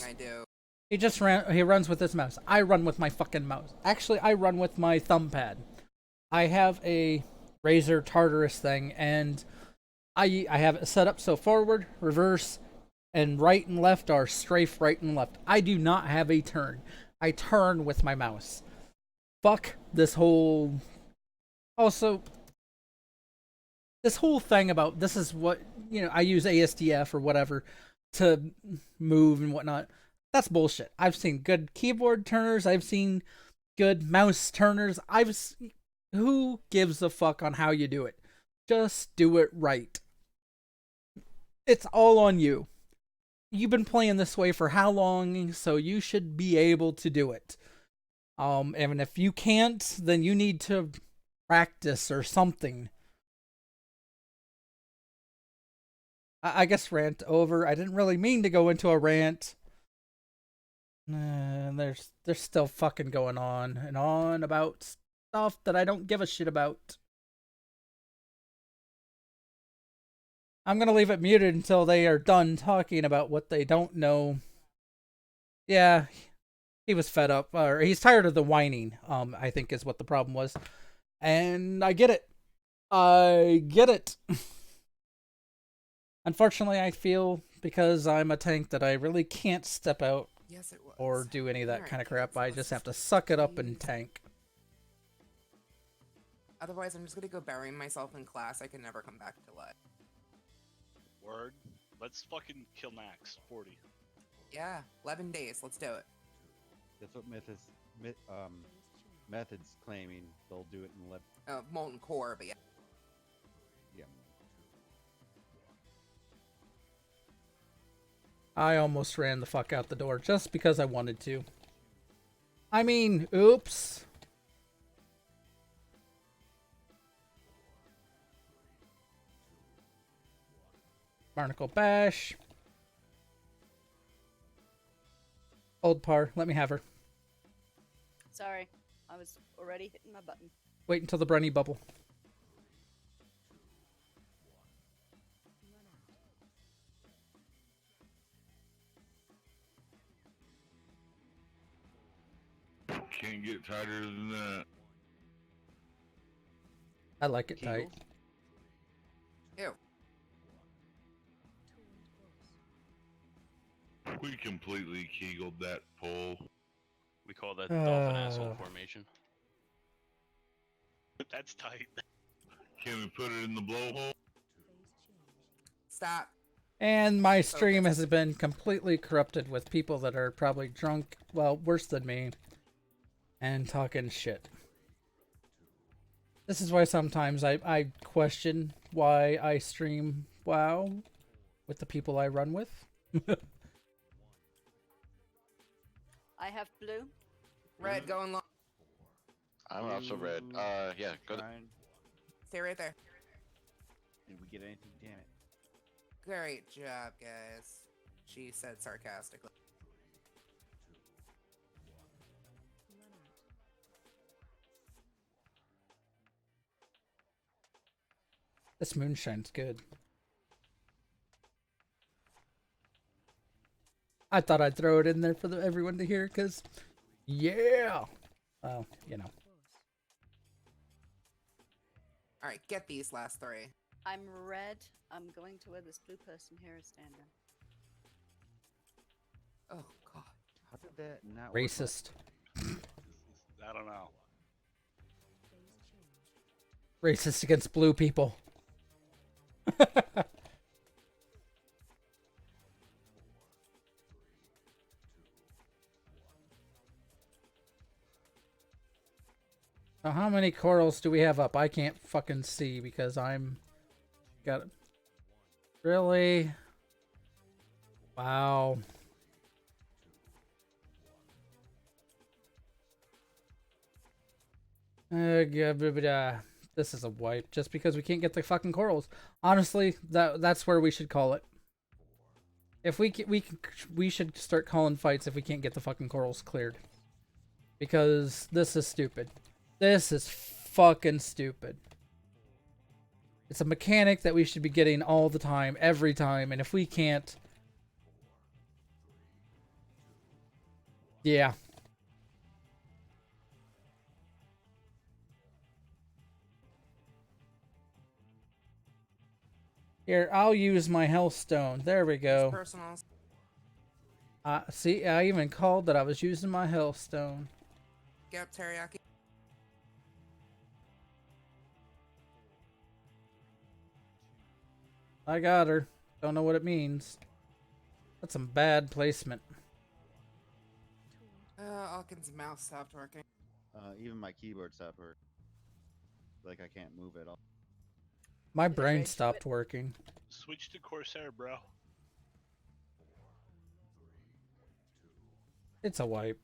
just I do. he runs with his mouse. I run with my fucking mouse. Actually, I run with my thumb pad. I have a Razer Tartarus thing, and I have it set up so forward, reverse, and right and left are strafe right and left. I do not have a turn. I turn with my mouse. Fuck this whole. Also, this whole thing about this is what, I use ASDF or whatever to move and whatnot. That's bullshit. I've seen good keyboard turners. I've seen good mouse turners. Who gives a fuck on how you do it? Just do it right. It's all on you. You've been playing this way for how long, so you should be able to do it. And if you can't, then you need to practice or something. I guess rant over. I didn't really mean to go into a rant. There's still fucking going on and on about stuff that I don't give a shit about. I'm gonna leave it muted until they are done talking about what they don't know. Yeah, he was fed up, or he's tired of the whining. I think is what the problem was, and I get it. I get it. Unfortunately, I feel because I'm a tank that I really can't step out Yes, it was. or do any of that Alright, kind of crap. so I let's just have to suck it up and tank. Otherwise, I'm just gonna go bury myself in class. I can never come back to life. Word. Let's fucking kill Max. 40. Yeah, 11 days. Let's do it. That's what Method's claiming. They'll do it in Molten Core, but yeah. Yeah. I almost ran the fuck out the door just because I wanted to. I mean, oops. Barnacle Bash. Old Par, let me have her. Sorry, I was already hitting my button. Wait until the Brenny bubble. Can't get tighter than that. I like it tight. Ew. We completely kegeled that pole. We call that dolphin asshole formation. That's tight. Can we put it in the blowhole? Stop. And my stream has been completely corrupted with people that are probably drunk, well, worse than me, and talking shit. This is why sometimes I question why I stream WoW with the people I run with. I have blue. Red going long. I'm also red. You Yeah, go. trying? Stay right there. Did we get anything? Damn it. Great job, guys. She said sarcastically. Run out. This moonshine's good. I thought I'd throw it in there for everyone to hear, because, yeah! Well, you know. Boss. All right, get these last three. I'm red. I'm going to where this blue person here is standing. Oh God. How did that not work? Racist. I don't know. Phase change. Racist against blue people. So how many corals do we have up? I can't fucking see because I'm... Got it. Really? Wow. This is a wipe just because we can't get the fucking corals. Honestly, that's where we should call it. If we should start calling fights if we can't get the fucking corals cleared. Because this is stupid. This is fucking stupid. It's a mechanic that we should be getting all the time, every time, and if we can't... Yeah. Here, I'll use my health stone. There we go. Personals. See, I even called that I was using my health stone. Get up, teriyaki. I got her. Don't know what it means. That's some bad placement. Alkin's mouse stopped working. Even my keyboard stopped working. Like I can't move at all. My Did it brain rage stopped quit? working. Switch to Corsair, bro. It's a wipe.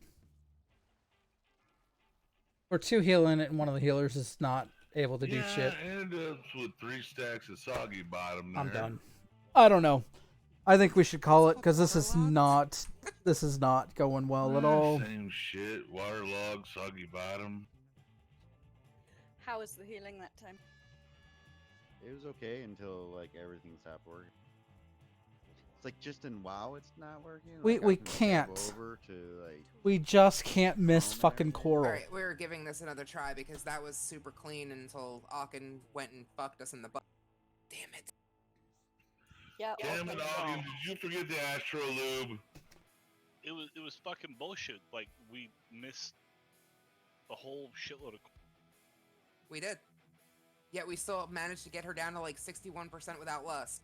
We're two healing it, and one of the healers is not able to do shit. End up with 3 stacks of soggy bottom there. I'm done. I don't know. I think we should call it because this is not going well at all. Same shit. Waterlogged, soggy bottom. How was the healing that time? It was okay until like everything stopped working. It's like just in WoW, it's not working. We Like, I can can't. tab over to like. We just can't miss Roam and fucking everything. coral. All right, we're giving this another try because that was super clean until Alkin went and fucked us in the butt. Damn it. Yeah. Damn it, Ogden, did you forget the Astro Lube? It was fucking bullshit. Like, we missed a whole shitload of. We did. Yet we still managed to get her down to like 61% without lust.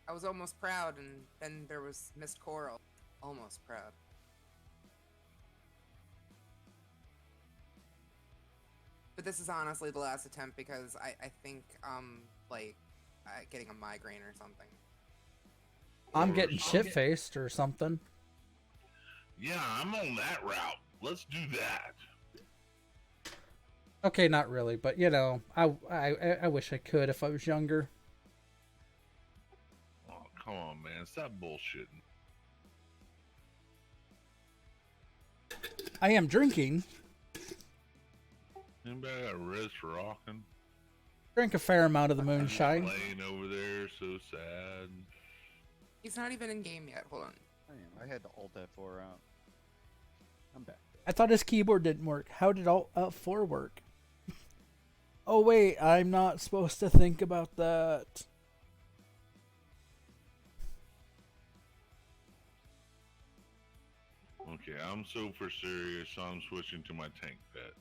I was almost proud, and then there was missed coral. Almost proud. But this is honestly the last attempt because I think like getting a migraine or something. I'm getting shit-faced or something. Yeah, I'm on that route. Let's do that. Okay, not really, but you know, I wish I could if I was younger. Oh, come on, man. Stop bullshitting. I am drinking. Anybody got res for rocking? Drink a fair amount of the moonshine. Laying over there, so sad. He's not even in game yet. Hold on. I had the Alt F4 out. I'm back. I thought his keyboard didn't work. How did Alt F4 work? Oh wait, I'm not supposed to think about that. Okay, I'm super serious, so I'm switching to my tank pet.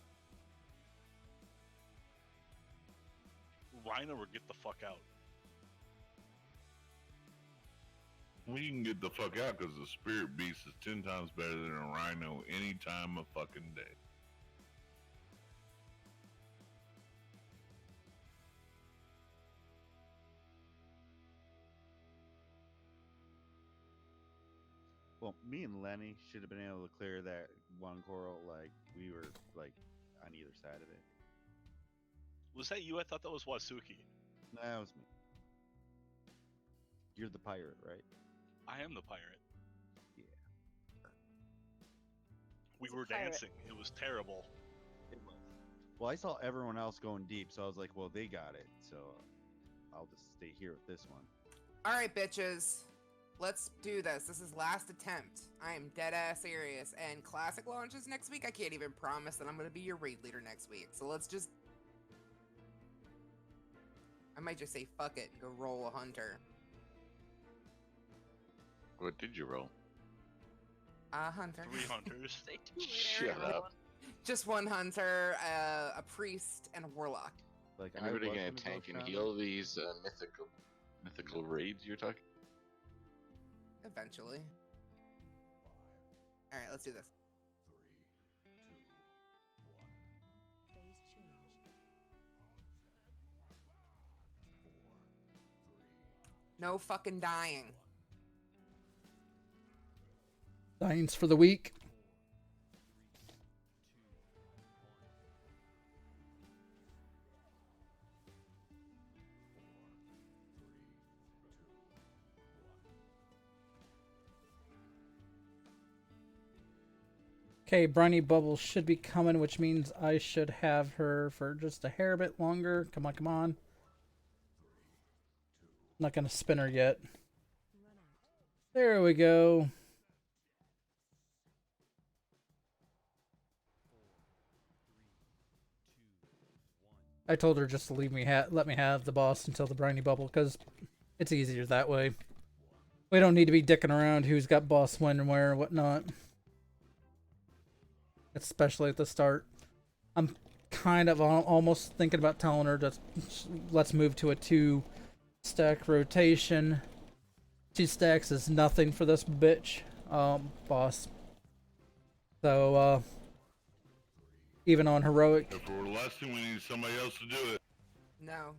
Rhino or get the fuck out. We can get the fuck out because the Spirit Beast is 10 times better than a Rhino any time of fucking day. Well, me and Lenny should have been able to clear that one coral. Like we were like on either side of it. Was that you? I thought that was Wasuki. That was me. You're the pirate, right? I am the pirate. Yeah. We He's a were pirate. dancing. It was terrible. It was. Well, I saw everyone else going deep, so I was like, well, they got it, so I'll just stay here with this one. All right, bitches. Let's do this. This is last attempt. I am dead ass serious. And classic launches next week. I can't even promise that I'm going to be your raid leader next week. So let's just. I might just say fuck it and go roll a hunter. What did you roll? A hunter. 3 hunters. Say two Shut later. up. Just one hunter, a priest, and a warlock. Like Anybody was gonna go tank and shaman. heal these mythical raids you're talking? Eventually. All right, let's do this. Phase change. No fucking dying. Dying's for the week. Okay, Briny Bubble should be coming, which means I should have her for just a hair bit longer. Come on, come on. Not gonna spin her yet. Run out. There we go. I told her just to leave me let me have the boss until the Briny Bubble, because it's easier that way. We don't need to be dicking around who's got boss when and where and whatnot. Especially at the start. I'm kind of almost thinking about telling her to let's move to a 2-stack rotation. 2 stacks is nothing for this bitch, boss. So, even on heroic. If we're lusting, we need somebody else to do it. No.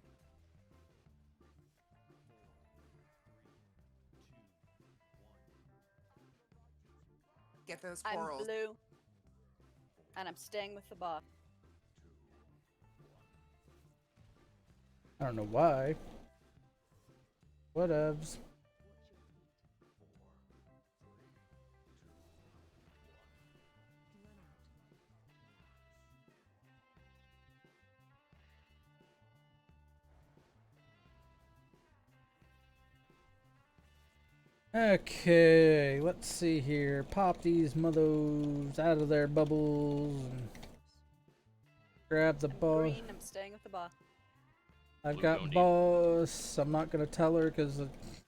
Get those I'm corals. blue. And I'm staying with the boss. I don't know why. Whatevs. Okay, let's see here. Pop these mothers out of their bubbles and grab the I'm boss. green. I'm staying with the boss. I've Blue got going deep. boss. I'm not gonna tell her because it's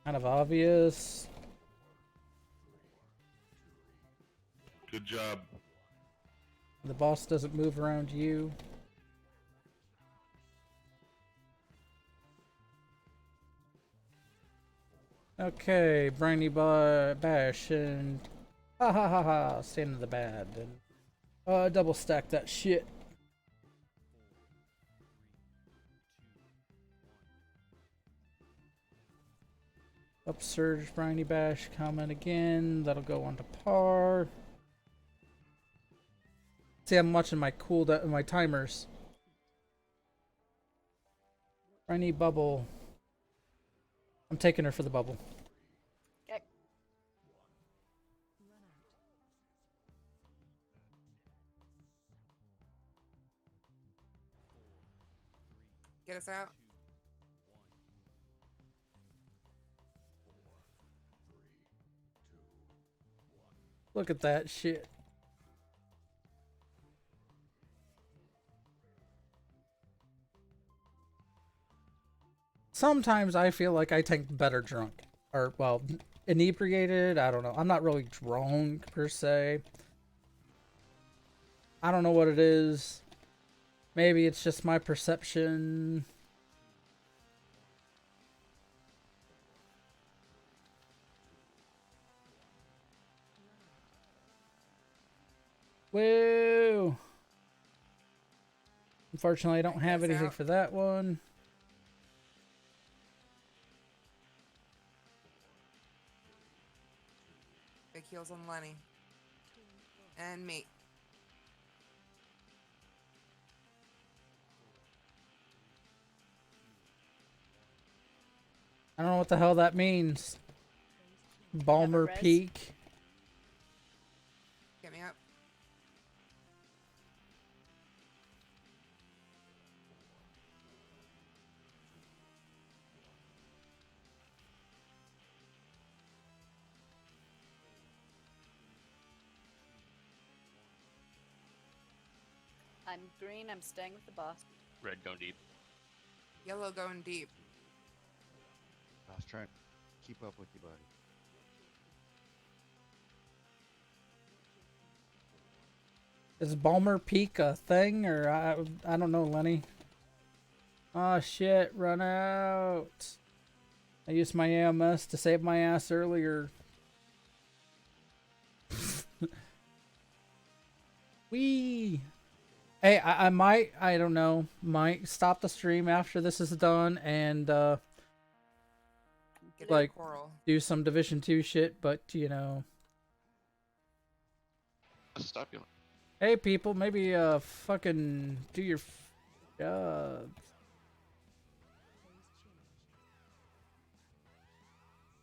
kind of obvious. Good job. The boss doesn't move around you. Okay, Briny Bash and ha ha ha ha, stand in the bad and double stack that shit. Upsurge Briny Bash coming again. That'll go on to par. See, I'm watching my cooldown, my timers. Briny Bubble. I'm taking her for the bubble. Okay. Run out. Get us out. Look at that shit. Sometimes I feel like I tank better drunk. Or, well, inebriated. I don't know. I'm not really drunk, per se. I don't know what it is. Maybe it's just my perception. Woo! Unfortunately, I don't have anything for that one. heals on Lenny. And me. I don't know what the hell that means. Balmer res? Peak. Get me up. I'm green. I'm staying with the boss. Red going deep. Yellow going deep. I was trying to keep up with you, buddy. Is Balmer Peak a thing, or I don't know, Lenny. Oh shit! Run out. I used my AMS to save my ass earlier. Wee. Hey, I might, I don't know, might stop the stream after this is done and Get like a coral. do some Division 2 shit, but you know. Stop you. Hey people, maybe fucking do your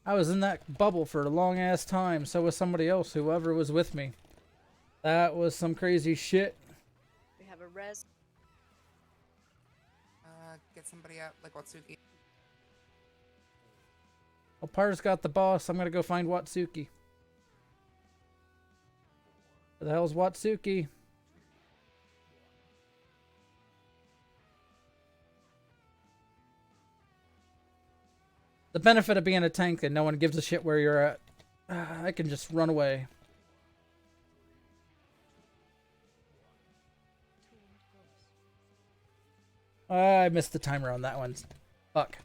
I was in that bubble for a long ass time, so was somebody else, whoever was with me. That was some crazy shit. We have a res. Get somebody up, like Watsuki. Well, Par's got the boss. I'm gonna go find Watsuki. Where the hell's Watsuki? The benefit of being a tank that no one gives a shit where you're at. I can just run away. I missed the timer on that one. Fuck.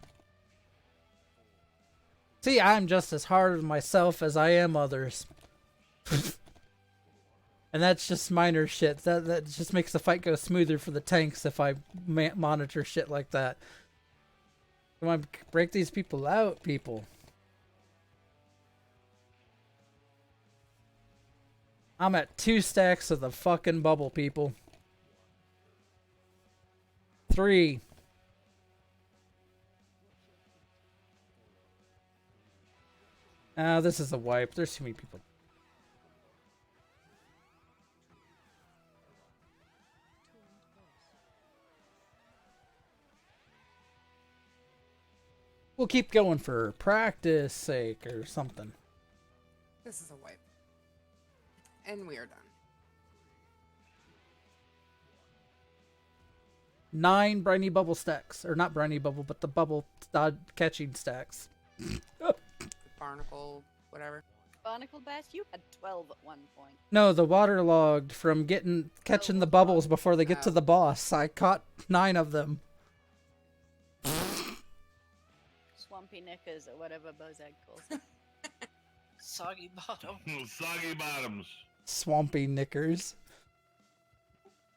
See, I'm just as hard on myself as I am others. And that's just minor shit. That just makes the fight go smoother for the tanks if I monitor shit like that. Come on, break these people out, people. I'm at 2 stacks of the fucking bubble, people. 3. This is a wipe. There's too many people. We'll keep going for practice sake or something. This is a wipe. And we are done. 9 briny bubble stacks. Or not briny bubble, but the bubble catching stacks. Barnacle, whatever. Barnacle Bash, you had 12 at one point. No, the waterlogged from catching the bubbles before they get to the boss. I caught 9 of them. Swampy Knickers or whatever Bozag calls it. Soggy bottom. Soggy bottoms. Swampy knickers.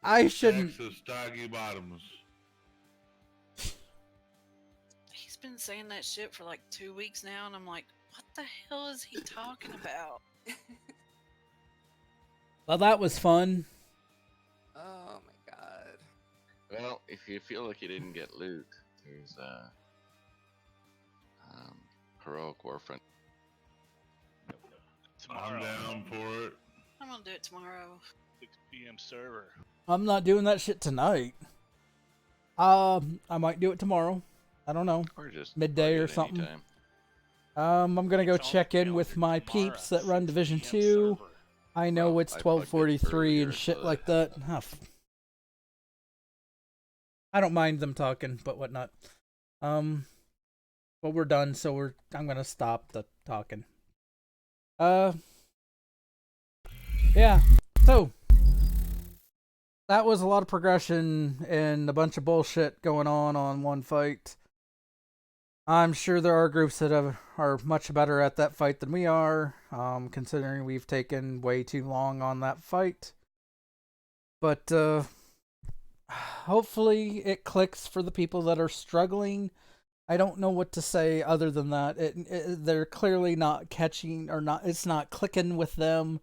I shouldn't. Stacks of soggy bottoms. He's been saying that shit for like 2 weeks now, and I'm like, what the hell is he talking about? Well, that was fun. Oh my god. Well, if you feel like you didn't get loot, there's heroic warfront. Tomorrow. I'm down for it. I'm gonna do it tomorrow. 6 p.m. server. I'm not doing that shit tonight. I might do it tomorrow. I don't know. Or just midday plug or it something. anytime. I'm gonna go It's all check in available with my tomorrow peeps at that run 6 Division p.m. 2. server. I know Well, it's I plugged it 12:43 earlier, and shit so like that. I don't mind them talking, but whatnot. Well, we're done, so I'm gonna stop the talking. Yeah. So that was a lot of progression and a bunch of bullshit going on one fight. I'm sure there are groups that are much better at that fight than we are, considering we've taken way too long on that fight. But hopefully it clicks for the people that are struggling I don't know what to say other than that. They're clearly not catching or not. It's not clicking with them.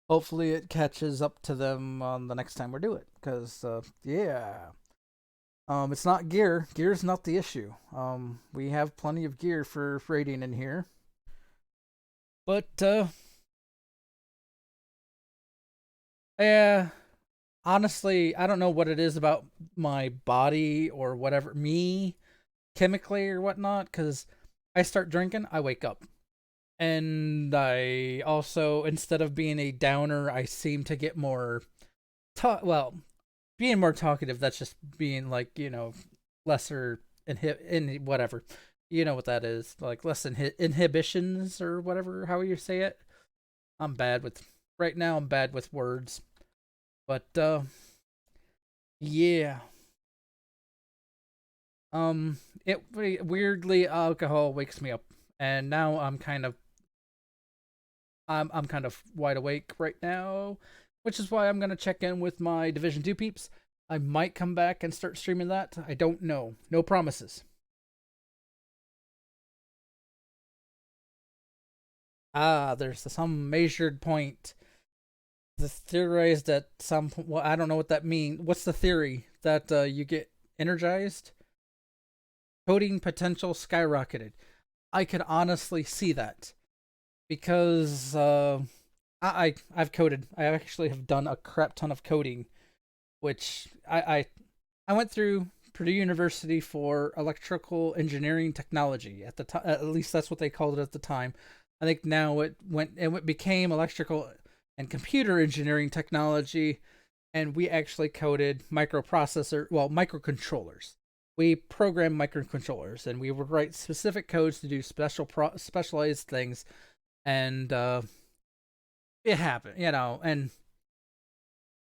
Hopefully, it catches up to them on the next time we do it. Cause yeah, it's not gear. Gear's not the issue. We have plenty of gear for raiding in here. But yeah, honestly, I don't know what it is about my body or whatever me chemically or whatnot. Because I start drinking, I wake up. And I also, instead of being a downer, I seem to get more well, being more talkative. That's just being like, lesser in whatever, you know what that is, like less inhibitions or whatever, how you say it. I'm bad with right now. I'm bad with words, but yeah. It weirdly alcohol wakes me up, and now I'm kind of wide awake right now, which is why I'm gonna check in with my Division 2 peeps. I might come back and start streaming that. I don't know. No promises. There's some measured point. The theorized that some. Well, I don't know what that means. What's the theory that you get energized? Coding potential skyrocketed. I could honestly see that because I've coded. I actually have done a crap ton of coding, which I went through Purdue University for electrical engineering technology at the time. At least that's what they called it at the time. I think now it became electrical and computer engineering technology, and we actually coded microcontrollers. We programmed microcontrollers, and we would write specific codes to do specialized things, and it happened, and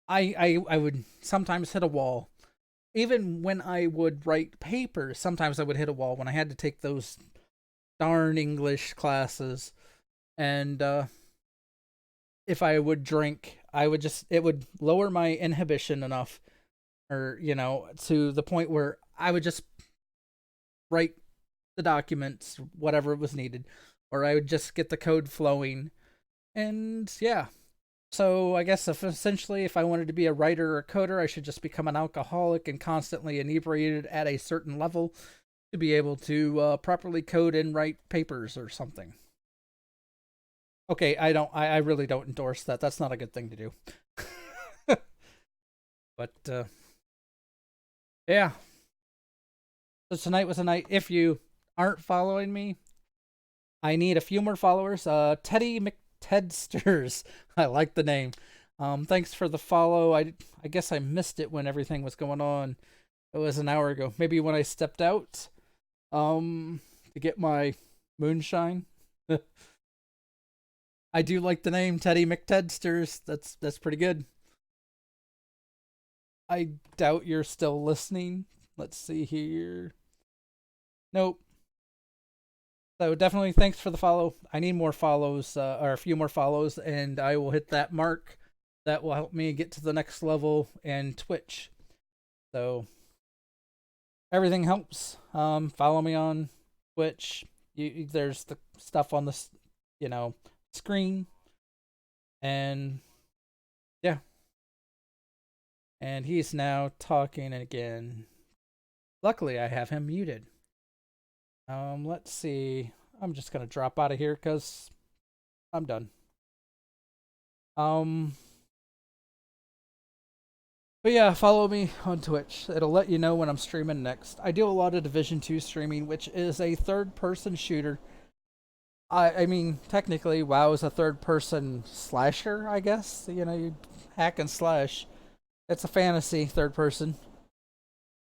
I would sometimes hit a wall. Even when I would write papers, sometimes I would hit a wall when I had to take those darn English classes. And if I would drink, it would lower my inhibition enough, or, to the point where I would just write the documents, whatever was needed, or I would just get the code flowing. And yeah. So I guess essentially, if I wanted to be a writer or a coder, I should just become an alcoholic and constantly inebriated at a certain level to be able to properly code and write papers or something. Okay, I really don't endorse that. That's not a good thing to do. But yeah. So tonight was a night. If you aren't following me, I need a few more followers. Teddy McTedsters. I like the name. Thanks for the follow. I guess I missed it when everything was going on. It was an hour ago. Maybe when I stepped out to get my moonshine. I do like the name Teddy McTedsters. That's pretty good. I doubt you're still listening. Let's see here. Nope. So definitely thanks for the follow. I need more follows, or a few more follows, and I will hit that mark. That will help me get to the next level in Twitch. So everything helps. Follow me on Twitch. There's the stuff on the, screen. And yeah. And he's now talking again. Luckily, I have him muted. Let's see. I'm just gonna drop out of here because I'm done. But yeah, follow me on Twitch. It'll let you know when I'm streaming next. I do a lot of Division 2 streaming, which is a third-person shooter. I mean, technically, WoW is a third-person slasher, I guess. You hack and slash. It's a fantasy third-person.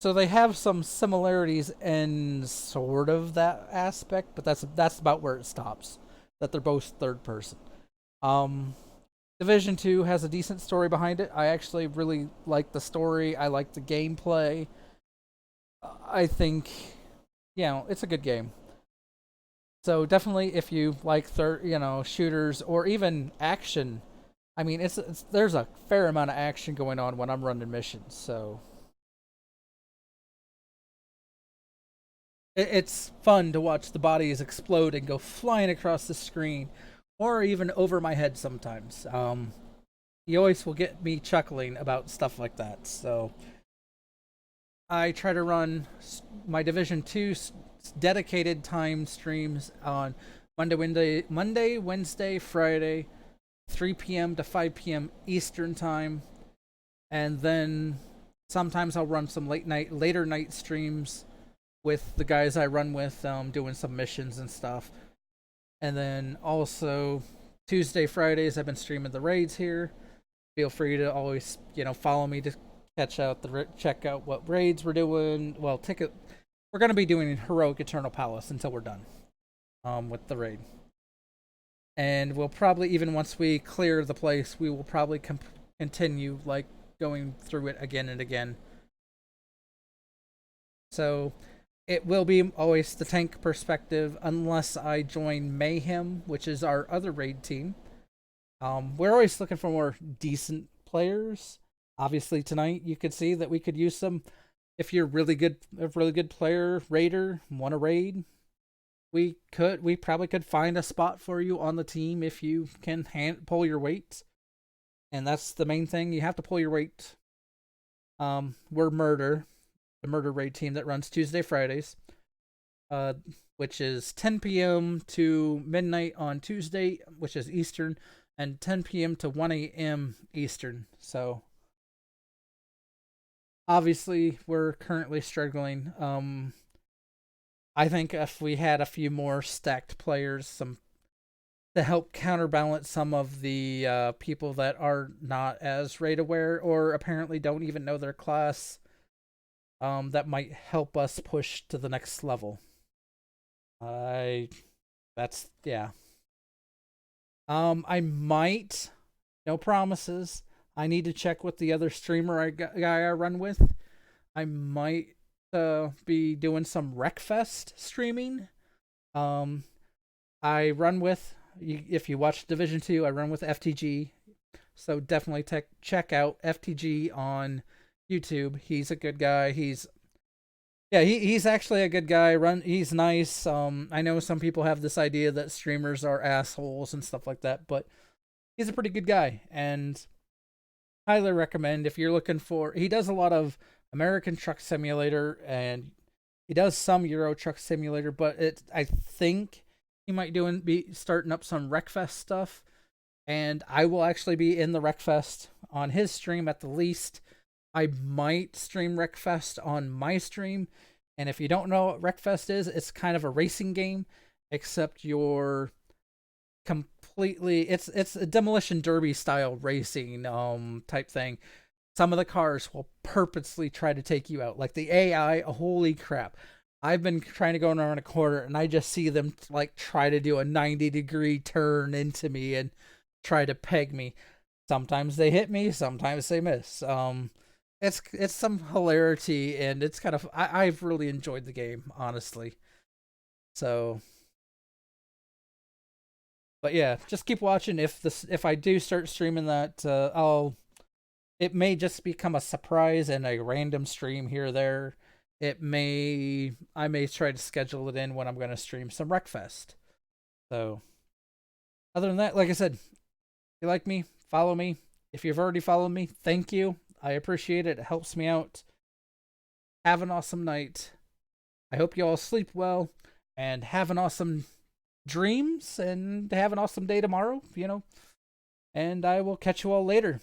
So they have some similarities in sort of that aspect, but that's about where it stops. That they're both third-person. Division 2 has a decent story behind it. I actually really like the story. I like the gameplay. I think, it's a good game. So definitely, if you like shooters or even action, I mean, there's a fair amount of action going on when I'm running missions. So It's fun to watch the bodies explode and go flying across the screen, or even over my head sometimes. You always will get me chuckling about stuff like that. So I try to run my Division 2 dedicated time streams on Monday, Wednesday, Friday, 3 p.m. to 5 p.m. Eastern time, and then sometimes I'll run some later night streams with the guys I run with, doing some missions and stuff. And then also Tuesday, Fridays, I've been streaming the raids here. Feel free to always, follow me to check out what raids we're doing. Well, we're gonna be doing Heroic Eternal Palace until we're done, with the raid. And we'll probably, even once we clear the place, we will probably continue like going through it again and again. So it will be always the tank perspective unless I join Mayhem, which is our other raid team. We're always looking for more decent players. Obviously tonight you could see that we could use some. If you're a really good player, raider, want to raid, we probably could find a spot for you on the team if you can pull your weight. And that's the main thing. You have to pull your weight. We're the murder raid team that runs Tuesday, Fridays, which is 10 p.m. to midnight on Tuesday, which is Eastern, and 10 p.m. to 1 a.m. Eastern. So obviously we're currently struggling. I think if we had a few more stacked players, to help counterbalance some of the people that are not as raid aware or apparently don't even know their class, that might help us push to the next level. Yeah. I might, no promises. I need to check with the other streamer guy I run with. I might be doing some Wreckfest streaming. I run with, if you watch Division 2, I run with FTG. So definitely check out FTG on YouTube. He's a good guy. He's actually a good guy. He's nice. I know some people have this idea that streamers are assholes and stuff like that, but he's a pretty good guy, and highly recommend if you're looking for. He does a lot of American Truck Simulator, and he does some Euro Truck Simulator, but I think he might be starting up some Wreckfest stuff, and I will actually be in the Wreckfest on his stream at the least. I might stream Wreckfest on my stream, and if you don't know what Wreckfest is, it's kind of a racing game, except you're completely, it's a demolition derby style racing type thing. Some of the cars will purposely try to take you out. Like the AI, holy crap. I've been trying to go around a corner and I just see them like try to do a 90-degree turn into me and try to peg me. Sometimes they hit me, sometimes they miss. It's some hilarity, and it's kind of, I've really enjoyed the game, honestly. So, but yeah, just keep watching. If I do start streaming that, it may just become a surprise and a random stream here or there. I may try to schedule it in when I'm going to stream some Wreckfest. So, other than that, like I said, if you like me, follow me. If you've already followed me, thank you. I appreciate it. It helps me out. Have an awesome night. I hope you all sleep well and have an awesome dreams and have an awesome day tomorrow, And I will catch you all later.